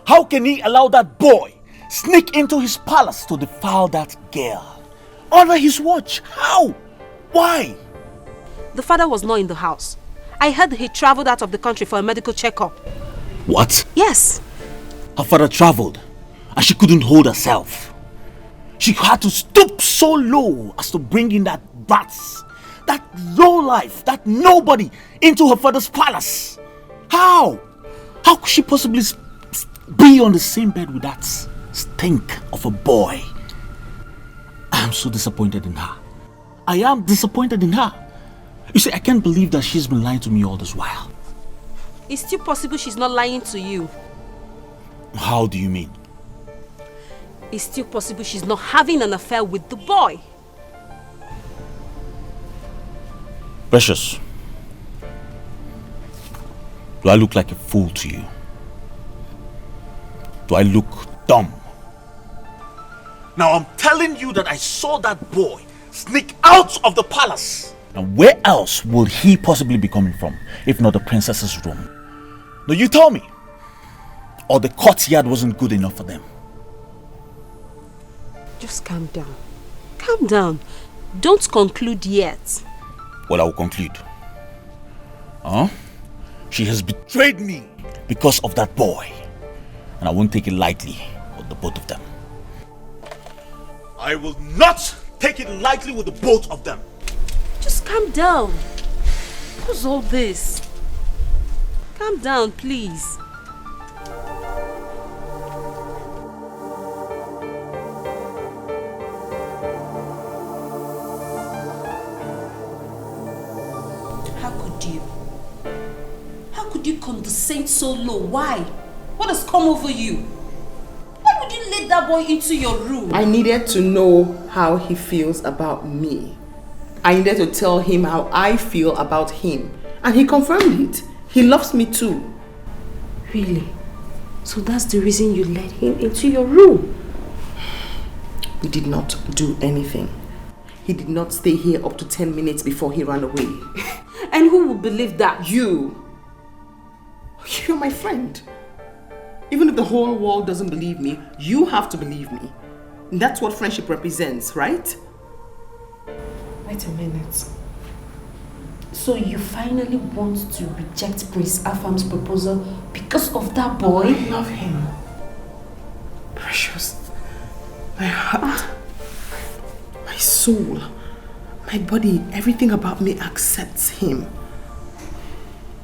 Speaker 7: How can he allow that boy sneak into his palace to defile that girl? Under his watch? How? Why?
Speaker 18: The father was not in the house. I heard he traveled out of the country for a medical checkup.
Speaker 7: What?
Speaker 18: Yes.
Speaker 7: Her father traveled and she couldn't hold herself. She had to stoop so low as to bring in that brats, that low life, that nobody into her father's palace. How? How could she possibly be on the same bed with that stink of a boy? I am so disappointed in her. I am disappointed in her. You see, I can't believe that she's been lying to me all this while.
Speaker 18: It's still possible she's not lying to you.
Speaker 7: How do you mean?
Speaker 18: It's still possible she's not having an affair with the boy.
Speaker 7: Precious, do I look like a fool to you? Do I look dumb? Now I'm telling you that I saw that boy sneak out of the palace. And where else will he possibly be coming from, if not the princess's room? Now you tell me. Or the courtyard wasn't good enough for them?
Speaker 18: Just calm down. Calm down. Don't conclude yet.
Speaker 7: Well, I will conclude. She has betrayed me because of that boy. And I won't take it lightly with the both of them. I will not take it lightly with the both of them.
Speaker 18: Just calm down. What's all this? Calm down, please.
Speaker 3: How could you condescend so low? Why? What has come over you? Why would you let that boy into your room?
Speaker 16: I needed to know how he feels about me. I needed to tell him how I feel about him. And he confirmed it. He loves me too.
Speaker 4: Really? So that's the reason you let him into your room?
Speaker 16: We did not do anything. He did not stay here up to 10 minutes before he ran away.
Speaker 4: And who will believe that?
Speaker 16: You. You're my friend. Even if the whole world doesn't believe me, you have to believe me. And that's what friendship represents, right?
Speaker 4: Wait a minute. So you finally want to reject Prince Afam's proposal because of that boy?
Speaker 16: I love him. Precious. My heart, my soul, my body, everything about me accepts him.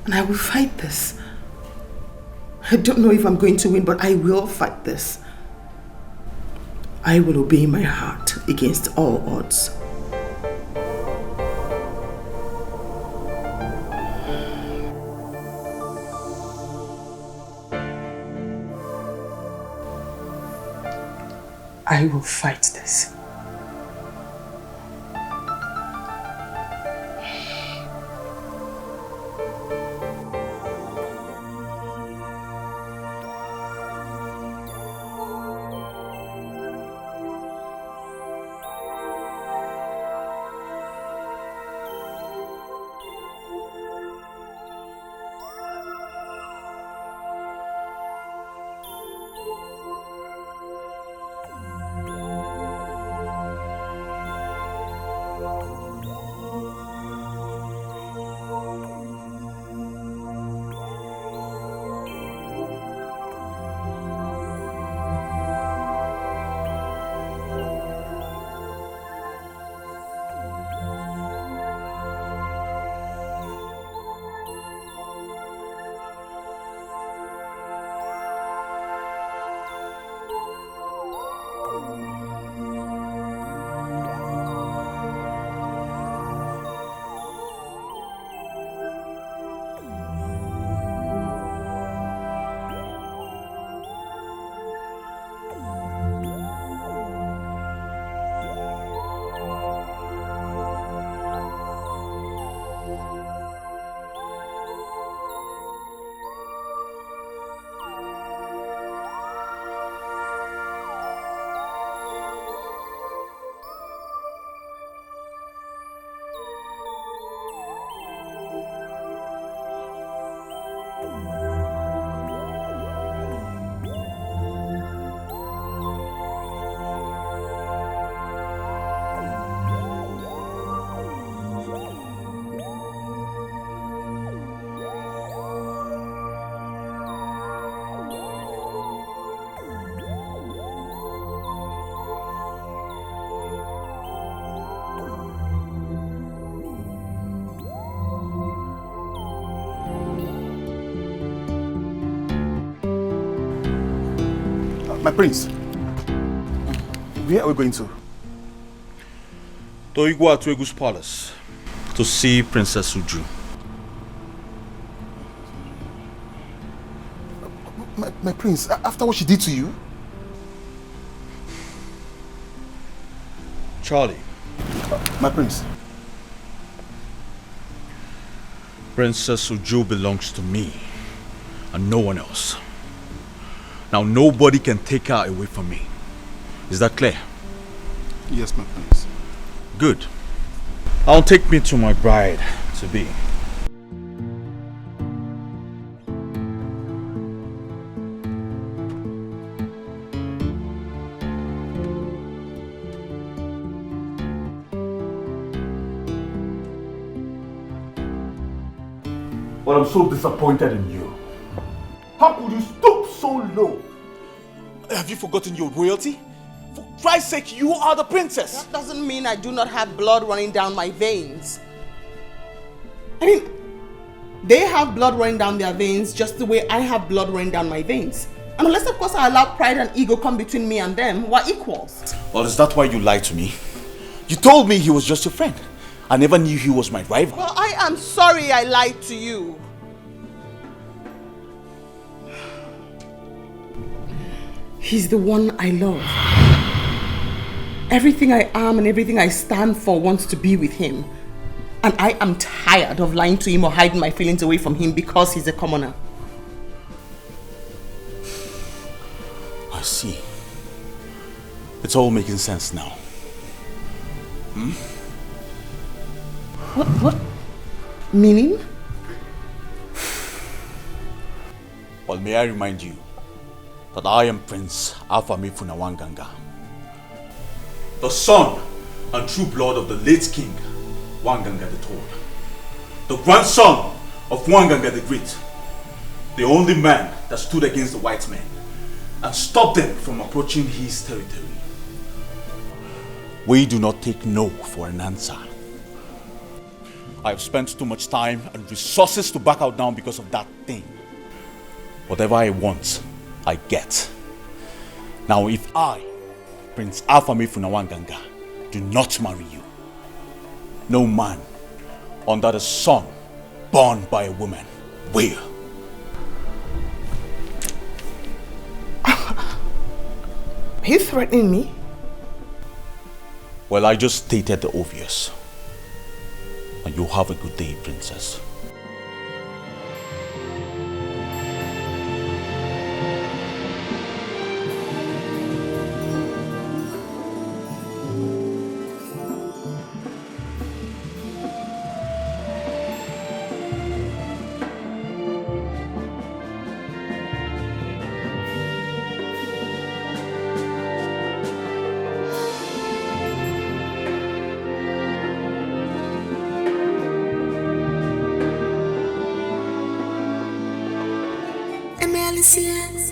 Speaker 16: And I will fight this. I don't know if I'm going to win, but I will fight this. I will obey my heart against all odds. I will fight this.
Speaker 8: My prince, where are we going to?
Speaker 7: To Igwa Tuegu's palace to see Princess Uju.
Speaker 8: My prince, after what she did to you?
Speaker 7: Charlie.
Speaker 8: My prince.
Speaker 7: Princess Uju belongs to me and no one else. Now nobody can take her away from me. Is that clear?
Speaker 8: Yes, my prince.
Speaker 7: Good. I'll take me to my bride to be.
Speaker 21: But I'm so disappointed in you. How could you stoop so low? Have you forgotten your royalty? For Christ's sake, you are the princess.
Speaker 3: That doesn't mean I do not have blood running down my veins. I mean, they have blood running down their veins just the way I have blood running down my veins. And unless, of course, I allow pride and ego come between me and them, we're equals.
Speaker 21: Well, is that why you lied to me? You told me he was just your friend. I never knew he was my rival.
Speaker 3: Well, I am sorry I lied to you. He's the one I love. Everything I am and everything I stand for wants to be with him. And I am tired of lying to him or hiding my feelings away from him because he's a commoner.
Speaker 21: I see. It's all making sense now. Hmm?
Speaker 3: What? Meaning?
Speaker 21: Well, may I remind you that I am Prince Afamifu Wanganga, the son and true blood of the late king, Wanganga the Tall, the grandson of Wanganga the Great, the only man that stood against the white men and stopped them from approaching his territory. We do not take no for an answer. I have spent too much time and resources to back out now because of that thing. Whatever I want, I get. Now if I, Prince Afamifu Wanganga, do not marry you, no man under the sun born by a woman will.
Speaker 16: Are you threatening me?
Speaker 21: Well, I just stated the obvious. And you have a good day, princess.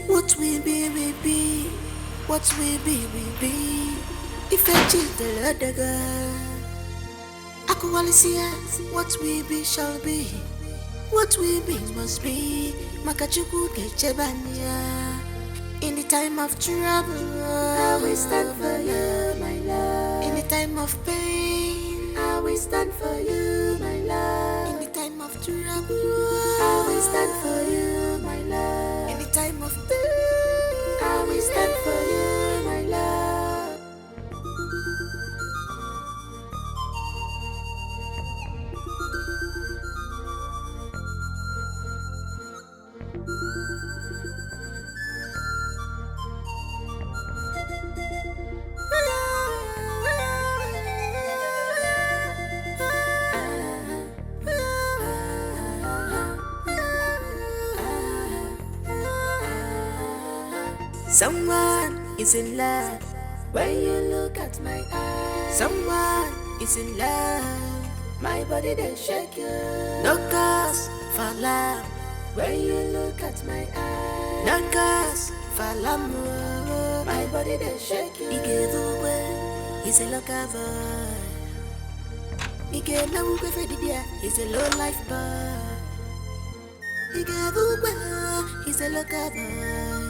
Speaker 5: What we be, what we be. If I cheat the other girl, Aqualicia, what we be shall be, what we be must be. Makachuku Kechebania. In the time of trouble, I will stand for you, my love. In the time of pain, I will stand for you, my love. In the time of trouble, I will stand for you, my love. In the time of pain, I will stand for you, my love. Someone is in love when you look at my eyes. Someone is in love, my body they shake you. No cause for love when you look at my eyes. No cause for l'amour, my body they shake you. He's a local boy. He's a low life boy. He's a local boy.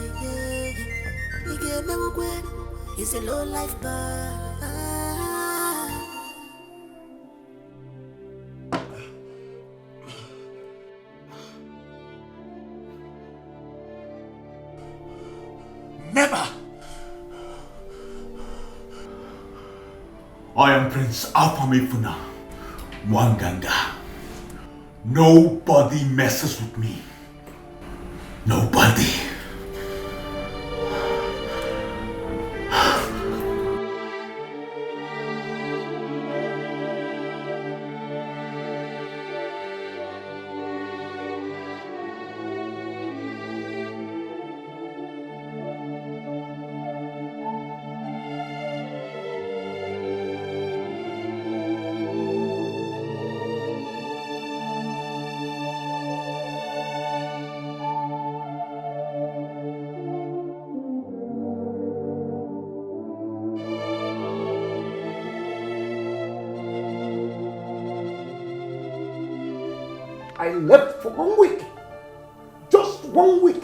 Speaker 5: He's a low life boy.
Speaker 1: Never!
Speaker 21: I am Prince Afamefuna Mwanganga. Nobody messes with me. Nobody.
Speaker 11: I left for 1 week. Just 1 week.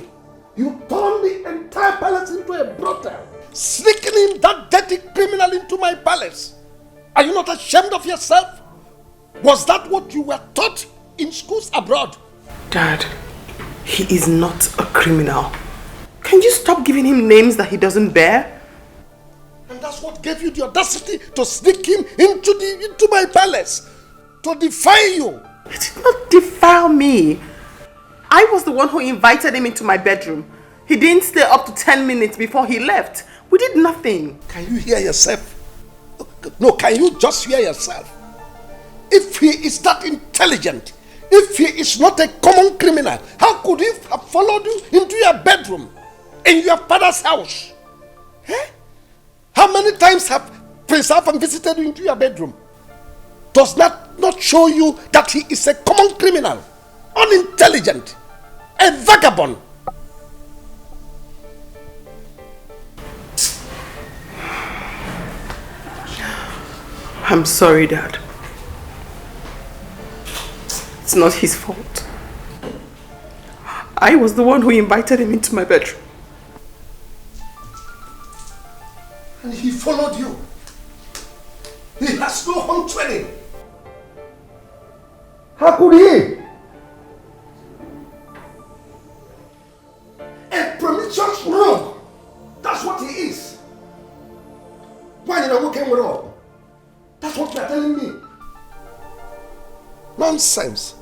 Speaker 11: You turned the entire palace into a brothel. Sneaking in that dirty criminal into my palace. Are you not ashamed of yourself? Was that what you were taught in schools abroad?
Speaker 20: Dad, he is not a criminal. Can you stop giving him names that he doesn't bear?
Speaker 11: And that's what gave you the audacity to sneak him into my palace. To defy you.
Speaker 20: It did not defile me. I was the one who invited him into my bedroom. He didn't stay up to 10 minutes before he left. We did nothing.
Speaker 11: Can you hear yourself? No, can you just hear yourself? If he is that intelligent, if he is not a common criminal, how could he have followed you into your bedroom, in your father's house? Eh? How many times have Prince Afam visited you into your bedroom? Does that not show you that he is a common criminal, unintelligent, a vagabond?
Speaker 20: I'm sorry, Dad. It's not his fault. I was the one who invited him into my bedroom.
Speaker 11: And he followed you. He has no home training. How could he? A promiscuous rogue. That's what he is. Why did I walk in with all? That's what you're telling me. Nonsense.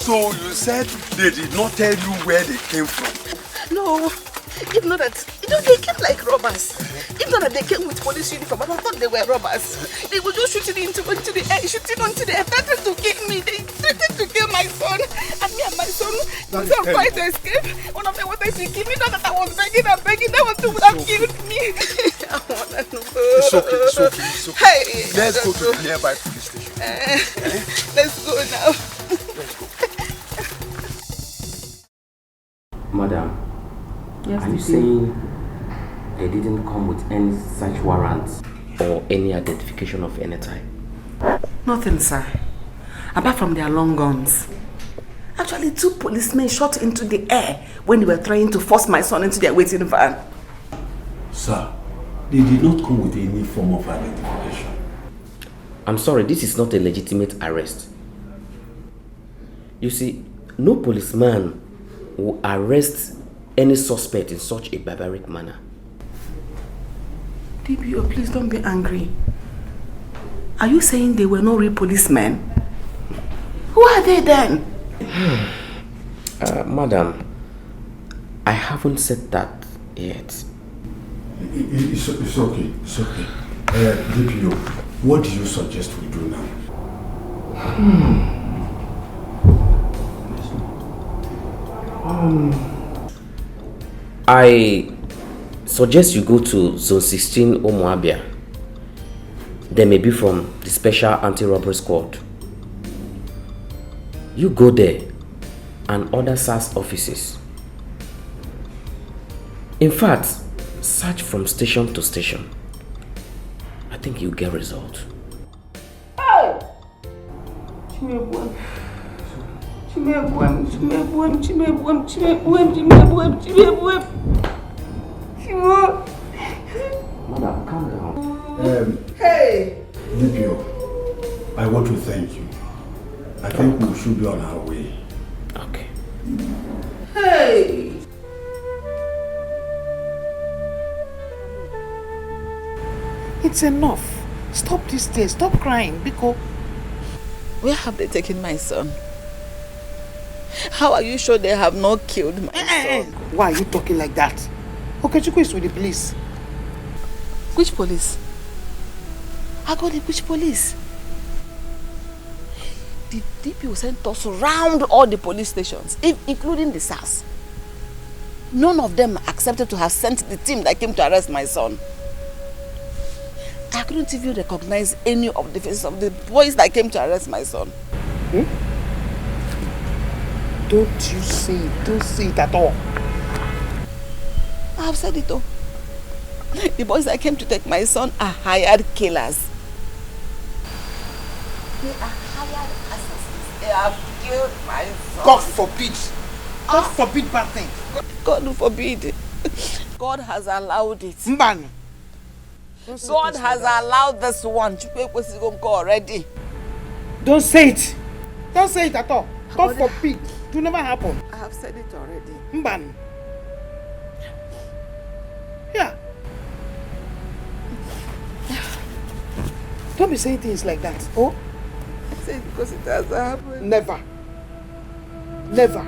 Speaker 10: So you said they did not tell you where they came from?
Speaker 3: No, if not that, they came like robbers. If not that they came with police uniform, I thought they were robbers. They were just shooting into the air, shooting onto the air, threatened to kill me. They threatened to kill my son. And me and my son tried to escape. One of them wanted to kill me, not that I was begging and begging. That was to have killed me. I want to know.
Speaker 10: It's okay.
Speaker 3: Hey,
Speaker 10: let's go to the nearby police station.
Speaker 20: Let's go now.
Speaker 9: Madam,
Speaker 20: Yes,
Speaker 9: are you saying they didn't come with any search warrants or any identification of any type?
Speaker 20: Nothing, sir. Apart from their long guns. Actually, 2 policemen shot into the air when they were trying to force my son into their waiting van.
Speaker 22: Sir, they did not come with any form of identification.
Speaker 9: I'm sorry, this is not a legitimate arrest. You see, no policeman will arrest any suspect in such a barbaric manner.
Speaker 20: DPO, please don't be angry. Are you saying they were not real policemen? Who are they then?
Speaker 9: Madam, I haven't said that yet.
Speaker 22: It's okay, it's okay. DPO, what do you suggest we do now?
Speaker 9: I suggest you go to Zone 16 Omoabia. They may be from the Special Anti-Robbery Squad. You go there and other SAS offices. In fact, search from station to station. I think you'll get results.
Speaker 20: Hey! Chimebwem. Chimebwem, Chimebwem, Chimebwem, Chimebwem, Chimebwem, Chimebwem. Chimebwem.
Speaker 9: Madam, calm down.
Speaker 20: Hey!
Speaker 22: DPO, I want to thank you. I think we should be on our way.
Speaker 9: Okay.
Speaker 20: Hey!
Speaker 16: It's enough. Stop this day. Stop crying, Biko.
Speaker 3: Where have they taken my son? How are you sure they have not killed my son?
Speaker 16: Why are you talking like that? Okechukwu is with the police.
Speaker 3: Which police? Agodi, which police? The DPO sent us around all the police stations, including the SAS. None of them accepted to have sent the team that came to arrest my son. I couldn't even recognize any of the faces of the boys that came to arrest my son.
Speaker 16: Don't you say it. Don't say it at all.
Speaker 3: I have said it all. The boys that came to take my son are hired killers. They are hired assassins. They have killed my son.
Speaker 16: God forbid. God forbid bad thing.
Speaker 3: God forbid. God has allowed it.
Speaker 16: Mban.
Speaker 3: God has allowed this one. Already.
Speaker 16: Don't say it. Don't say it at all. God forbid. It will never happen.
Speaker 3: I have said it already.
Speaker 16: Mban. Yeah. Don't be saying things like that. Oh?
Speaker 3: I say it because it has happened.
Speaker 16: Never. Never.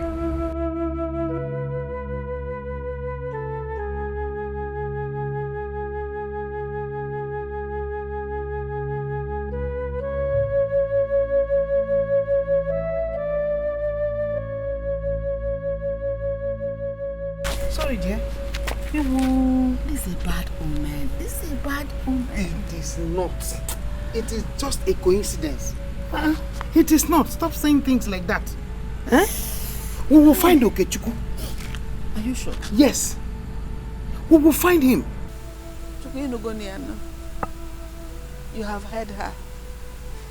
Speaker 16: Sorry, dear.
Speaker 3: This is a bad omen. This is a bad omen.
Speaker 16: It is not. It is just a coincidence. It is not. Stop saying things like that. We will find Okechukwu.
Speaker 3: Are you sure?
Speaker 16: Yes. We will find him.
Speaker 3: You have heard her.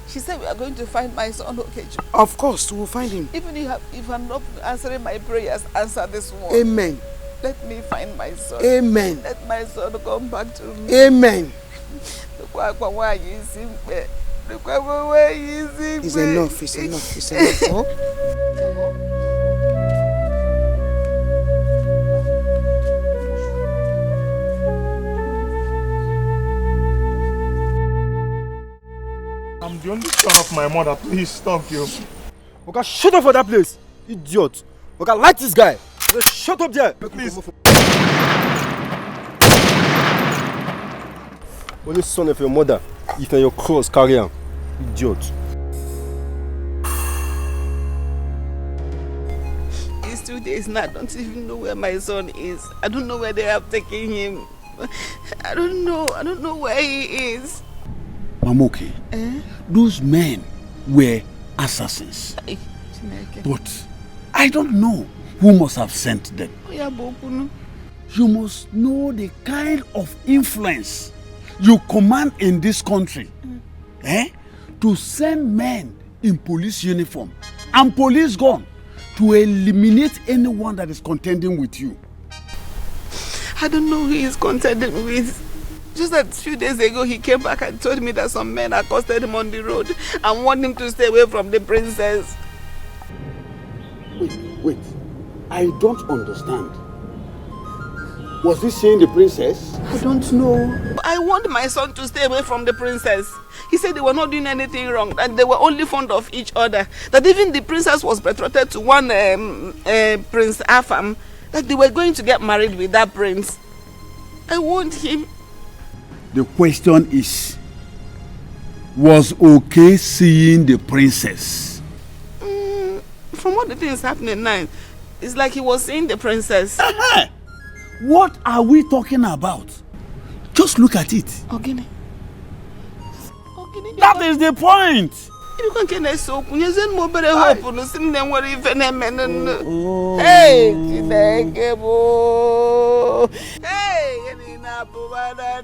Speaker 3: She said we are going to find my son Okechukwu.
Speaker 16: Of course, we will find him.
Speaker 3: Even if I'm not answering my prayers, answer this one.
Speaker 16: Amen.
Speaker 3: Let me find my son.
Speaker 16: Amen.
Speaker 3: Let my son come back to me.
Speaker 16: Amen.
Speaker 3: It's
Speaker 16: enough. It's enough. It's enough. Oh?
Speaker 2: I'm the only son of my mother. Please stop you.
Speaker 23: Okay, shut up for that place, idiot. Okay, like this guy. Just shut up there.
Speaker 2: Please.
Speaker 23: Only son of your mother. If you're your cross, carry him. Idiot.
Speaker 3: It's 2 days now. I don't even know where my son is. I don't know where they have taken him. I don't know where he is.
Speaker 22: Mamoke, those men were assassins. But I don't know who must have sent them. You must know the kind of influence you command in this country. To send men in police uniform and police gun to eliminate anyone that is contending with you.
Speaker 20: I don't know who he's contending with. Just a few days ago, he came back and told me that some men accosted him on the road and warned him to stay away from the princess.
Speaker 22: Wait. I don't understand. Was he seeing the princess?
Speaker 20: I don't know. I warned my son to stay away from the princess. He said they were not doing anything wrong, that they were only fond of each other. That even the princess was betrothed to one Prince Afam, that they were going to get married with that prince. I warned him.
Speaker 22: The question is, was okay seeing the princess?
Speaker 20: From what the thing is happening now, it's like he was seeing the princess.
Speaker 22: What are we talking about? Just look at it.
Speaker 20: Ogini.
Speaker 22: That is the point.
Speaker 20: You can't get so you send more better hope on the same than what even a man. Hey, hey, in a bovada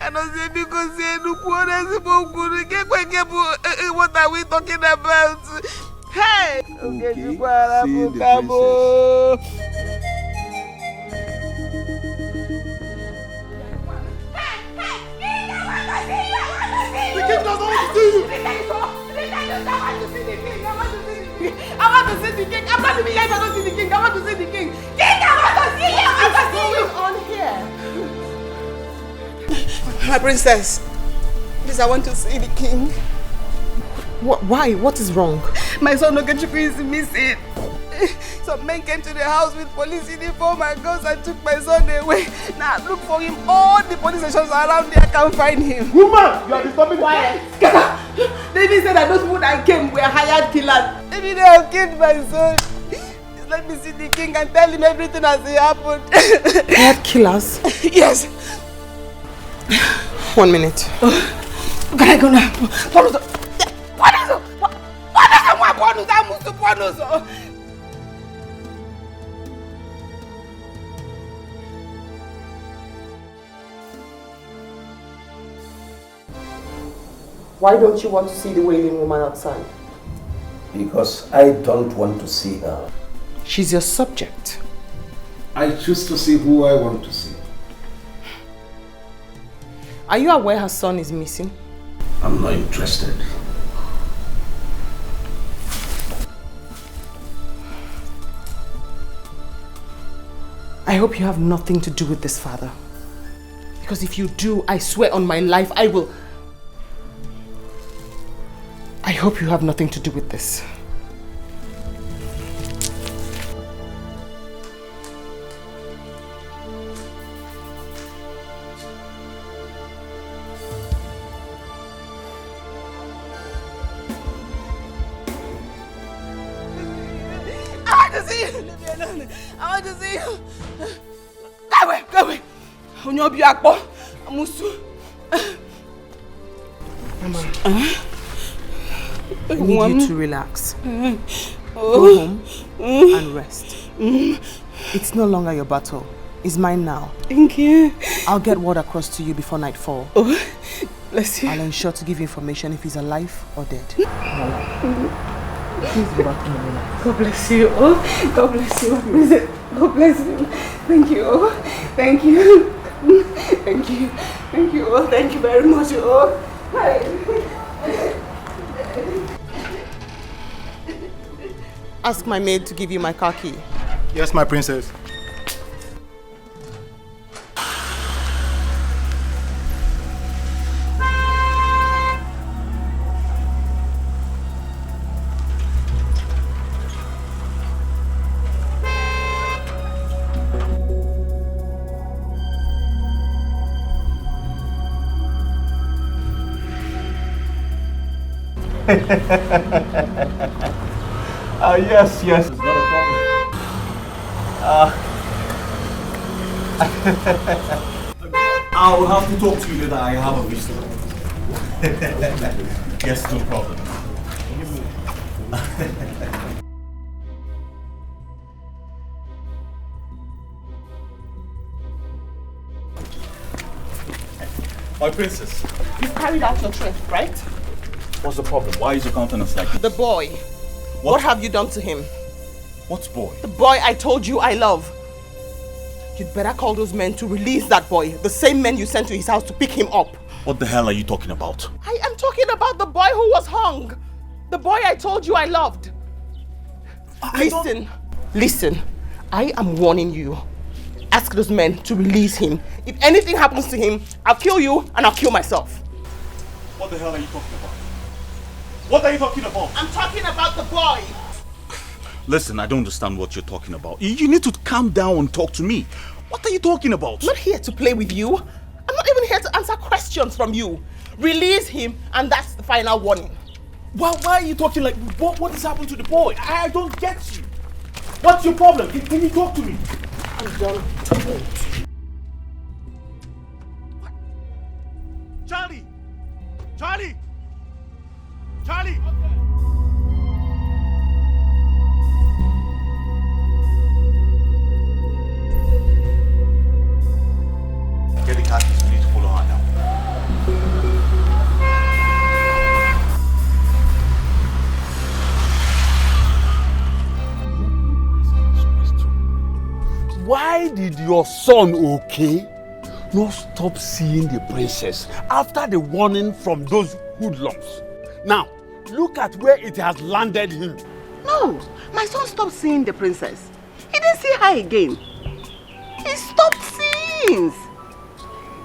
Speaker 20: and I say because what are we talking about? Hey, okay, you
Speaker 2: The king doesn't want to see you.
Speaker 20: I want to see the king. I'm not even here if I don't see the king. I want to see the king. King, I want to see you. I want to see you. On here. My princess, please, I want to see the king.
Speaker 16: Why? What is wrong?
Speaker 20: My son Okechukwu is missing. Some men came to the house with police uniform and guns and took my son away. Now look for him. All the police stations around there can't find him.
Speaker 2: Woman, you are disturbing
Speaker 20: quiet. David said that those people that came were hired killers. Maybe they have killed my son. Let me see the king and tell him everything as it happened.
Speaker 16: Hired killers?
Speaker 20: Yes.
Speaker 16: 1 minute.
Speaker 20: Can I go now? What is it?
Speaker 16: Why don't you want to see the wailing woman outside?
Speaker 6: Because I don't want to see her.
Speaker 16: She's your subject.
Speaker 6: I choose to see who I want to see.
Speaker 16: Are you aware her son is missing?
Speaker 6: I'm not interested.
Speaker 16: I hope you have nothing to do with this, father. Because if you do, I swear on my life, I will... I hope you have nothing to do with this.
Speaker 20: I want to see you. Leave me alone. I want to see you. Go away. Onyobi Akpo. Amusu.
Speaker 16: Mama. I need you to relax. Go home and rest. It's no longer your battle. It's mine now.
Speaker 20: Thank you.
Speaker 16: I'll get word across to you before nightfall.
Speaker 20: Oh, bless you.
Speaker 16: I'll ensure to give you information if he's alive or dead.
Speaker 20: Please go back to Mama. God bless you. Oh, God bless you. God bless you. Thank you. Oh, thank you. Thank you. Thank you. Oh, thank you very much. Oh, hi.
Speaker 16: Ask my maid to give you my car key.
Speaker 2: Yes, my princess.
Speaker 7: Yes, it's not a problem. I'll have to talk to you later. I have a visitor. Yes, no problem. My princess.
Speaker 20: You carried out your threat, right?
Speaker 7: What's the problem? Why is your countenance like this?
Speaker 20: The boy. What have you done to him?
Speaker 7: What boy?
Speaker 20: The boy I told you I love. You'd better call those men to release that boy. The same men you sent to his house to pick him up.
Speaker 7: What the hell are you talking about?
Speaker 20: I am talking about the boy who was hung. The boy I told you I loved. Listen. I am warning you. Ask those men to release him. If anything happens to him, I'll kill you and I'll kill myself.
Speaker 7: What the hell are you talking about? What are you talking about?
Speaker 20: I'm talking about the boy.
Speaker 7: Listen, I don't understand what you're talking about. You need to calm down and talk to me. What are you talking about?
Speaker 20: I'm not here to play with you. I'm not even here to answer questions from you. Release him and that's the final warning.
Speaker 7: Why are you talking like... What has happened to the boy? I don't get you. What's your problem? Can you talk to me? I'm done. Charlie! Charlie! Charlie! Get the car keys. We need to follow her now.
Speaker 22: Why did your son, okay, not stop seeing the princess after the warning from those hoodlums? Now, look at where it has landed him.
Speaker 3: No, my son stopped seeing the princess. He didn't see her again. He stopped seeing.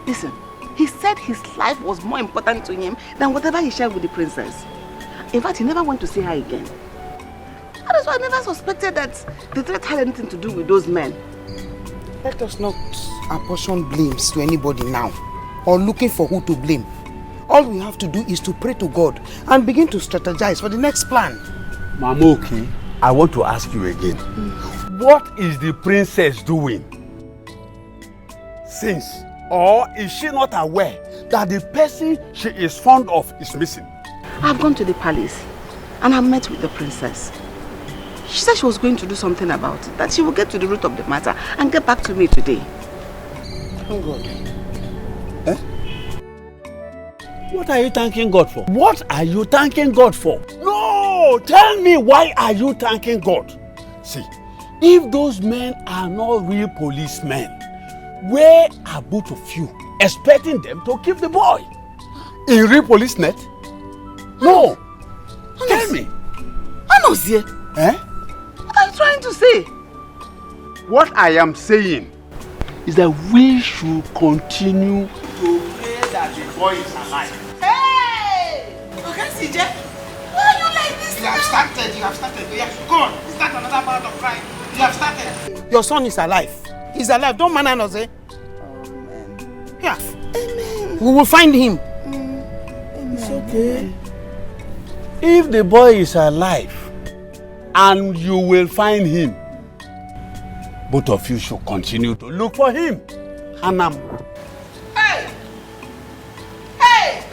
Speaker 3: Listen, he said his life was more important to him than whatever he shared with the princess. In fact, he never went to see her again. That is why I never suspected that the threat had anything to do with those men.
Speaker 16: Let us not apportion blames to anybody now, or looking for who to blame. All we have to do is to pray to God and begin to strategize for the next plan.
Speaker 22: Mamoki, I want to ask you again. What is the princess doing? Since, or is she not aware that the person she is fond of is missing?
Speaker 3: I've gone to the palace and I met with the princess. She said she was going to do something about it, that she will get to the root of the matter and get back to me today.
Speaker 16: Oh God.
Speaker 22: What are you thanking God for? What are you thanking God for? No! Tell me, why are you thanking God? See, if those men are not real policemen, where are both of you expecting them to keep the boy? In real police net? No! Tell me.
Speaker 3: Anozie.
Speaker 22: Eh?
Speaker 3: What are you trying to say?
Speaker 22: What I am saying is that we should continue to pray that the boy is alive.
Speaker 20: Hey! Okay, CJ. Why are you like this? You have started. Yeah, go on. Start another part of crime. You have started.
Speaker 16: Your son is alive. He's alive. Don't man us, eh?
Speaker 3: Amen.
Speaker 16: Yeah.
Speaker 3: Amen.
Speaker 16: We will find him.
Speaker 22: It's okay. If the boy is alive and you will find him, both of you should continue to look for him. Hanam.
Speaker 20: Hey! Hey!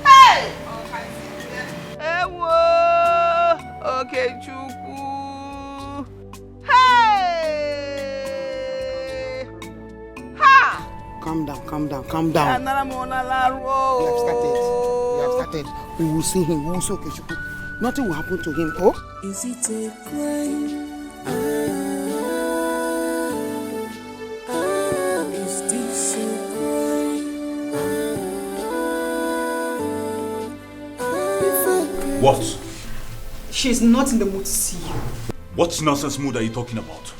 Speaker 20: Hey! Ewo! Okay, Chuku. Hey! Ha!
Speaker 16: Calm down.
Speaker 20: We have
Speaker 16: started. We will see him. We will see Okechukwu. Nothing will happen to him. Oh?
Speaker 5: Is it a crime? Is this a crime?
Speaker 7: What?
Speaker 18: She's not in the mood to see you.
Speaker 7: What nonsense mood are you talking about?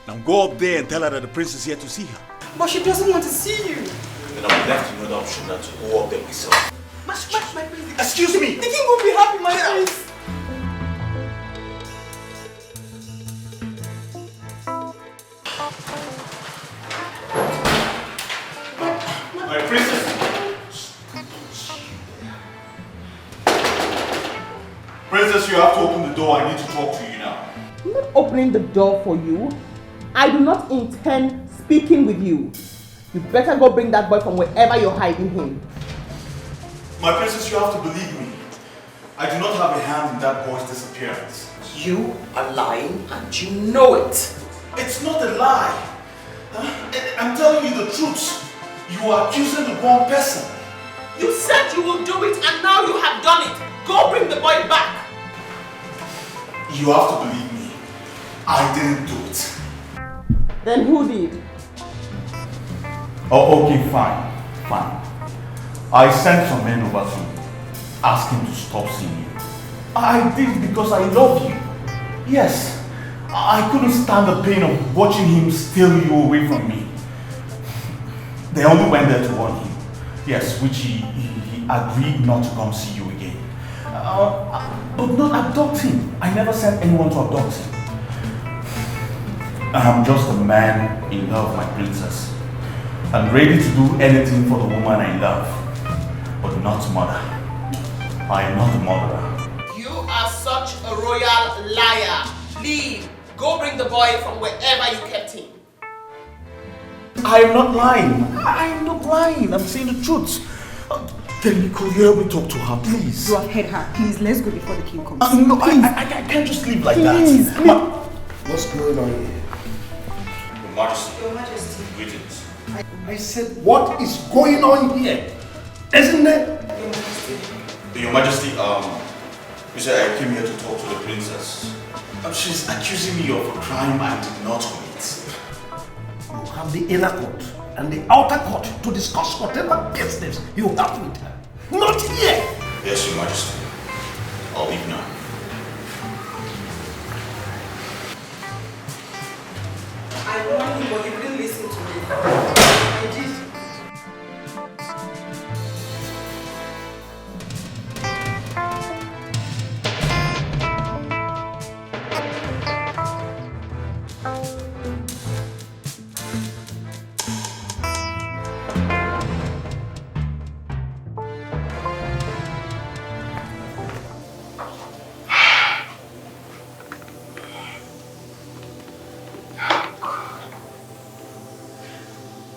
Speaker 7: Now go up there and tell her that the prince is here to see her.
Speaker 18: But she doesn't want to see you.
Speaker 7: Then I would left you no option than to go up there myself.
Speaker 18: My prince.
Speaker 7: Excuse me!
Speaker 18: The king will be happy, my prince.
Speaker 7: My princess! Princess, you have to open the door. I need to talk to you now.
Speaker 20: I'm not opening the door for you. I do not intend
Speaker 3: speaking with you. You better go bring that boy from wherever you're hiding him.
Speaker 7: My princess, you have to believe me. I do not have a hand in that boy's disappearance.
Speaker 15: You are lying and you know it.
Speaker 7: It's not a lie. I'm telling you the truth. You are accusing the wrong person.
Speaker 15: You said you will do it and now you have done it. Go bring the boy back.
Speaker 7: You have to believe me. I didn't do it.
Speaker 3: Then who did?
Speaker 7: Oh, okay, fine. I sent some men over to ask him to stop seeing you. I did because I love you. Yes, I couldn't stand the pain of watching him steal you away from me. They only went there to warn him. Yes, which he agreed not to come see you again. But not adopt him. I never sent anyone to adopt him. I'm just a man in love, my princess. I'm ready to do anything for the woman I love, but not mother. I am not a murderer.
Speaker 15: You are such a royal liar. Leave. Go bring the boy from wherever you kept him.
Speaker 7: I am not lying. I'm saying the truth. Could you help me talk to her, please?
Speaker 18: Go ahead, her. Please, let's go before the king comes.
Speaker 7: No, I can't just leave like that.
Speaker 11: What's going on here?
Speaker 7: Your Majesty.
Speaker 18: Your Majesty.
Speaker 7: Greetings.
Speaker 11: I said, what is going on here? Isn't it?
Speaker 7: Your Majesty, you said I came here to talk to the princess. She's accusing me of a crime I did not commit.
Speaker 11: You have the inner court and the outer court to discuss whatever business you have with her. Not here!
Speaker 7: Yes, Your Majesty. I'll leave now.
Speaker 15: I warned you, but you didn't listen to me. I did.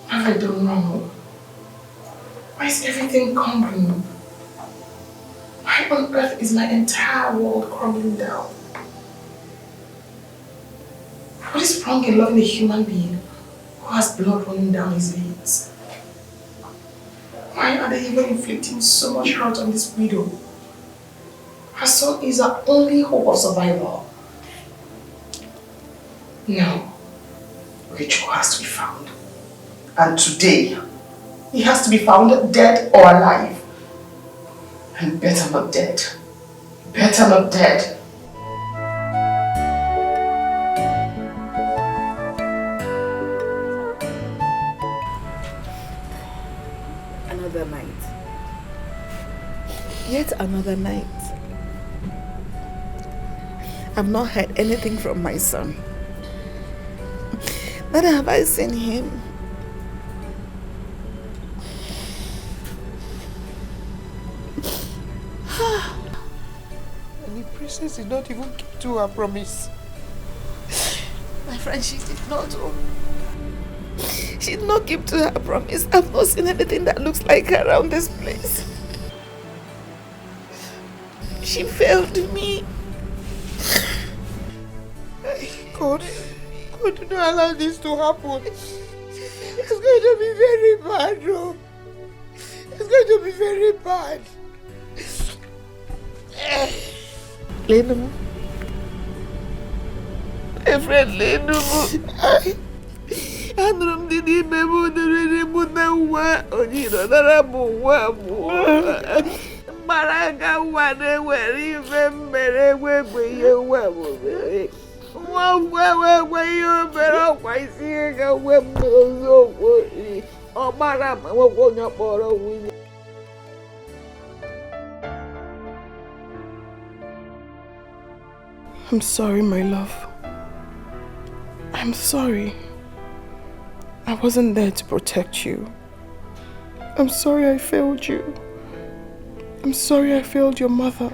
Speaker 13: What have I done wrong? Why is everything crumbling? Why on earth is my entire world crumbling down? What is wrong in loving a human being who has blood running down his veins? Why are they even inflicting so much hurt on this widow? Her son is her only hope of survival. No, Rachel has to be found. And today, he has to be found dead or alive. And better not dead. Better not dead.
Speaker 15: Another night. Yet another night. I've not heard anything from my son. Neither have I seen him.
Speaker 16: And the princess did not even keep to her promise.
Speaker 15: My friend, she did not. She did not keep to her promise. I've not seen anything that looks like her around this place. She failed me.
Speaker 16: God, do not allow this to happen. It's going to be very bad, no. It's going to be very bad.
Speaker 15: Lenu. My friend Lenu. Anụrụ m dị n'ime m dịrị mụ na nwa onye nọdara m nwa m. Mgbara aga nwa na-ewere ife mmere egbe ihe nwa m mere. Nwa ngwa egbe ihe o mere ọkwa isi ihe ga nwe m n'eziokwu. Ọ mara ma nwekwa onye kpọrọ nwunye.
Speaker 16: I'm sorry, my love. I'm sorry. I wasn't there to protect you. I'm sorry I failed you. I'm sorry I failed your mother.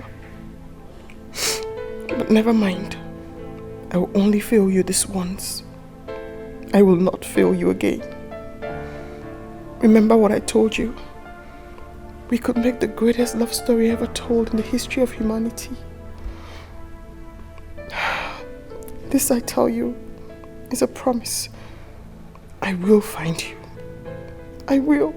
Speaker 16: But never mind. I will only fail you this once.
Speaker 13: I will not fail you again. Remember what I told you. We could make the greatest love story ever told in the history of humanity. This, I tell you, is a promise. I will find you. I will.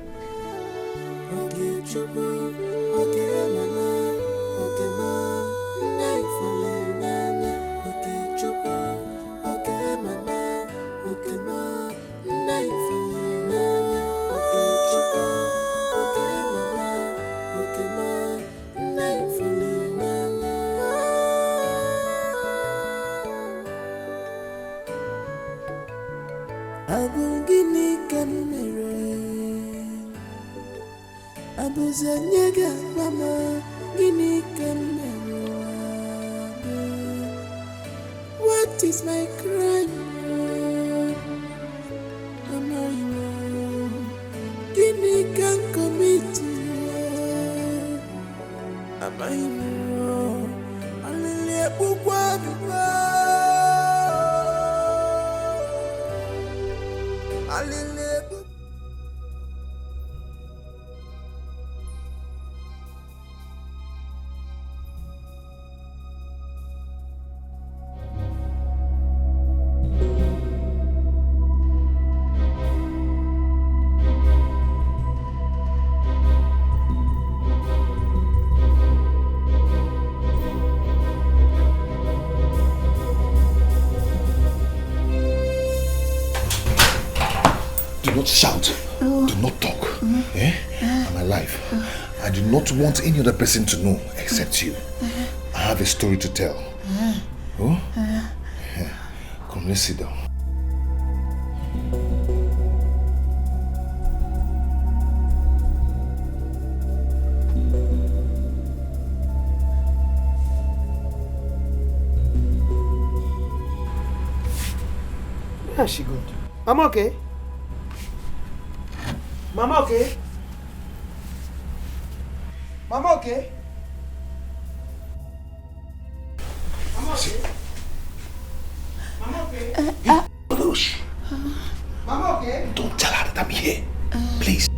Speaker 5: What is my crime? Guinea can commit. Am I wrong?
Speaker 14: Do not shout. Do not talk. I'm alive. I do not want any other person to know except you. I have a story to tell. Oh? Come, let's sit down.
Speaker 16: Where is she going? I'm okay. Mama okay? Mama okay? Mama okay? Mama okay? Mama okay?
Speaker 14: Don't tell her that I'm here. Please.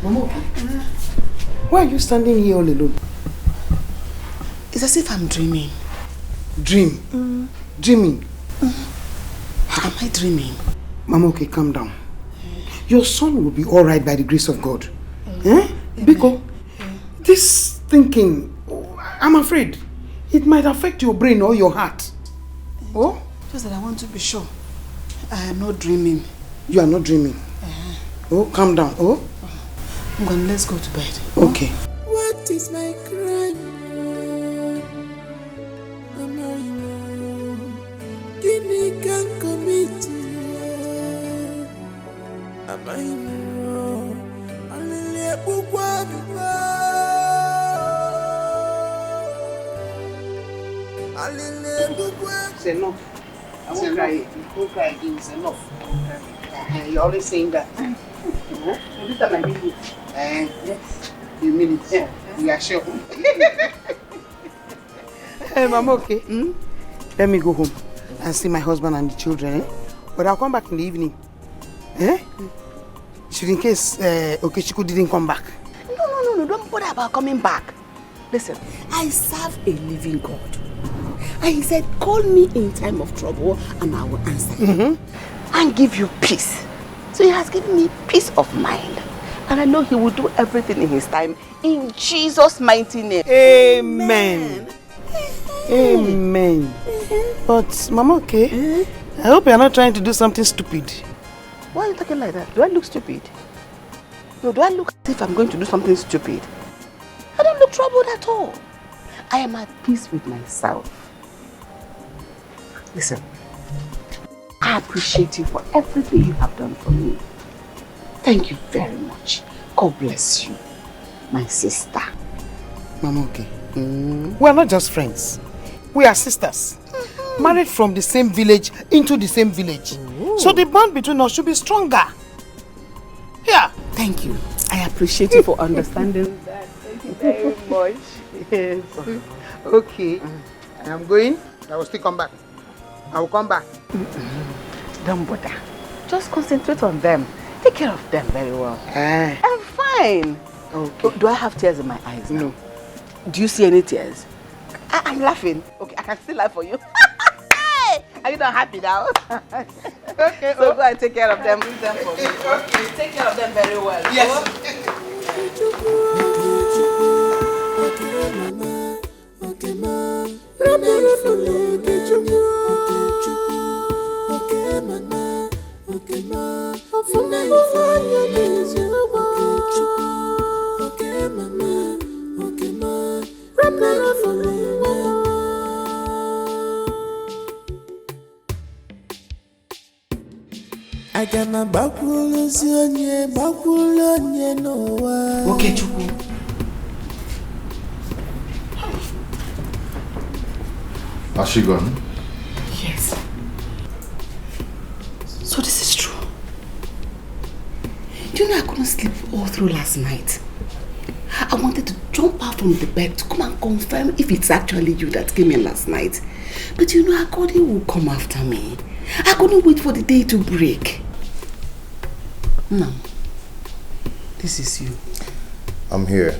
Speaker 16: Mama okay? Why are you standing here all alone?
Speaker 3: It's as if I'm dreaming.
Speaker 16: Dream? Dreaming?
Speaker 3: Am I dreaming?
Speaker 16: Mama, okay, calm down. Your son will be alright by the grace of God. Because this thinking, I'm afraid, it might affect your brain or your heart. Oh?
Speaker 3: Just that I want to be sure. I am not dreaming.
Speaker 16: You are not dreaming? Oh, calm down. Oh?
Speaker 3: Let's go to bed.
Speaker 16: Okay.
Speaker 5: What is my crime? Am I wrong? Guinea can commit. Am I wrong?
Speaker 16: It's enough. I won't cry. You won't cry again. It's enough. You're always saying that. So this time I mean it. Yes. You mean it. You are sure. Hey, Mama, okay? Let me go home and see my husband and the children. But I'll come back in the evening. Should in case Okechukwu didn't come back.
Speaker 3: No, don't bother about coming back. Listen, I serve a living God. And he said, call me in time of trouble and I will answer you and give you peace. So he has given me peace of mind. And I know he will do everything in his time in Jesus' mighty name.
Speaker 16: Amen. Amen. But, Mama, okay? I hope you're not trying to do something stupid.
Speaker 3: Why are you talking like that? Do I look stupid? No, do I look as if I'm going to do something stupid? I don't look troubled at all. I am at peace with myself. Listen, I appreciate you for everything you have done for me. Thank you very much. God bless you, my sister.
Speaker 16: Mama, okay. We are not just friends. We are sisters. Married from the same village into the same village. So the bond between us should be stronger. Yeah.
Speaker 3: Thank you. I appreciate you for understanding that. Thank you very much. Yes.
Speaker 16: Okay. I am going. I will still come back. I will come back.
Speaker 3: Don't bother. Just concentrate on them. Take care of them very well. I'm fine.
Speaker 16: Okay.
Speaker 3: Do I have tears in my eyes now?
Speaker 16: No.
Speaker 3: Do you see any tears? I'm laughing. Okay, I can still laugh for you. Are you not happy now? Okay. So go and take care of them. Bring them for me. Okay. Take care of them very well.
Speaker 16: Yes.
Speaker 5: Aga m agbakwulozi onye n'ụwa.
Speaker 3: Okechukwu.
Speaker 14: Has she gone?
Speaker 3: Yes. So this is true. Do you know I couldn't sleep all through last night? I wanted to jump out from the bed to come and confirm if it's actually you that came in last night. But you know, Akodi will come after me. I couldn't wait for the day to break. No. This is you.
Speaker 14: I'm here.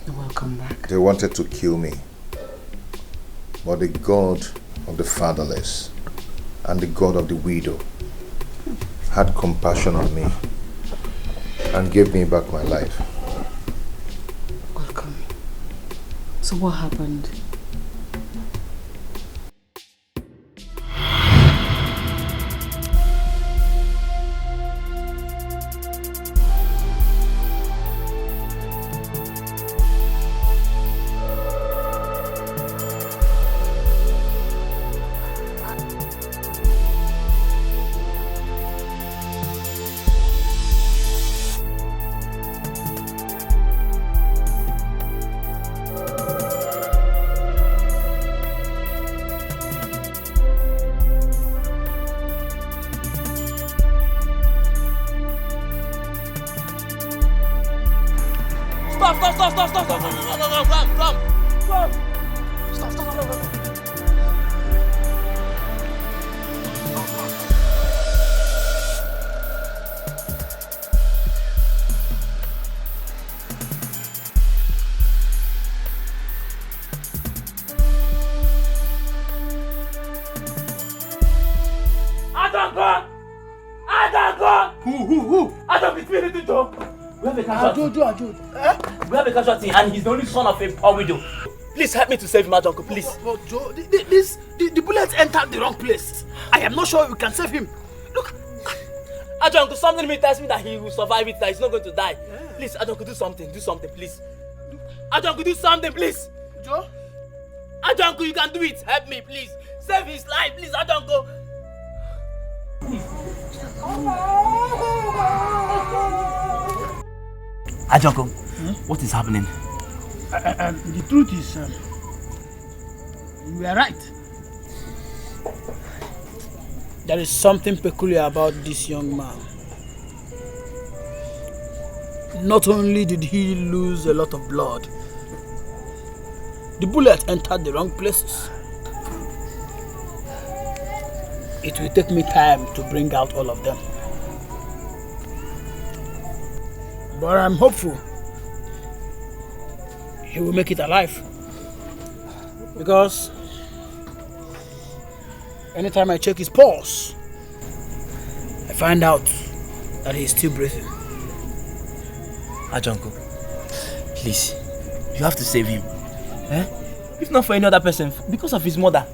Speaker 3: Welcome back.
Speaker 14: They wanted to kill me. But the God of the fatherless and the God of the widow had compassion on me and gave me back my life.
Speaker 3: Welcome. So what happened?
Speaker 12: We have a casualty and he's the only son of a poor widow. Please help me to save him, uncle, please.
Speaker 11: But Joe, the bullets entered the wrong place. I am not sure we can save him. Look.
Speaker 12: Uncle, something in me tells me that he will survive it, that he's not going to die. Yeah. Please, Uncle, do something, please. Uncle, do something, please.
Speaker 11: Joe?
Speaker 12: Uncle, you can do it. Help me, please. Save his life, please, Uncle. Uncle, what is happening?
Speaker 2: The truth is, you are right. There is something peculiar about this young man. Not only did he lose a lot of blood, the bullet entered the wrong places. It will take me time to bring out all of them. But I'm hopeful he will make it alive. Because anytime I check his pulse, I find out that he's still breathing.
Speaker 12: Uncle, please, you have to save him. If not for any other person, because of his mother.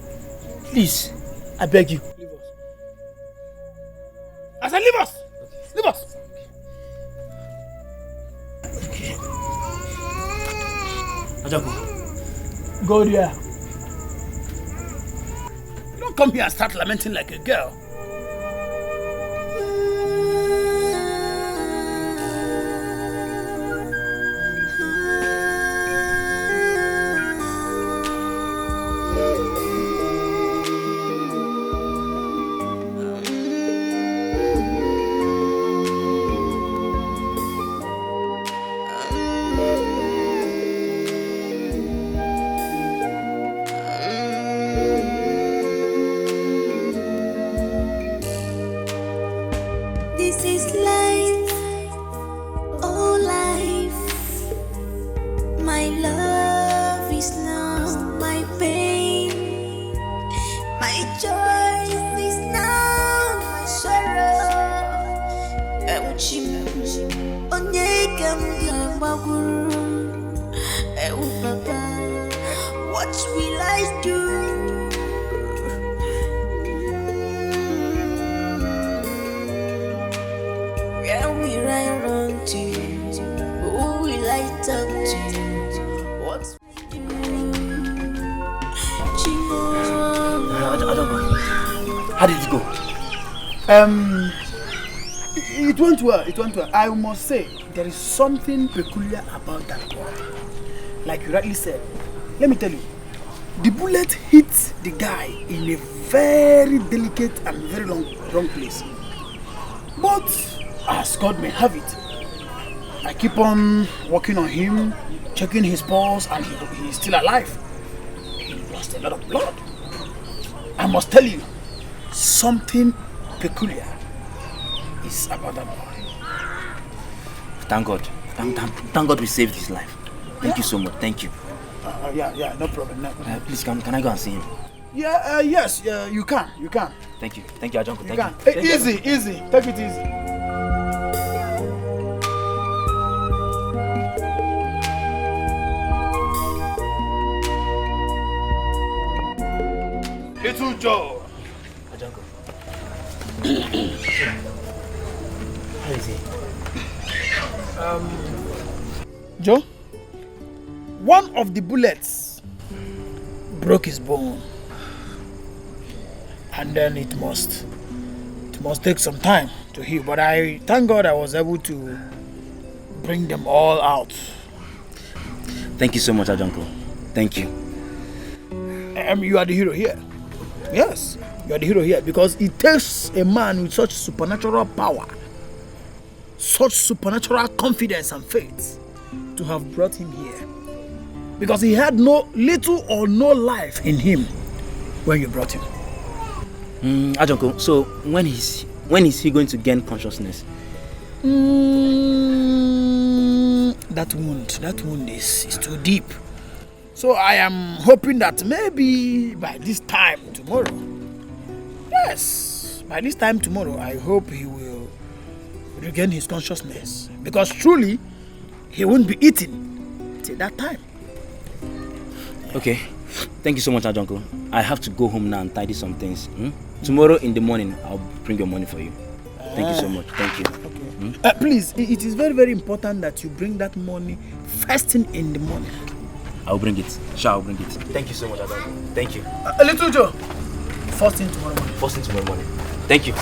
Speaker 12: Please, I beg you.
Speaker 2: Leave us. I said leave us! Leave us!
Speaker 12: Okay. Uncle.
Speaker 2: Go there. You don't come here and start lamenting like a girl.
Speaker 5: This is life, oh life. My love is now my pain. My joy is now my sorrow. What will I do? Where will I run to? Who will I talk to? What
Speaker 12: I don't know. How did it go?
Speaker 2: It went well. It went well. I must say, there is something peculiar about that boy. Like you rightly said. Let me tell you, the bullet hit the guy in a very delicate and very wrong place. But as God may have it, I keep on working on him, checking his pulse, and he is still alive. He lost a lot of blood. I must tell you, something peculiar is about that boy.
Speaker 12: Thank God. Thank God we saved his life. Thank you so much. Thank you.
Speaker 2: Yeah, no problem.
Speaker 12: Please, can I go and see him?
Speaker 2: Yes, you can.
Speaker 12: Thank you, Ajonko.
Speaker 2: You can. Easy. Take it easy. Little Joe.
Speaker 12: Ajonko. How is he?
Speaker 2: Joe, one of the bullets broke his bone, and then it must take some time to heal. But I thank God I was able to bring them all out.
Speaker 12: Thank you so much, Ajonko. Thank you.
Speaker 2: You are the hero here. Yes, you are the hero here because it takes a man with such supernatural power, such supernatural confidence and faith to have brought him here. Because he had little or no life in him when you brought him.
Speaker 12: Ajonko, so when is he going to gain consciousness?
Speaker 2: That wound is too deep. So I am hoping that maybe by this time tomorrow, I hope he will regain his consciousness. Because truly, he won't be eating till that time.
Speaker 12: Okay, thank you so much, Ajonko. I have to go home now and tidy some things. Tomorrow in the morning, I'll bring your money for you. Thank you so much. Thank you.
Speaker 2: Okay. Please, it is very, very important that you bring that money first thing in the morning.
Speaker 12: I'll bring it. Sure, I'll bring it. Thank you so much, Ajonko. Thank you.
Speaker 2: Little Joe, first thing tomorrow morning.
Speaker 12: First thing tomorrow morning. Thank you.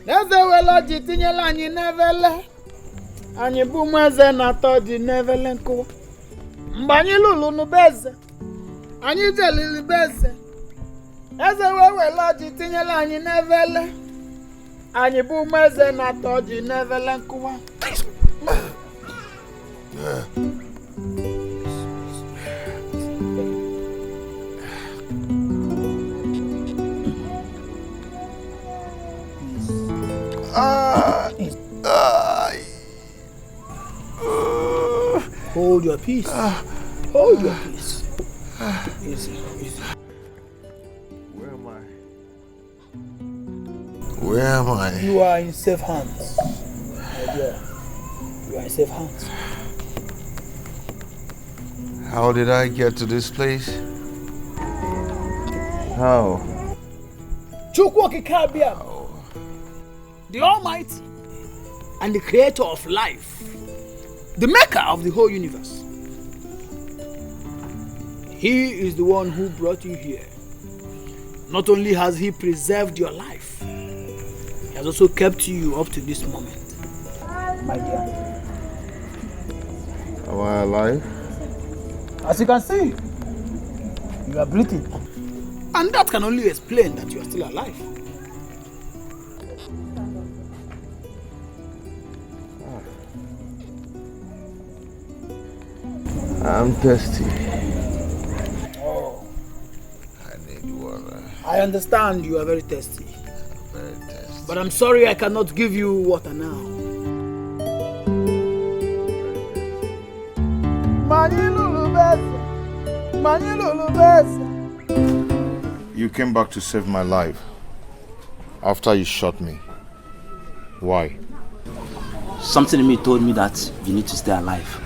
Speaker 2: Eze wela ji tinyela anyị n'evele. Anyị bụ ụmụ eze na-atọ dị n'evele nkụwa. Mgbe anyị lụrụ n'ubeze, anyị jelili beze. Eze wela ji tinyela anyị n'evele. Anyị bụ ụmụ eze na-atọ dị n'evele nkụwa. Hold your peace. Hold your peace. Easy.
Speaker 10: Where am I?
Speaker 2: You are in safe hands. My dear. You are in safe hands.
Speaker 10: How did I get to this place? How?
Speaker 2: The Almighty and the Creator of life, the Maker of the whole universe. He is the one who brought you here. Not only has He preserved your life, He has also kept you up to this moment. My dear.
Speaker 10: Am I alive?
Speaker 2: As you can see, you are breathing. And that can only explain that you are still alive.
Speaker 22: I'm thirsty.
Speaker 16: Oh,
Speaker 22: I need water.
Speaker 16: I understand you are very thirsty.
Speaker 22: Very thirsty.
Speaker 16: But I'm sorry I cannot give you water now.
Speaker 14: You came back to save my life after you shot me. Why?
Speaker 12: Something in me told me that you need to stay alive.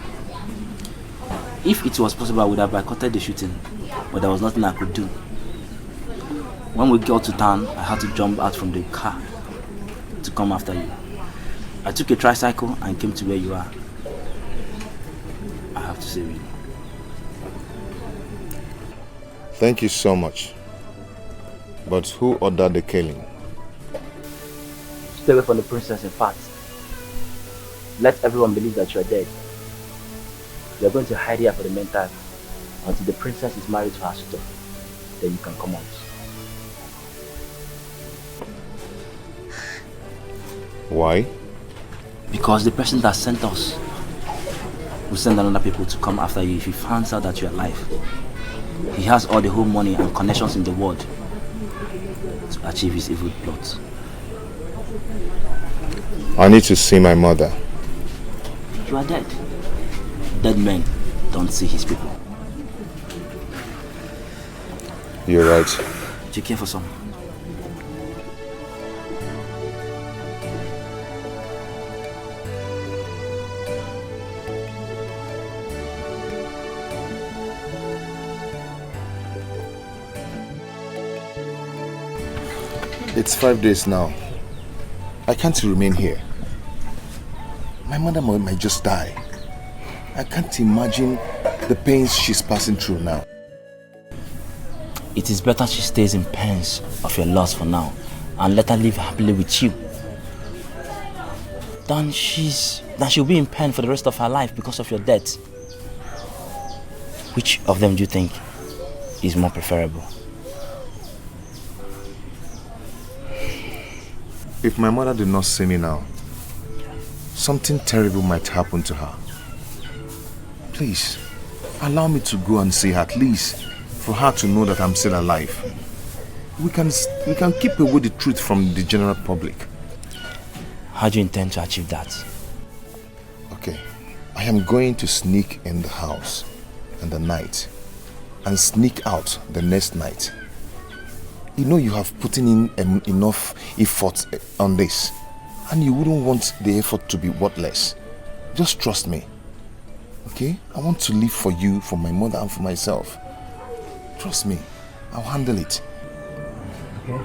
Speaker 12: If it was possible, I would have boycotted the shooting, but there was nothing I could do. When we got to town, I had to jump out from the car to come after you. I took a tricycle and came to where you are. I have to save you.
Speaker 14: Thank you so much. But who ordered the killing?
Speaker 12: Stay away from the princess, in fact. Let everyone believe that you are dead. You are going to hide here for the meantime until the princess is married to her suitor. Then you can come out.
Speaker 14: Why?
Speaker 12: Because the person that sent us will send another people to come after you if he finds out that you are alive. He has all the whole money and connections in the world to achieve his evil plot.
Speaker 14: I need to see my mother.
Speaker 12: You are dead. Dead men don't see his people.
Speaker 14: You're right.
Speaker 12: Do you care for some?
Speaker 14: It's 5 days now. I can't remain here. My mother might just die. I can't imagine the pains she's passing through now.
Speaker 12: It is better she stays in pains of your loss for now and let her live happily with you than she'll be in pain for the rest of her life because of your death. Which of them do you think is more preferable?
Speaker 14: If my mother did not see me now, something terrible might happen to her. Please, allow me to go and see her, at least for her to know that I'm still alive. We can keep away the truth from the general public.
Speaker 12: How do you intend to achieve that?
Speaker 14: Okay, I am going to sneak in the house in the night and sneak out the next night. You know you have put in enough effort on this, and you wouldn't want the effort to be worthless. Just trust me, okay? I want to live for you, for my mother, and for myself. Trust me, I'll handle it.
Speaker 12: Okay,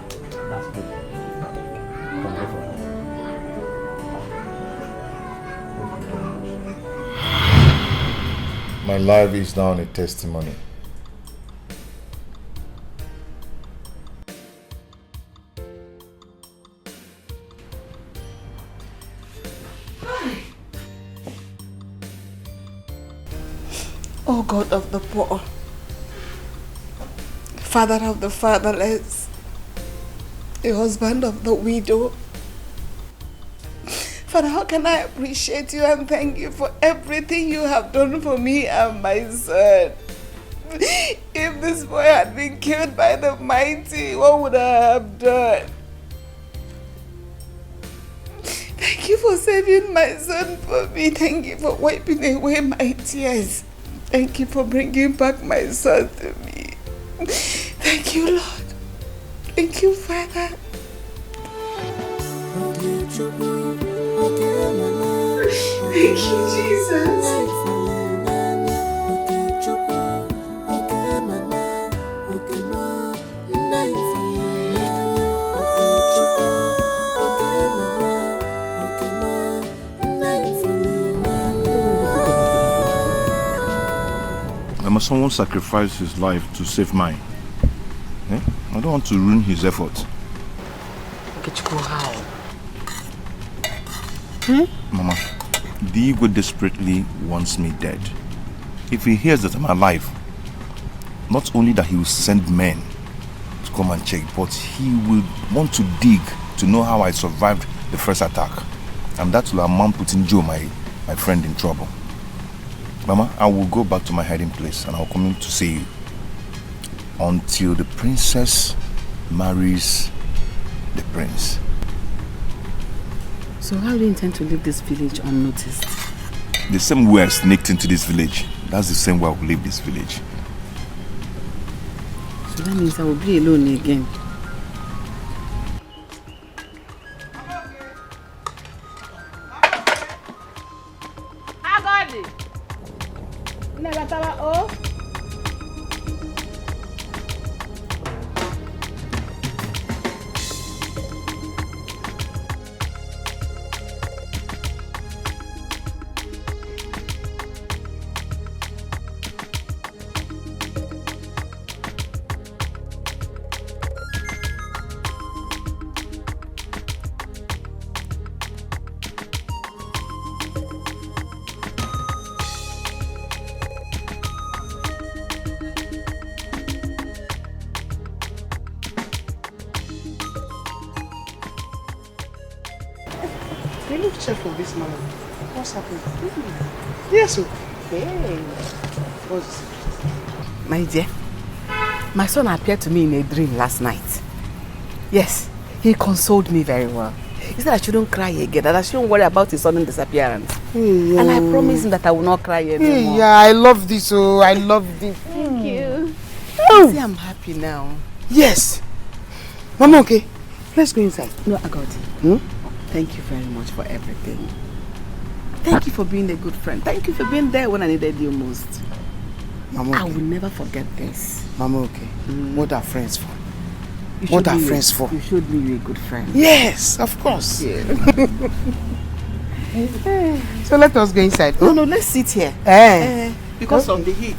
Speaker 12: that's good. Come over.
Speaker 14: My life is now a testimony.
Speaker 13: O God of the poor, Father of the fatherless, the husband of the widow. Father, how can I appreciate you and thank you for everything you have done for me and my son? If this boy had been killed by the mighty, what would I have done? Thank you for saving my son for me. Thank you for wiping away my tears. Thank you for bringing back my son to me. Thank you, Lord. Thank you, Father. Thank you, Jesus.
Speaker 14: Must someone sacrifice his life to save mine? Eh? I don't want to ruin his effort.
Speaker 16: How?
Speaker 14: Mama, the Igwe desperately wants me dead. If he hears that I'm alive, not only that he will send men to come and check, but he will want to dig to know how I survived the first attack. And that will amount putting Joe, my friend, in trouble. Mama, I will go back to my hiding place and I'll come in to see you. Until the princess marries the prince.
Speaker 15: So how do you intend to leave this village unnoticed?
Speaker 14: The same way I sneaked into this village, that's the same way I will leave this village.
Speaker 15: So that means I will be alone again.
Speaker 20: Agadi! Negatawa o?
Speaker 13: You look cheerful this morning. What's happening? Yes, sir. Hey. What's this?
Speaker 15: My dear, my son appeared to me in a dream last night. Yes, he consoled me very well. He said I shouldn't cry again, that I shouldn't worry about his sudden disappearance.
Speaker 16: Hey,
Speaker 15: and I promised him that I will not cry anymore.
Speaker 16: Hey, yeah, I love this, oh, I love this.
Speaker 15: Thank you.
Speaker 16: Oh.
Speaker 15: See, I'm happy now.
Speaker 16: Yes. Mama, okay. Let's go inside.
Speaker 15: No, Agodi. Thank you very much for everything. Thank you for being a good friend. Thank you for being there when I needed you most.
Speaker 16: Mama, okay.
Speaker 15: I will never forget this.
Speaker 16: Mama, okay. What are friends for?
Speaker 15: What are friends for? You showed me you're a good friend.
Speaker 16: Yes, of course.
Speaker 15: Yeah.
Speaker 16: So let us go inside.
Speaker 15: No, let's sit here. Because of the heat.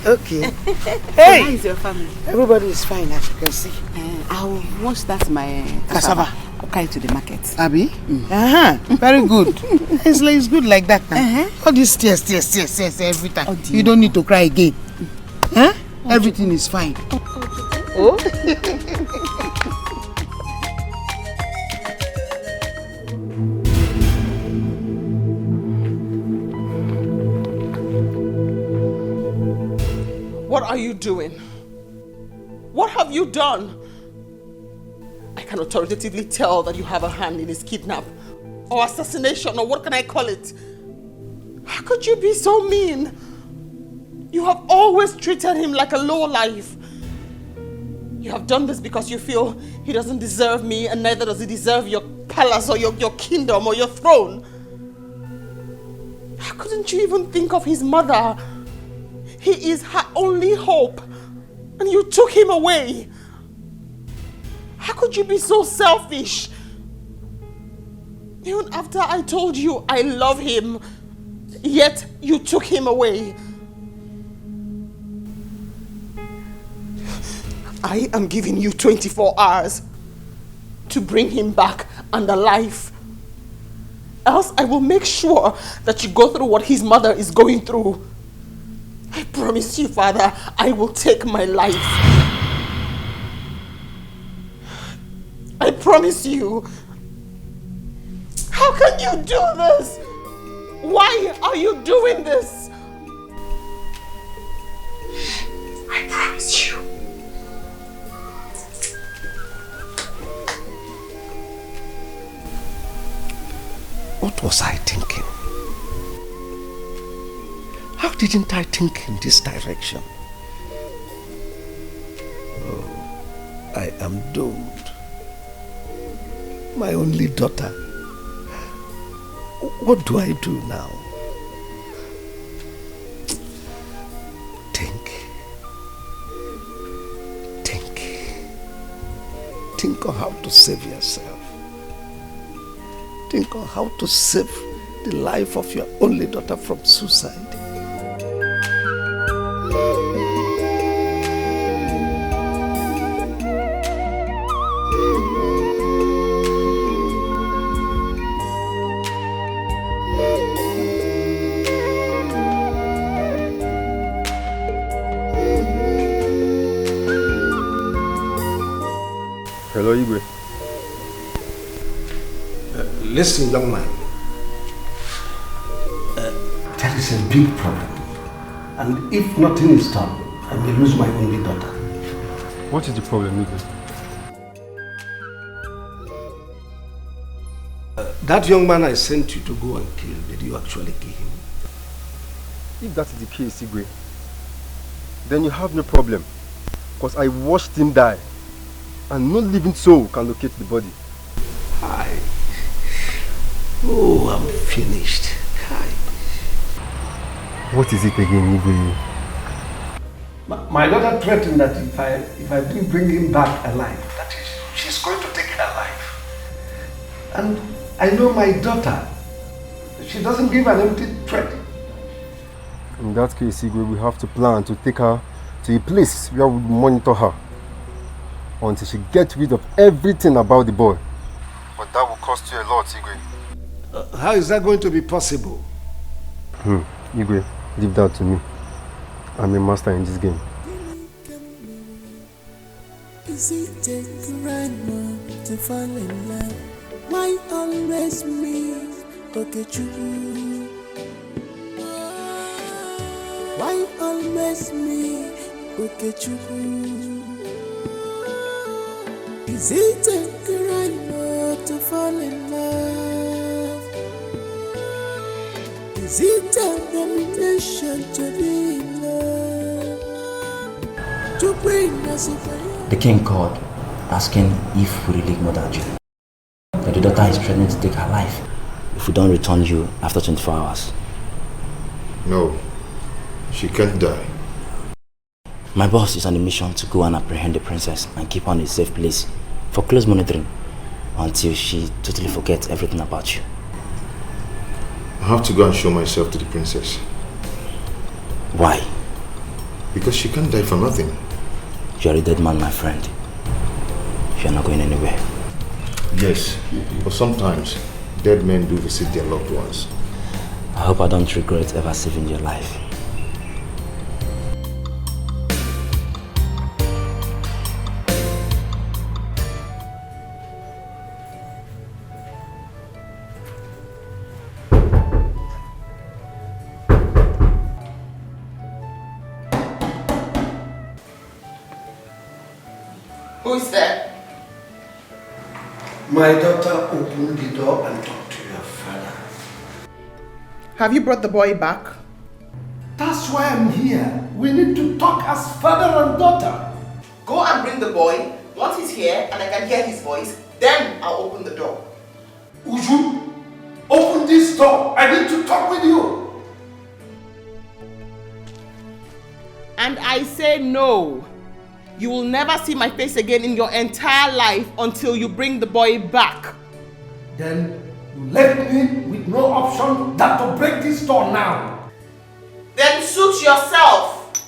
Speaker 16: Okay.
Speaker 15: Hey! How is your family?
Speaker 16: Everybody is fine, as you can see.
Speaker 15: I'll wash that my
Speaker 16: cassava.
Speaker 15: I'll carry to the market.
Speaker 16: Abi? Very good. It's good like that now. All these tears every time. You don't need to cry again. Everything is fine.
Speaker 15: Oh?
Speaker 20: What are you doing? What have you done? I can authoritatively tell that you have a hand in his kidnap or assassination, or what can I call it? How could you be so mean? You have always treated him like a lowlife. You have done this because you feel he doesn't deserve me, and neither does he deserve your palace or your kingdom or your throne. How couldn't you even think of his mother? He is her only hope, and you took him away. How could you be so selfish? Even after I told you I love him, yet you took him away. I am giving you 24 hours to bring him back and alive. Else I will make sure that you go through what his mother is going through. I promise you, Father, I will take my life. I promise you. How can you do this? Why are you doing this? I promise you.
Speaker 11: What was I thinking? How didn't I think in this direction? Oh, I am doomed. My only daughter. What do I do now? Think on how to save yourself. Think on how to save the life of your only daughter from suicide.
Speaker 23: Hello, Igwe.
Speaker 11: Listen, young man. Tell That is a big problem. And if nothing is done, I may lose my only daughter.
Speaker 23: What is the problem, Igwe?
Speaker 11: That young man I sent you to go and kill, did you actually kill him?
Speaker 23: If that is the case, Igwe, then you have no problem. Because I watched him die. And no living soul can locate the body.
Speaker 11: Oh, I'm finished.
Speaker 23: What is it again, Igwe?
Speaker 11: My daughter threatened that if I didn't bring him back alive, that is, she's going to take her life. And I know my daughter. She doesn't give an empty threat.
Speaker 23: In that case, Igwe, we have to plan to take her to a place where we monitor her until she gets rid of everything about the boy. But that will cost you a lot, Igwe.
Speaker 11: How is that going to be possible?
Speaker 23: Igwe, leave that to me. I'm a master in this game.
Speaker 5: Is it a crime to fall in love? Why always me? Okay, true. Why always me? Okay, true. Is it a crime to fall in love? Is it a domination to be in love? To bring us a
Speaker 12: The king called, asking if we really murdered you. But the daughter is threatening to take her life if we don't return you after 24 hours.
Speaker 14: No, she can't die.
Speaker 12: My boss is on a mission to go and apprehend the princess and keep her in a safe place for close monitoring until she totally forgets everything about you.
Speaker 14: I have to go and show myself to the princess.
Speaker 12: Why?
Speaker 14: Because she can't die for nothing.
Speaker 12: You are a dead man, my friend. You are not going anywhere.
Speaker 14: Yes, but sometimes dead men do visit their loved ones.
Speaker 12: I hope I don't regret ever saving your life.
Speaker 13: Who's there?
Speaker 11: My daughter opened the door and talked to your father.
Speaker 13: Have you brought the boy back?
Speaker 11: That's why I'm here. We need to talk as father and daughter.
Speaker 13: Go and bring the boy. Once he's here and I can hear his voice, then I'll open the door.
Speaker 11: Uju, open this door. I need to talk with you.
Speaker 13: And I say no. You will never see my face again in your entire life until you bring the boy back.
Speaker 11: Then you left me with no option than to break this door now.
Speaker 13: Then suit yourself.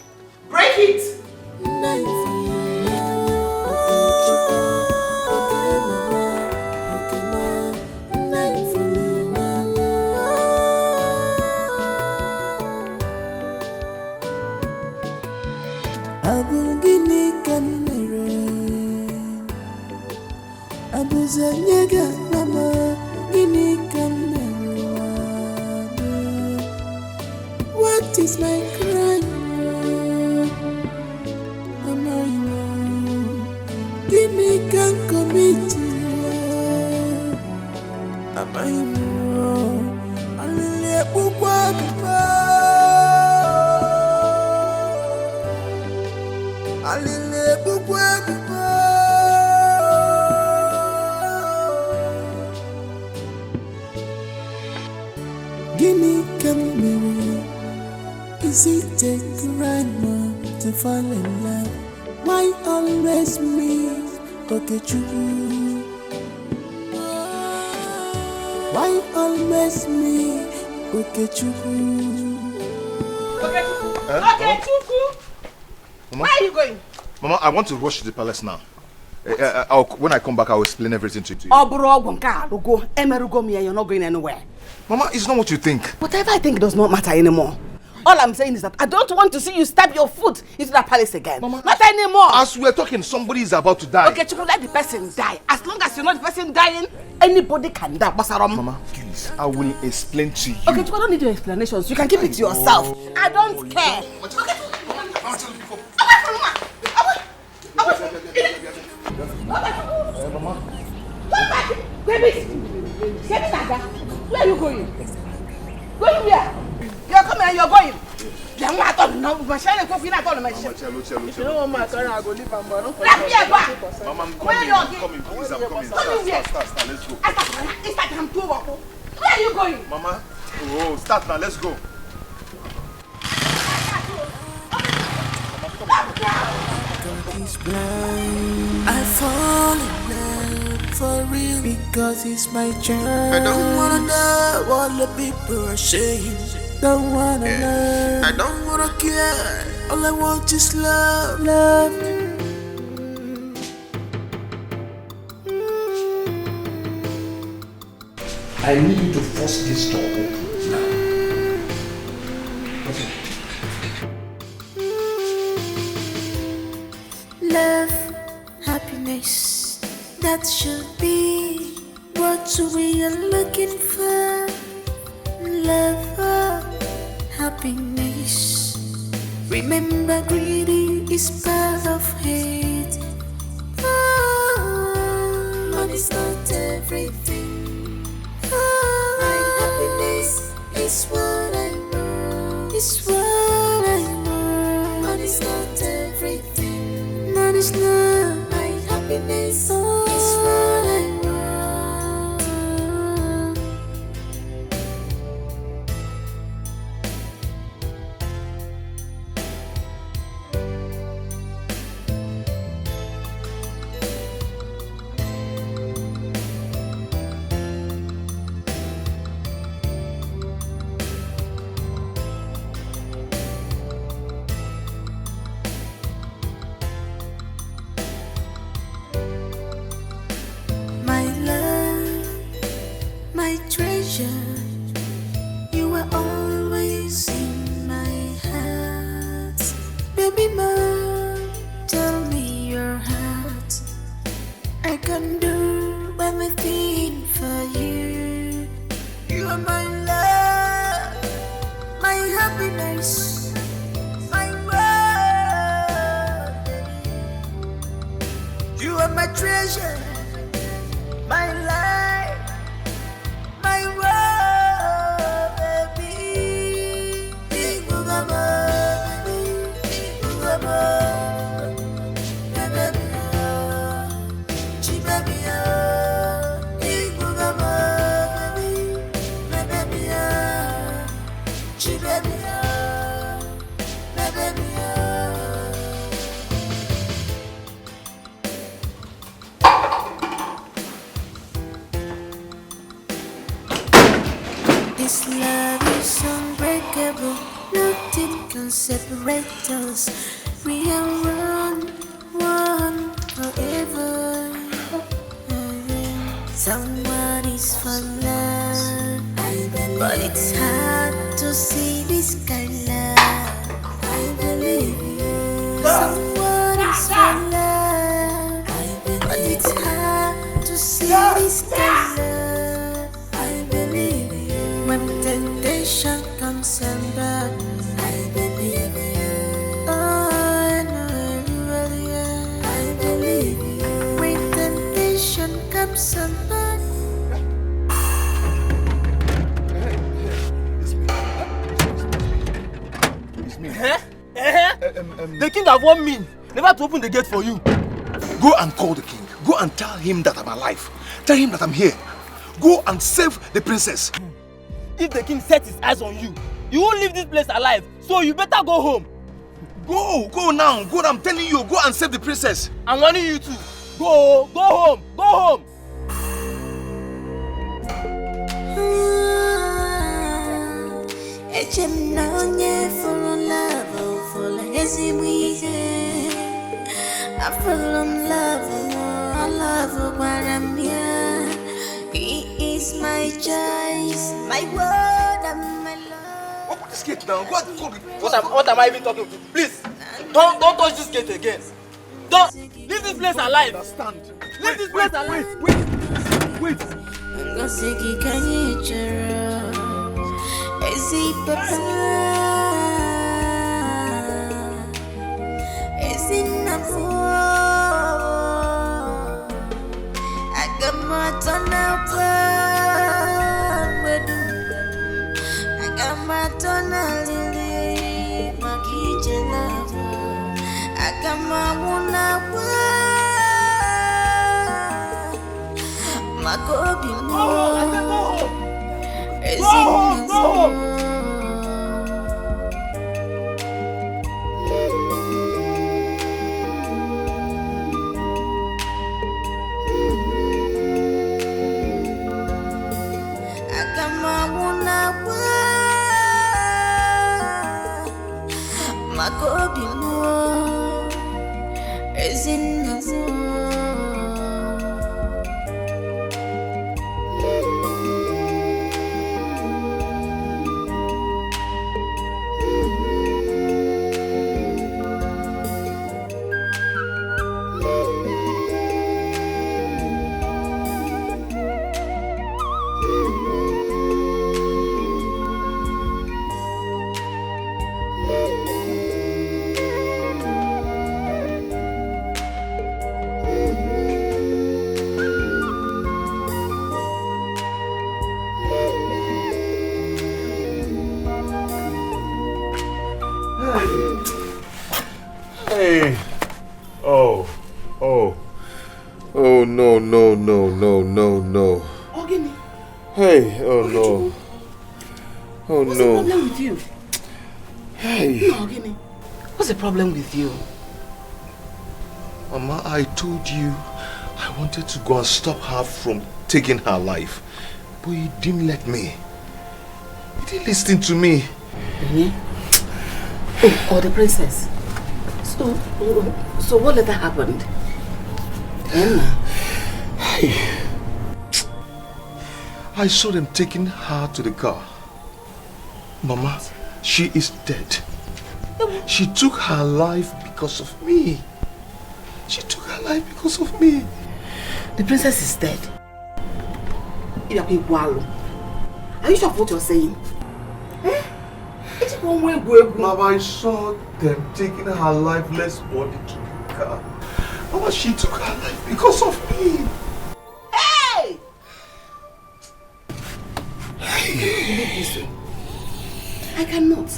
Speaker 13: Break it.
Speaker 5: Abuzanyega mama what is my crime? Gini can commit Is it a crime to fall in love? Why always me? Okay, true. Why always me? Okay, true.
Speaker 13: Okay, Chuku. Where are you going?
Speaker 14: Mama, I want to rush to the palace now. When I come back, I'll explain everything to you.
Speaker 13: You're not going anywhere.
Speaker 14: Mama, it's not what you think.
Speaker 13: Whatever I think does not matter anymore.
Speaker 3: All I'm saying is that I don't want to see you stab your foot into that palace again. Mama, not anymore.
Speaker 11: As we're talking, somebody is about to die.
Speaker 3: Okay, Chukwu, let the person die. As long as you're not the person dying, anybody can die.
Speaker 11: Mama, please, I will explain to you.
Speaker 3: Okay, Chukwu, I don't need your explanations. You can keep it to yourself. I don't care.
Speaker 11: Mama.
Speaker 3: Come back! Baby! Nada. Where are you going? Going where? You're coming and you're going. If you don't want my car, I go leave and Mama, I'm coming. Please, I'm coming. Start, let's go. Where are you going?
Speaker 11: Mama, oh, start now, let's go.
Speaker 5: God is blind. I fall in love for real because it's my journey. I don't wanna know what the people are saying. Don't wanna know. I don't wanna care. All I want is love, love.
Speaker 11: I need you to force this door open now. Okay.
Speaker 5: Love, happiness, that should be what we are looking for. Love, happiness. Remember, greedy is part of hate. Oh, money's not everything. Oh, my happiness is what I want. It's what I want. Money's not everything. Money's not my happiness. Oh, it's what I want. You were always in my heart. Baby, mom, tell me your heart. I can do anything for you. You are my love, my happiness, my world. You are my treasure, my life. My world, baby. Big Bugama, Big Bugama, baby, baby, Big Bugama, baby, baby, This love is unbreakable, nothing can separate us. We are one forever. Someone is for love, but it's hard to see this kind of love. I believe you. Someone is for love, but it's hard to see this kind of love. I believe you. When temptation comes and back, I believe you. Oh, I know you really are. I believe you. When temptation comes and back.
Speaker 2: The king have warned me never to open the gate for you.
Speaker 11: Go and call the king. Go and tell him that I'm alive. Tell him that I'm here. Go and save the princess.
Speaker 2: If the king sets his eyes on you, you won't leave this place alive. So you better go home.
Speaker 11: Go now. Go, I'm telling you. Go and save the princess.
Speaker 2: I'm warning you too. Go home. Go home.
Speaker 5: I fell in love, I love what I'm here. He is my choice, my word and my love.
Speaker 11: What this
Speaker 2: gate now. Go and call it.
Speaker 4: What am I even talking to? Please, don't touch this gate again. Don't leave this place alive.
Speaker 2: Understand?
Speaker 4: Leave this place alive.
Speaker 2: Wait.
Speaker 14: Hey. Oh, no.
Speaker 3: Ogini.
Speaker 14: Hey, oh no. Oh
Speaker 3: What's
Speaker 14: no.
Speaker 3: the problem with you?
Speaker 14: Hey.
Speaker 3: No, Ogini. What's the problem with you?
Speaker 14: Mama, I told you I wanted to go and stop her from taking her life. But you didn't let me. You didn't listen to me.
Speaker 3: Mm-hmm. Oh, the princess. So what later happened?
Speaker 14: I saw them taking her to the car. Mama, she is dead. She took her life because of me. She took her life because of me.
Speaker 3: The princess is dead. Are you sure of what you're saying?
Speaker 14: Mama, I saw them taking her lifeless body to the car. Mama, she took her life because of me.
Speaker 3: Hey! I cannot.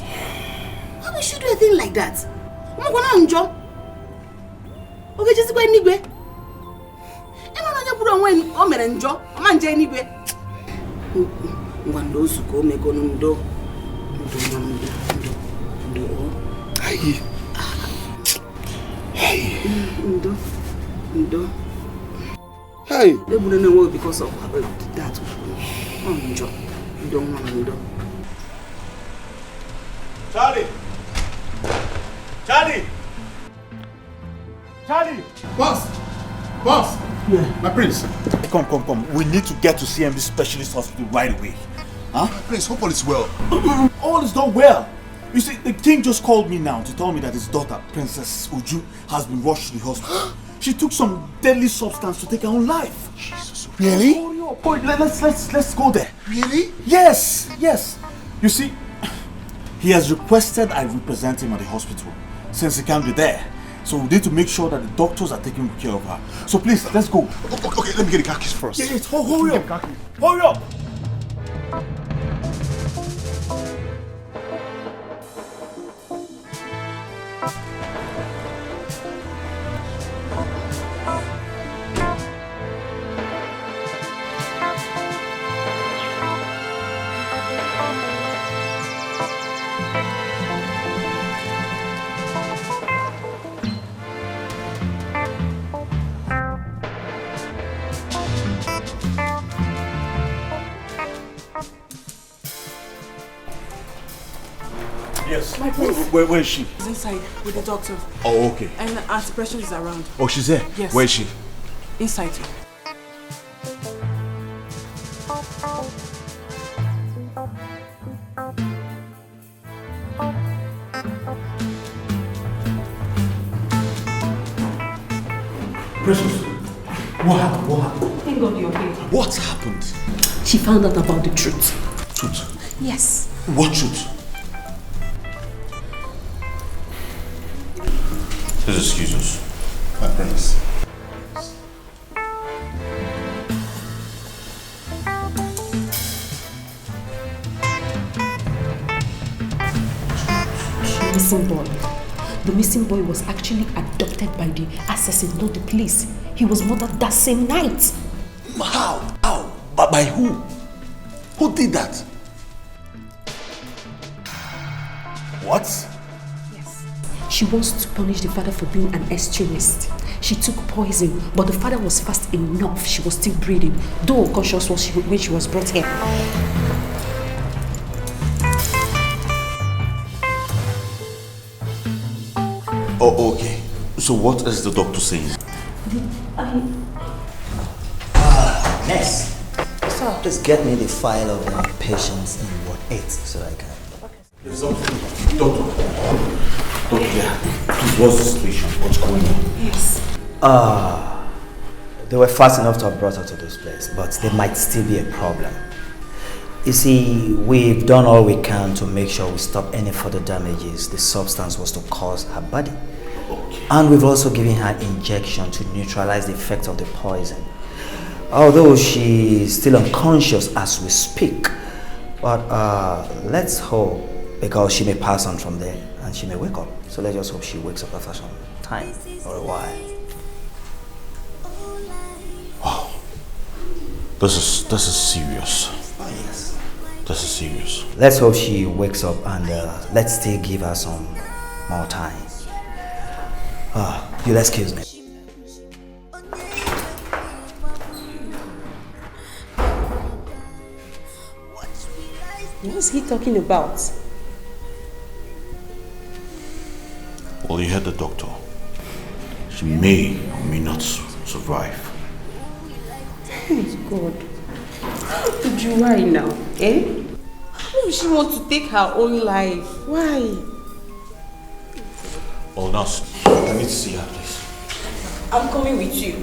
Speaker 3: How would you do a thing like that? I'm going to enjoy. Okay, just go anywhere. I'm not going to put on when I'm going to enjoy. I'm going to anywhere.
Speaker 14: Hey.
Speaker 3: They wouldn't know because of that. You don't want to do.
Speaker 2: Charlie! Boss! Yeah. My prince.
Speaker 7: Come. We need to get to CMB Specialist Hospital right away. Huh?
Speaker 2: My prince, hope all is well.
Speaker 7: All is not well. You see, the king just called me now to tell me that his daughter, Princess Uju, has been rushed to the hospital. She took some deadly substance to take her own life.
Speaker 2: Jesus.
Speaker 7: Really? Boy, let's go there.
Speaker 2: Really?
Speaker 7: Yes. You see, he has requested I represent him at the hospital since he can't be there. So we need to make sure that the doctors are taking care of her. So please, let's go.
Speaker 2: Okay, let me get the car keys first.
Speaker 7: Yes, hurry up. Hurry up. Yes.
Speaker 18: My prince.
Speaker 7: Where is she?
Speaker 18: She's inside with the doctor.
Speaker 7: Oh, okay.
Speaker 18: And Auntie Precious is around.
Speaker 7: Oh, she's there?
Speaker 18: Yes.
Speaker 7: Where is she?
Speaker 18: Inside.
Speaker 21: Precious, what happened? What happened?
Speaker 8: Thank God you're okay.
Speaker 21: What happened?
Speaker 8: She found out about the truth.
Speaker 21: Truth?
Speaker 8: Yes.
Speaker 21: What truth? Please excuse us, my prince.
Speaker 8: Missing boy. The missing boy was actually adopted by the assassin, not the police. He was murdered that same night.
Speaker 21: How? How? But by who? Who did that? What?
Speaker 8: Yes. She wants to punish the father for being an extremist. She took poison, but the father was fast enough. She was still breathing, though unconscious when she was brought here.
Speaker 21: Oh, okay. So what is the doctor saying?
Speaker 17: Nurse, so please get me the file of the patients in Ward 8 so I can...
Speaker 21: Please, doctor, yeah. Please, what's the situation? What's going on?
Speaker 8: Yes.
Speaker 17: They were fast enough to have brought her to this place, but there might still be a problem. You see, we've done all we can to make sure we stop any further damages the substance was to cause her body.
Speaker 21: Okay.
Speaker 17: And we've also given her injection to neutralize the effect of the poison. Although she's still unconscious as we speak, but let's hope, because she may pass on from there and she may wake up. So let's just hope she wakes up after some time or a while.
Speaker 21: Wow. This is serious.
Speaker 17: Oh, yes.
Speaker 21: This is serious.
Speaker 17: Let's hope she wakes up and let's still give her some more time. You'll excuse me.
Speaker 8: What's he talking about?
Speaker 21: Well, you heard the doctor. She may or may not survive.
Speaker 8: Oh God. What did you why now? Eh? Why would she want to take her own life? Why?
Speaker 21: Oh, nurse, I need to see her, please.
Speaker 8: I'm coming with you.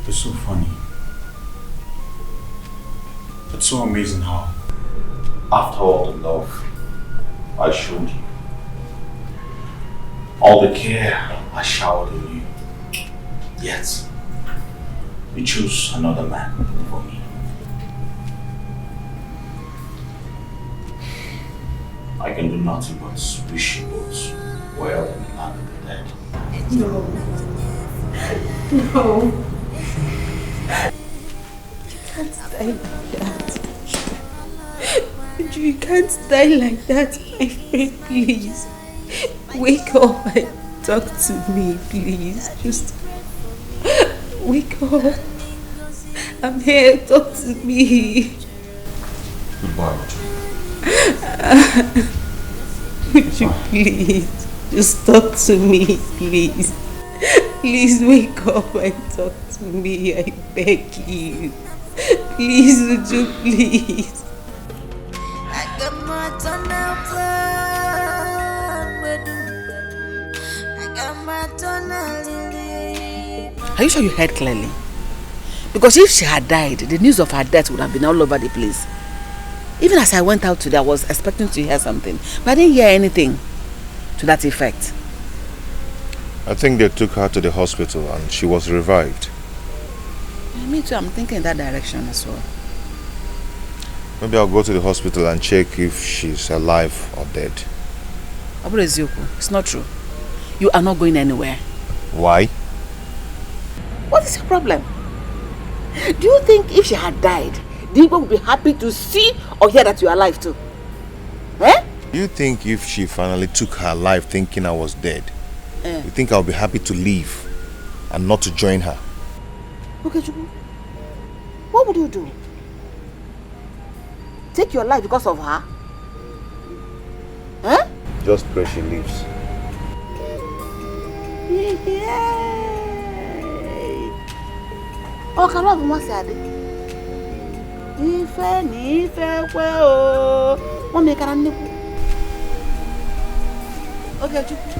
Speaker 21: It's so funny. It's so amazing how, after all the love I showed you, all the care I showered on you, yet you chose another man for me. I can do nothing but wish you both well in the land of the dead.
Speaker 8: No. No. You can't die like that. You can't die like that, my friend, please. Wake up and talk to me, please. Just wake up. I'm here, talk to me.
Speaker 21: Goodbye,
Speaker 8: Would you please just talk to me, please? Please wake up and talk to me, I beg you. Please, would you please?
Speaker 5: I got my tunnel plan. I got my tunnel lily.
Speaker 3: Are you sure you heard clearly? Because if she had died, the news of her death would have been all over the place. Even as I went out today, I was expecting to hear something, but I didn't hear anything to that effect.
Speaker 14: I think they took her to the hospital and she was revived.
Speaker 3: Me too, I'm thinking in that direction as well.
Speaker 14: Maybe I'll go to the hospital and check if she's alive or dead.
Speaker 3: Abure Zioku, it's not true. You are not going anywhere.
Speaker 14: Why?
Speaker 3: What is your problem? Do you think if she had died, Digo would be happy to see or hear that you are alive too? Eh?
Speaker 14: Do you think if she finally took her life thinking I was dead, you think I'll be happy to leave and not to join her?
Speaker 3: Okay, Chuku. What would you do? Take your life because of her? Huh?
Speaker 14: Just pray she leaves.
Speaker 3: Oh, can I have say that? Ife ni ife kwe o. Mommy can I? Okay, Chuku.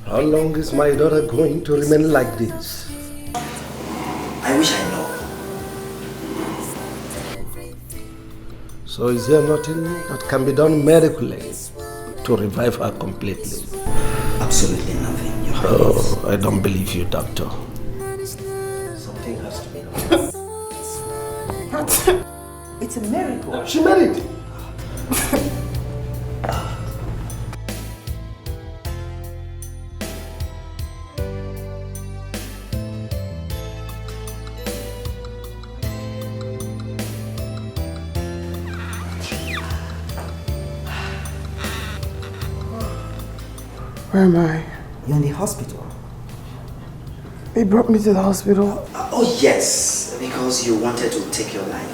Speaker 11: How long is my daughter going to remain like this?
Speaker 17: I wish I know.
Speaker 11: So is there nothing that can be done medically to revive her completely?
Speaker 17: Absolutely nothing, Your
Speaker 11: Oh, I don't believe you, doctor.
Speaker 17: Something has to be done.
Speaker 3: It's a miracle.
Speaker 11: She married.
Speaker 16: Where am I?
Speaker 17: You're in the hospital.
Speaker 16: They brought me to the hospital.
Speaker 17: Oh yes, because you wanted to take your life.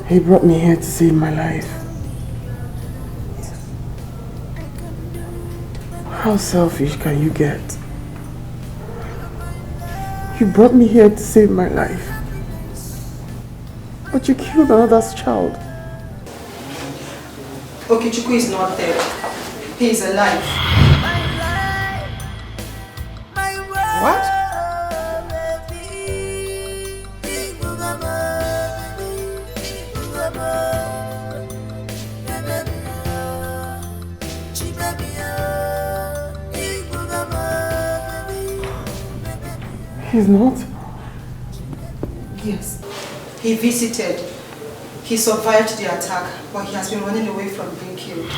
Speaker 16: He brought me here to save my life. How selfish can you get? You brought me here to save my life. But you killed another's child.
Speaker 18: Okechukwu is not dead. He is alive.
Speaker 16: What? He's not?
Speaker 18: Yes. He visited. He survived the attack, but he has been running away from being killed.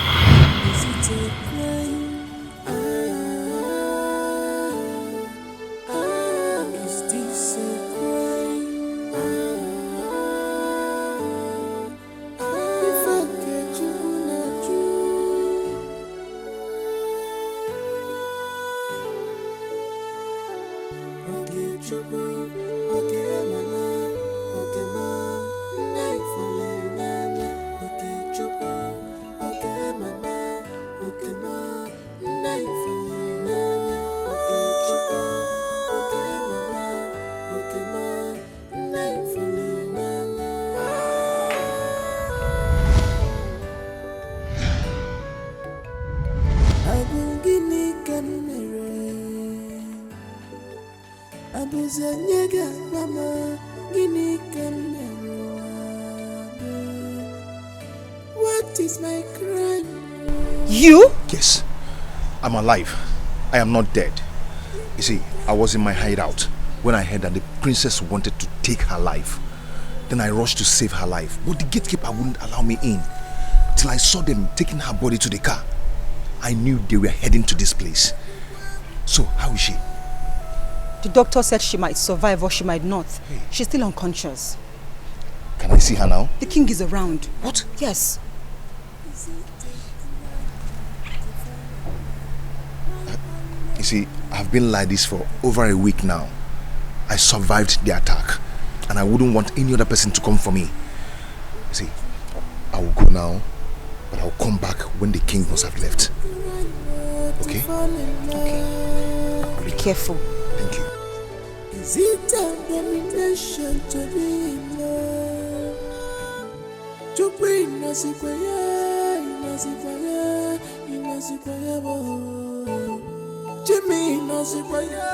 Speaker 5: What is my crime?
Speaker 18: You?
Speaker 14: Yes, I'm alive. I am not dead. You see, I was in my hideout when I heard that the princess wanted to take her life. Then I rushed to save her life, but the gatekeeper wouldn't allow me in till I saw them taking her body to the car. I knew they were heading to this place. So, how is she?
Speaker 18: The doctor said she might survive or she might not. Hey. She's still unconscious.
Speaker 14: Can I see her now?
Speaker 18: The king is around.
Speaker 14: What?
Speaker 18: Yes.
Speaker 14: You see, I've been like this for over a week now. I survived the attack, and I wouldn't want any other person to come for me. You see, I will go now, but I'll come back when the king must have left. Okay?
Speaker 18: Okay. Be careful.
Speaker 14: Thank you.
Speaker 5: Is it abomination to be in love? To bring Nasikwaya, Nasikwaya, Nasikwaya, Jimmy Nasikwaya,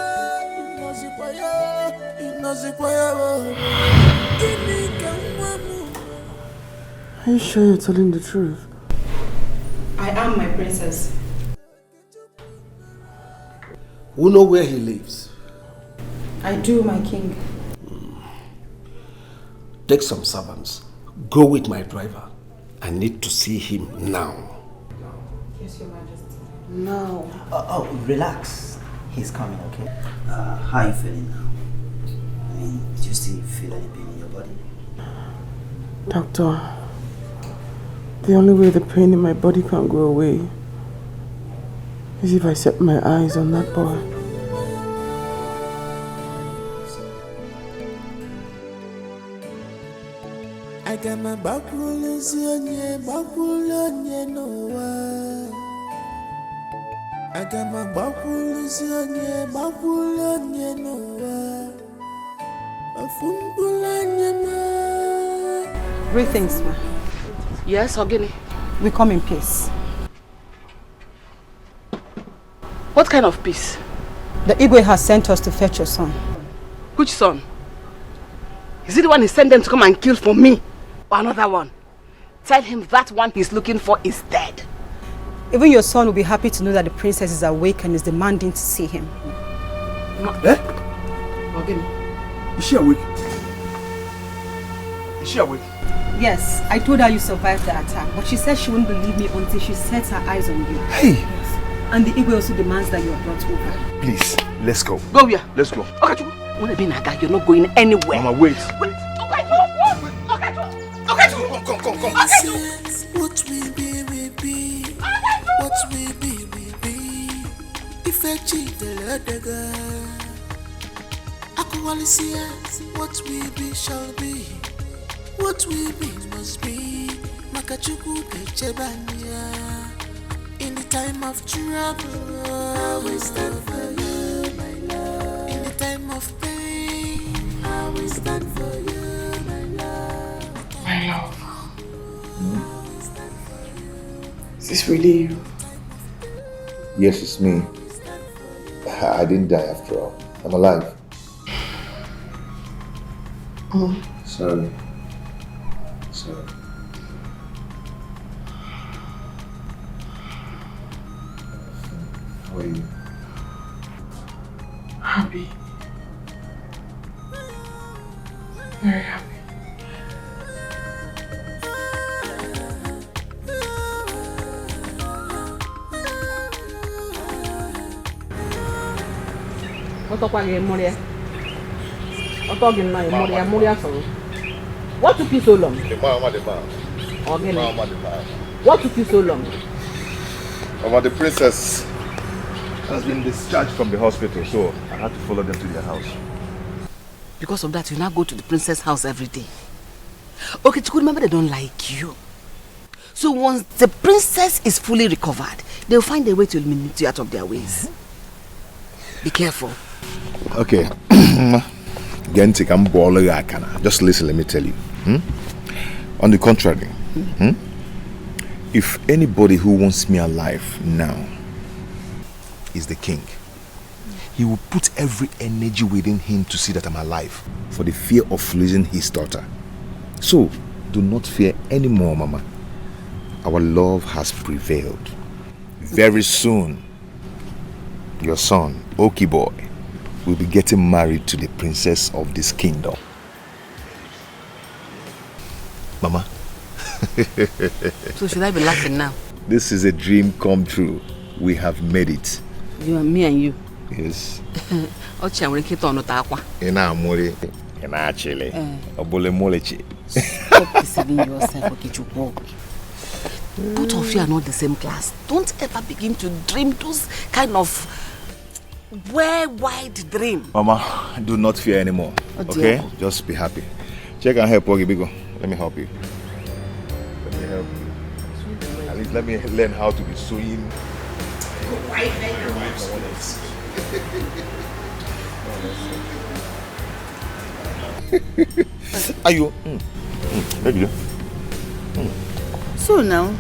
Speaker 5: Nasikwaya, Nasikwaya, Jimmy Kamwamu,
Speaker 16: Are you sure you're telling the truth?
Speaker 18: I am my princess.
Speaker 11: We know where he lives.
Speaker 18: I do, my king.
Speaker 11: Take some servants. Go with my driver. I need to see him now.
Speaker 18: Yes, Your Majesty.
Speaker 17: No. Oh, relax. He's coming, okay? How are you feeling now? I mean, do you still feel any pain in your body?
Speaker 16: Doctor, the only way the pain in my body can go away is if I set my eyes on that boy.
Speaker 5: I got my back rollers on no one. I got my back rollers on no one.
Speaker 18: Greetings, ma.
Speaker 3: Yes, Ogini.
Speaker 18: We come in peace.
Speaker 3: What kind of peace?
Speaker 18: The Igwe has sent us to fetch your son.
Speaker 3: Which son? Is it the one he sent them to come and kill for me? Or another one? Tell him that one he's looking for is dead.
Speaker 18: Even your son will be happy to know that the princess is awake and is demanding to see him.
Speaker 2: Eh? Ogini, is she awake? Is she awake?
Speaker 18: Yes, I told her you survived the attack, but she said she wouldn't believe me until she sets her eyes on you.
Speaker 2: Hey!
Speaker 18: Yes. And the Igwe also demands that you are brought over.
Speaker 2: Please, let's go.
Speaker 3: Go where?
Speaker 2: Let's go.
Speaker 3: Okay, you're not going anywhere.
Speaker 2: Mama, wait.
Speaker 3: Wait. Okay, come.
Speaker 5: What we be, what we be. If I cheat the other I can only see what we be shall be. What we be must be. Makachuku Kechebania. In the time of trouble, I will stand for you, my love. In the time of pain, I will stand for you, my love.
Speaker 16: My love. Is this really you?
Speaker 14: Yes, it's me. I didn't die after all. I'm alive.
Speaker 16: Oh.
Speaker 14: Sorry. How are you?
Speaker 16: Happy. Very happy.
Speaker 3: What took you so long?
Speaker 14: The man.
Speaker 3: What took you so long?
Speaker 14: The princess has been discharged from the hospital, so I had to follow them to their house.
Speaker 3: Because of that, you now go to the princess' house every day. Okay, Chiku, remember they don't like you. So once the princess is fully recovered, they'll find a way to eliminate you out of their ways. Be careful.
Speaker 14: Okay. Just listen, let me tell you. On the contrary, if anybody who wants me alive now is the king, he will put every energy within him to see that I'm alive for the fear of losing his daughter. So, do not fear anymore, Mama. Our love has prevailed. Very soon, your son, Oki boy, will be getting married to the princess of this kingdom. Mama.
Speaker 3: So should I be laughing now?
Speaker 14: This is a dream come true. We have made it.
Speaker 3: You and me and you.
Speaker 14: Yes.
Speaker 3: Stop deceiving yourself, Okichukwu. Both of you are not the same class. Don't ever begin to dream those kind of wide dream.
Speaker 14: Mama, do not fear anymore. Okay? Just be happy. Check and help, Ogi Bigo. Let me help you. Let me help you. At least let me learn how to be sewing. Are you?
Speaker 3: So now,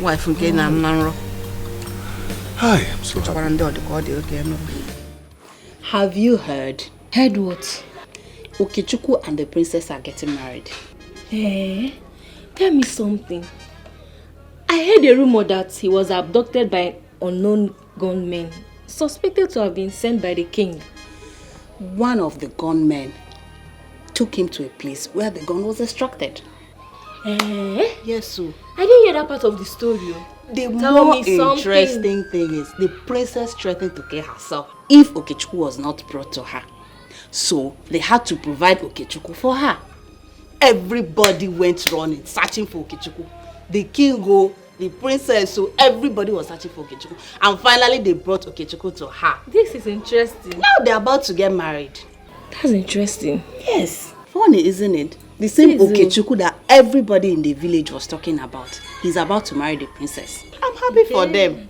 Speaker 3: wife again, I'm not.
Speaker 14: Hi, I'm so happy.
Speaker 3: Have you heard?
Speaker 8: Heard what?
Speaker 3: Okichukwu and the princess are getting married.
Speaker 8: Eh? Tell me something. I heard a rumor that he was abducted by unknown gunmen, suspected to have been sent by the king.
Speaker 3: One of the gunmen took him to a place where the gun was extracted. Yes, sir.
Speaker 8: I didn't hear that part of the story.
Speaker 3: The more interesting thing is the princess threatened to kill herself if Okechukwu was not brought to her. So they had to provide Okechukwu for her. Everybody went running, searching for Okechukwu. The king, the princess, so everybody was searching for Okechukwu. And finally they brought Okechukwu to her.
Speaker 8: This is interesting.
Speaker 3: Now they're about to get married.
Speaker 8: That's interesting.
Speaker 3: Yes. Funny, isn't it? The same Okechukwu that everybody in the village was talking about. He's about to marry the princess. I'm happy for them.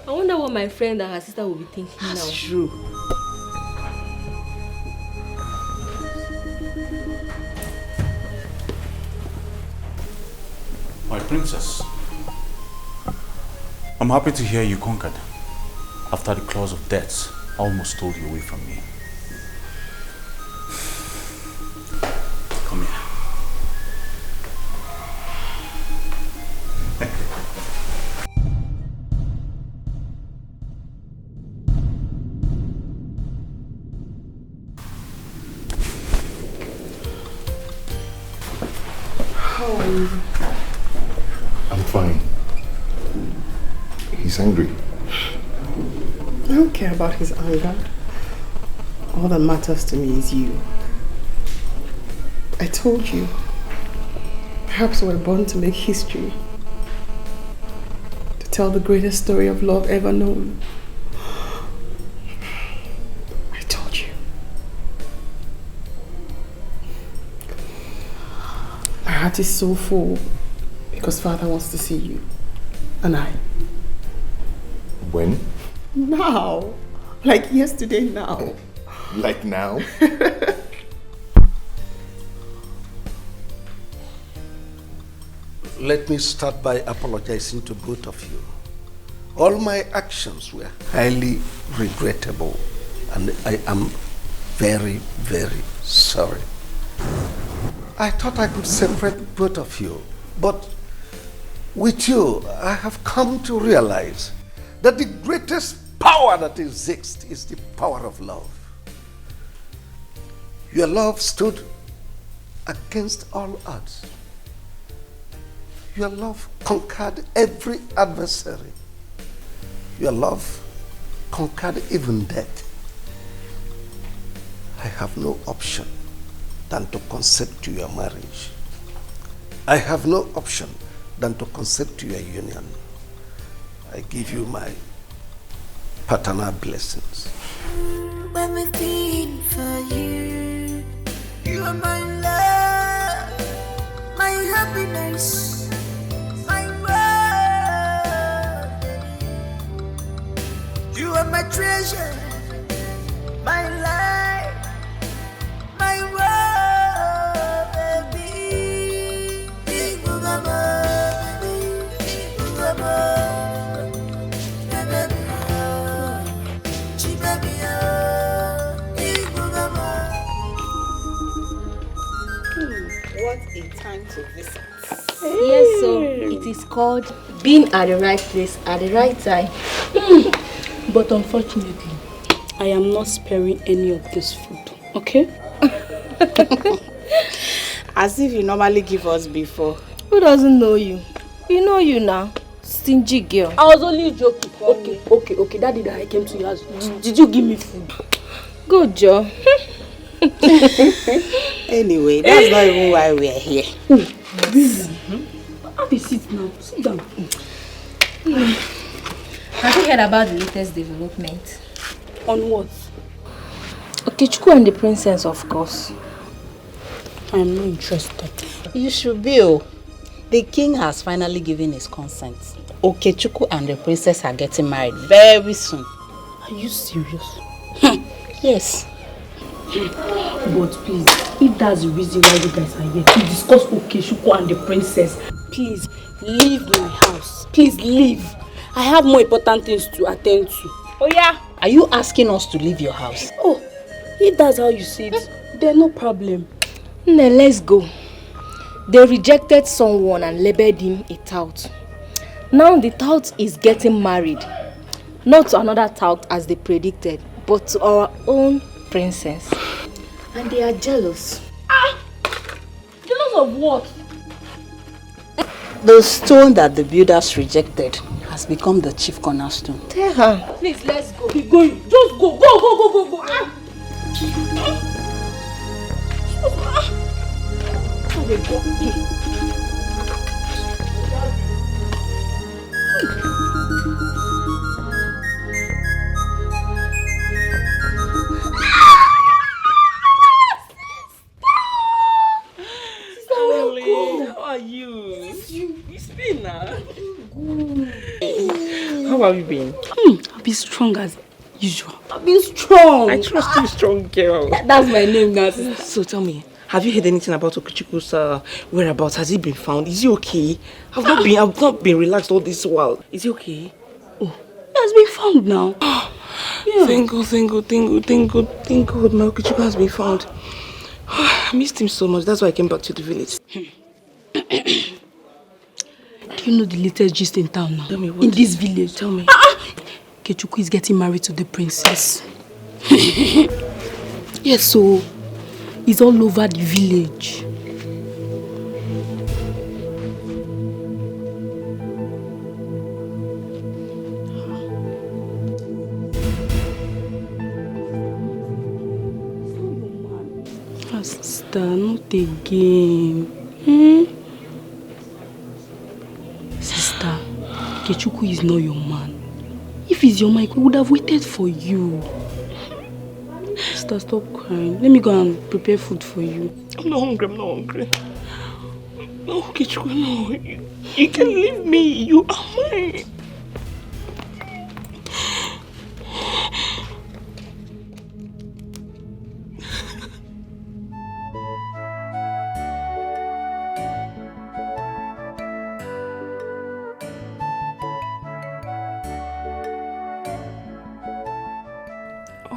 Speaker 8: I wonder what my friend and her sister will be thinking now.
Speaker 3: That's true.
Speaker 7: My princess, I'm happy to hear you conquered after the claws of death almost stole you away from me. Come here.
Speaker 11: How are you?
Speaker 14: I'm fine. He's angry.
Speaker 13: I don't care about his anger. All that matters to me is you. I told you. Perhaps we're born to make history. To tell the greatest story of love ever known. I told you. Our heart is so full because Father wants to see you. And I.
Speaker 14: When?
Speaker 13: Now. Like yesterday now.
Speaker 14: Like now?
Speaker 11: Let me start by apologizing to both of you. All my actions were highly regrettable, and I am very, very sorry. I thought I could separate both of you, but with you, I have come to realize that the greatest power that exists is the power of love. Your love stood against all odds. Your love conquered every adversary. Your love conquered even death. I have no option than to consent to your marriage. I have no option than to consent to your union. I give you my paternal blessings.
Speaker 5: Everything for you. You are my love, my happiness, my world. You are my treasure, my life, my world, baby.
Speaker 3: What a time to visit.
Speaker 8: Yes, so it is called being at the right place at the right time.
Speaker 1: But unfortunately, I am not sparing any of this food, okay?
Speaker 3: As if you normally give us before.
Speaker 8: Who doesn't know you? You know you now. Stingy girl.
Speaker 1: I was only joking. Okay. That day that I came to your house, did you give me food?
Speaker 8: Good job.
Speaker 3: Anyway, that's not even why we are here.
Speaker 1: Really? Have a seat now. Sit down.
Speaker 8: Have you heard about the latest development?
Speaker 1: On what?
Speaker 8: Okechukwu and the princess, of course.
Speaker 1: I am not interested.
Speaker 3: You should be. Oh. The king has finally given his consent. Okechukwu and the princess are getting married very soon.
Speaker 1: Are you serious?
Speaker 3: Yes.
Speaker 1: But please, if that's the reason why you guys are here, to discuss Okechukwu and the princess, please leave my house. Please leave. I have more important things to attend to.
Speaker 3: Oh yeah? Are you asking us to leave your house?
Speaker 1: Oh, if that's how you see it, then no problem.
Speaker 8: Now let's go.
Speaker 6: They rejected someone and labeled him a tout. Now the tout is getting married. Not to another tout as they predicted, but to our own princess. And they are jealous.
Speaker 1: Jealous of what?
Speaker 3: The stone that the builders rejected has become the chief cornerstone.
Speaker 6: Tell her.
Speaker 1: Please, let's go. Keep going. Just go. Go.
Speaker 15: How are you? It's been now. How have you been?
Speaker 1: I've been strong as usual. I've been strong.
Speaker 15: I trust you, strong girl.
Speaker 1: That's my name now, sister.
Speaker 15: So tell me, have you heard anything about Okechukwu whereabouts? Has he been found? Is he okay? I've not been relaxed all this while. Is he okay?
Speaker 1: Oh, he has been found now.
Speaker 15: Yeah. Thank God. My Okechukwu has been found. I missed him so much. That's why I came back to the village.
Speaker 1: Do you know the latest gist in town now?
Speaker 15: Tell me what?
Speaker 1: In this village.
Speaker 15: Tell me.
Speaker 1: Okechukwu is getting married to the princess. Yes, so it's all over the village. Sister, not again. Sister, Okechukwu is not your man. If he's your man, he would have waited for you. Sister, stop crying. Let me go and prepare food for you.
Speaker 15: I'm not hungry. No, Okechukwu, no. You can leave me. You are mine.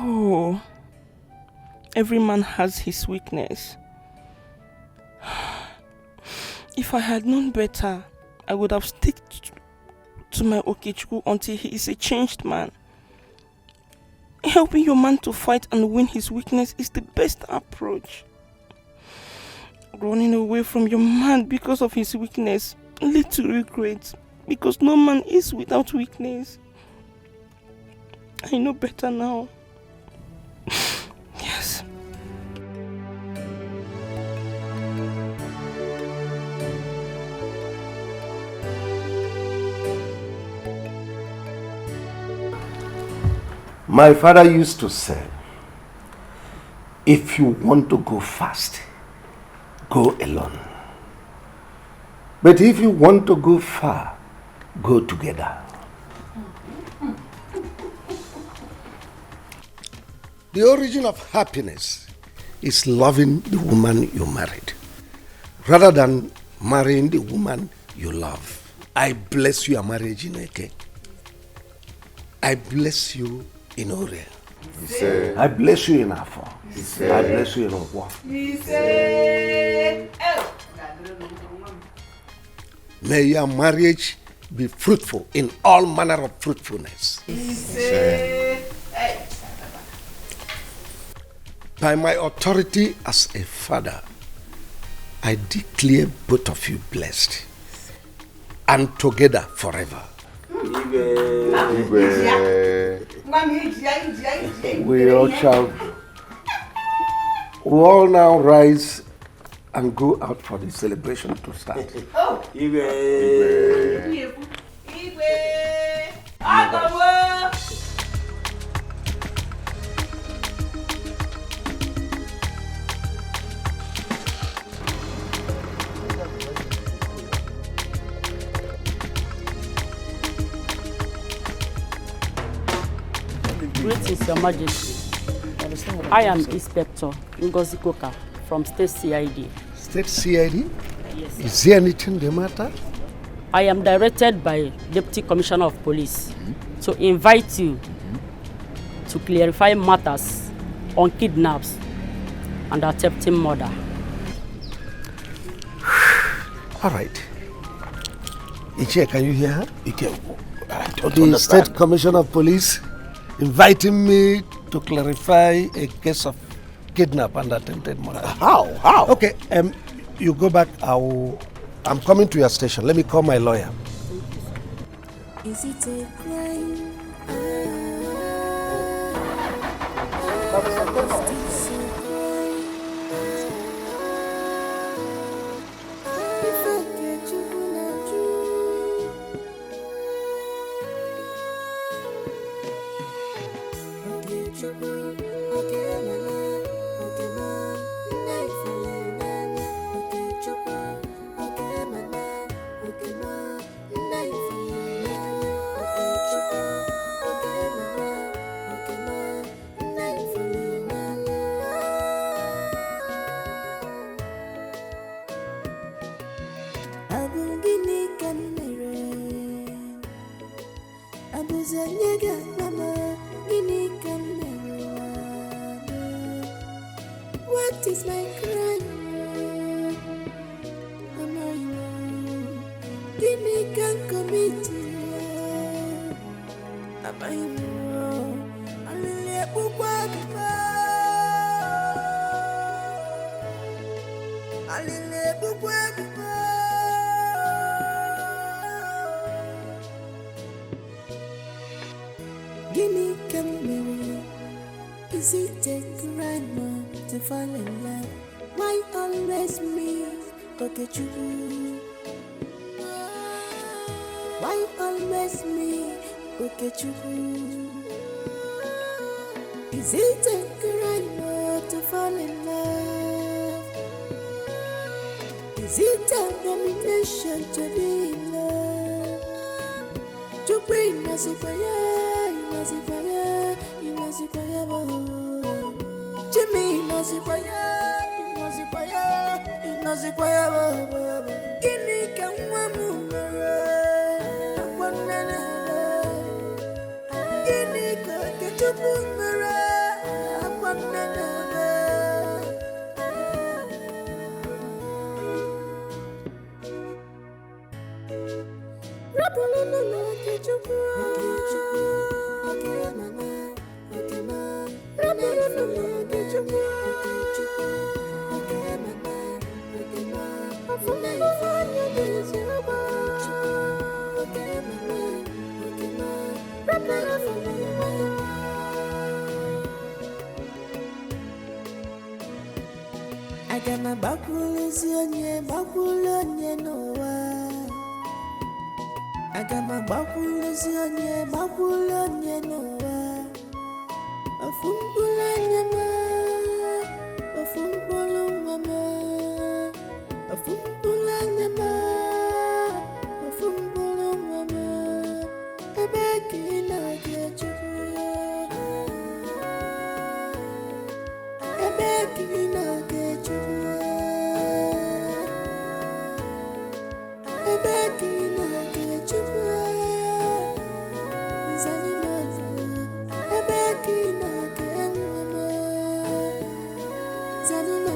Speaker 15: Oh, every man has his weakness. If I had known better, I would have stuck to my Okechukwu until he is a changed man. Helping your man to fight and win his weakness is the best approach. Running away from your man because of his weakness leads to regret, because no man is without weakness. I know better now. Yes.
Speaker 11: My father used to say, if you want to go fast, go alone. But if you want to go far, go together. The origin of happiness is loving the woman you married, rather than marrying the woman you love. I bless your marriage in Eke. I bless you in Ore. I bless you in Afo. I bless you in Ogwa. May your marriage be fruitful in all manner of fruitfulness. By my authority as a father, I declare both of you blessed and together forever. We all now rise and go out for the celebration to start.
Speaker 9: Greetings, Your Majesty. I am Inspector Ngozi Koka from State CID.
Speaker 11: State CID?
Speaker 9: Yes.
Speaker 11: Is there anything the matter?
Speaker 9: I am directed by Deputy Commissioner of Police to invite you to clarify matters on kidnaps and attempted murder.
Speaker 11: All right. Ichie, can you hear her?
Speaker 2: I don't
Speaker 11: the
Speaker 2: understand.
Speaker 11: State Commissioner of Police inviting me to clarify a case of kidnap and attempted murder.
Speaker 2: How?
Speaker 11: Okay, you go back. I'm coming to your station. Let me call my lawyer.
Speaker 5: Is it a crime? What is my crime? Give me can commit. Am I wrong? Guinea can is it a crime to fall in love? Why always me? Okay, true. Why always me? Okay, true. Is it a crime to fall in love? Is it a domination to be in love? To bring us a fire, Jimmy knows it fire, Guinea can one Guinea can get to Boomerang. Agama bakulonye noa. Agama bakulonye noa. Afumbulanye ma, afumbulanye ma. Ebeki na gechuku. Ebeki na gechuku. Ebeki na gechuku. Zanima. Ebeki na gemama. Zanima.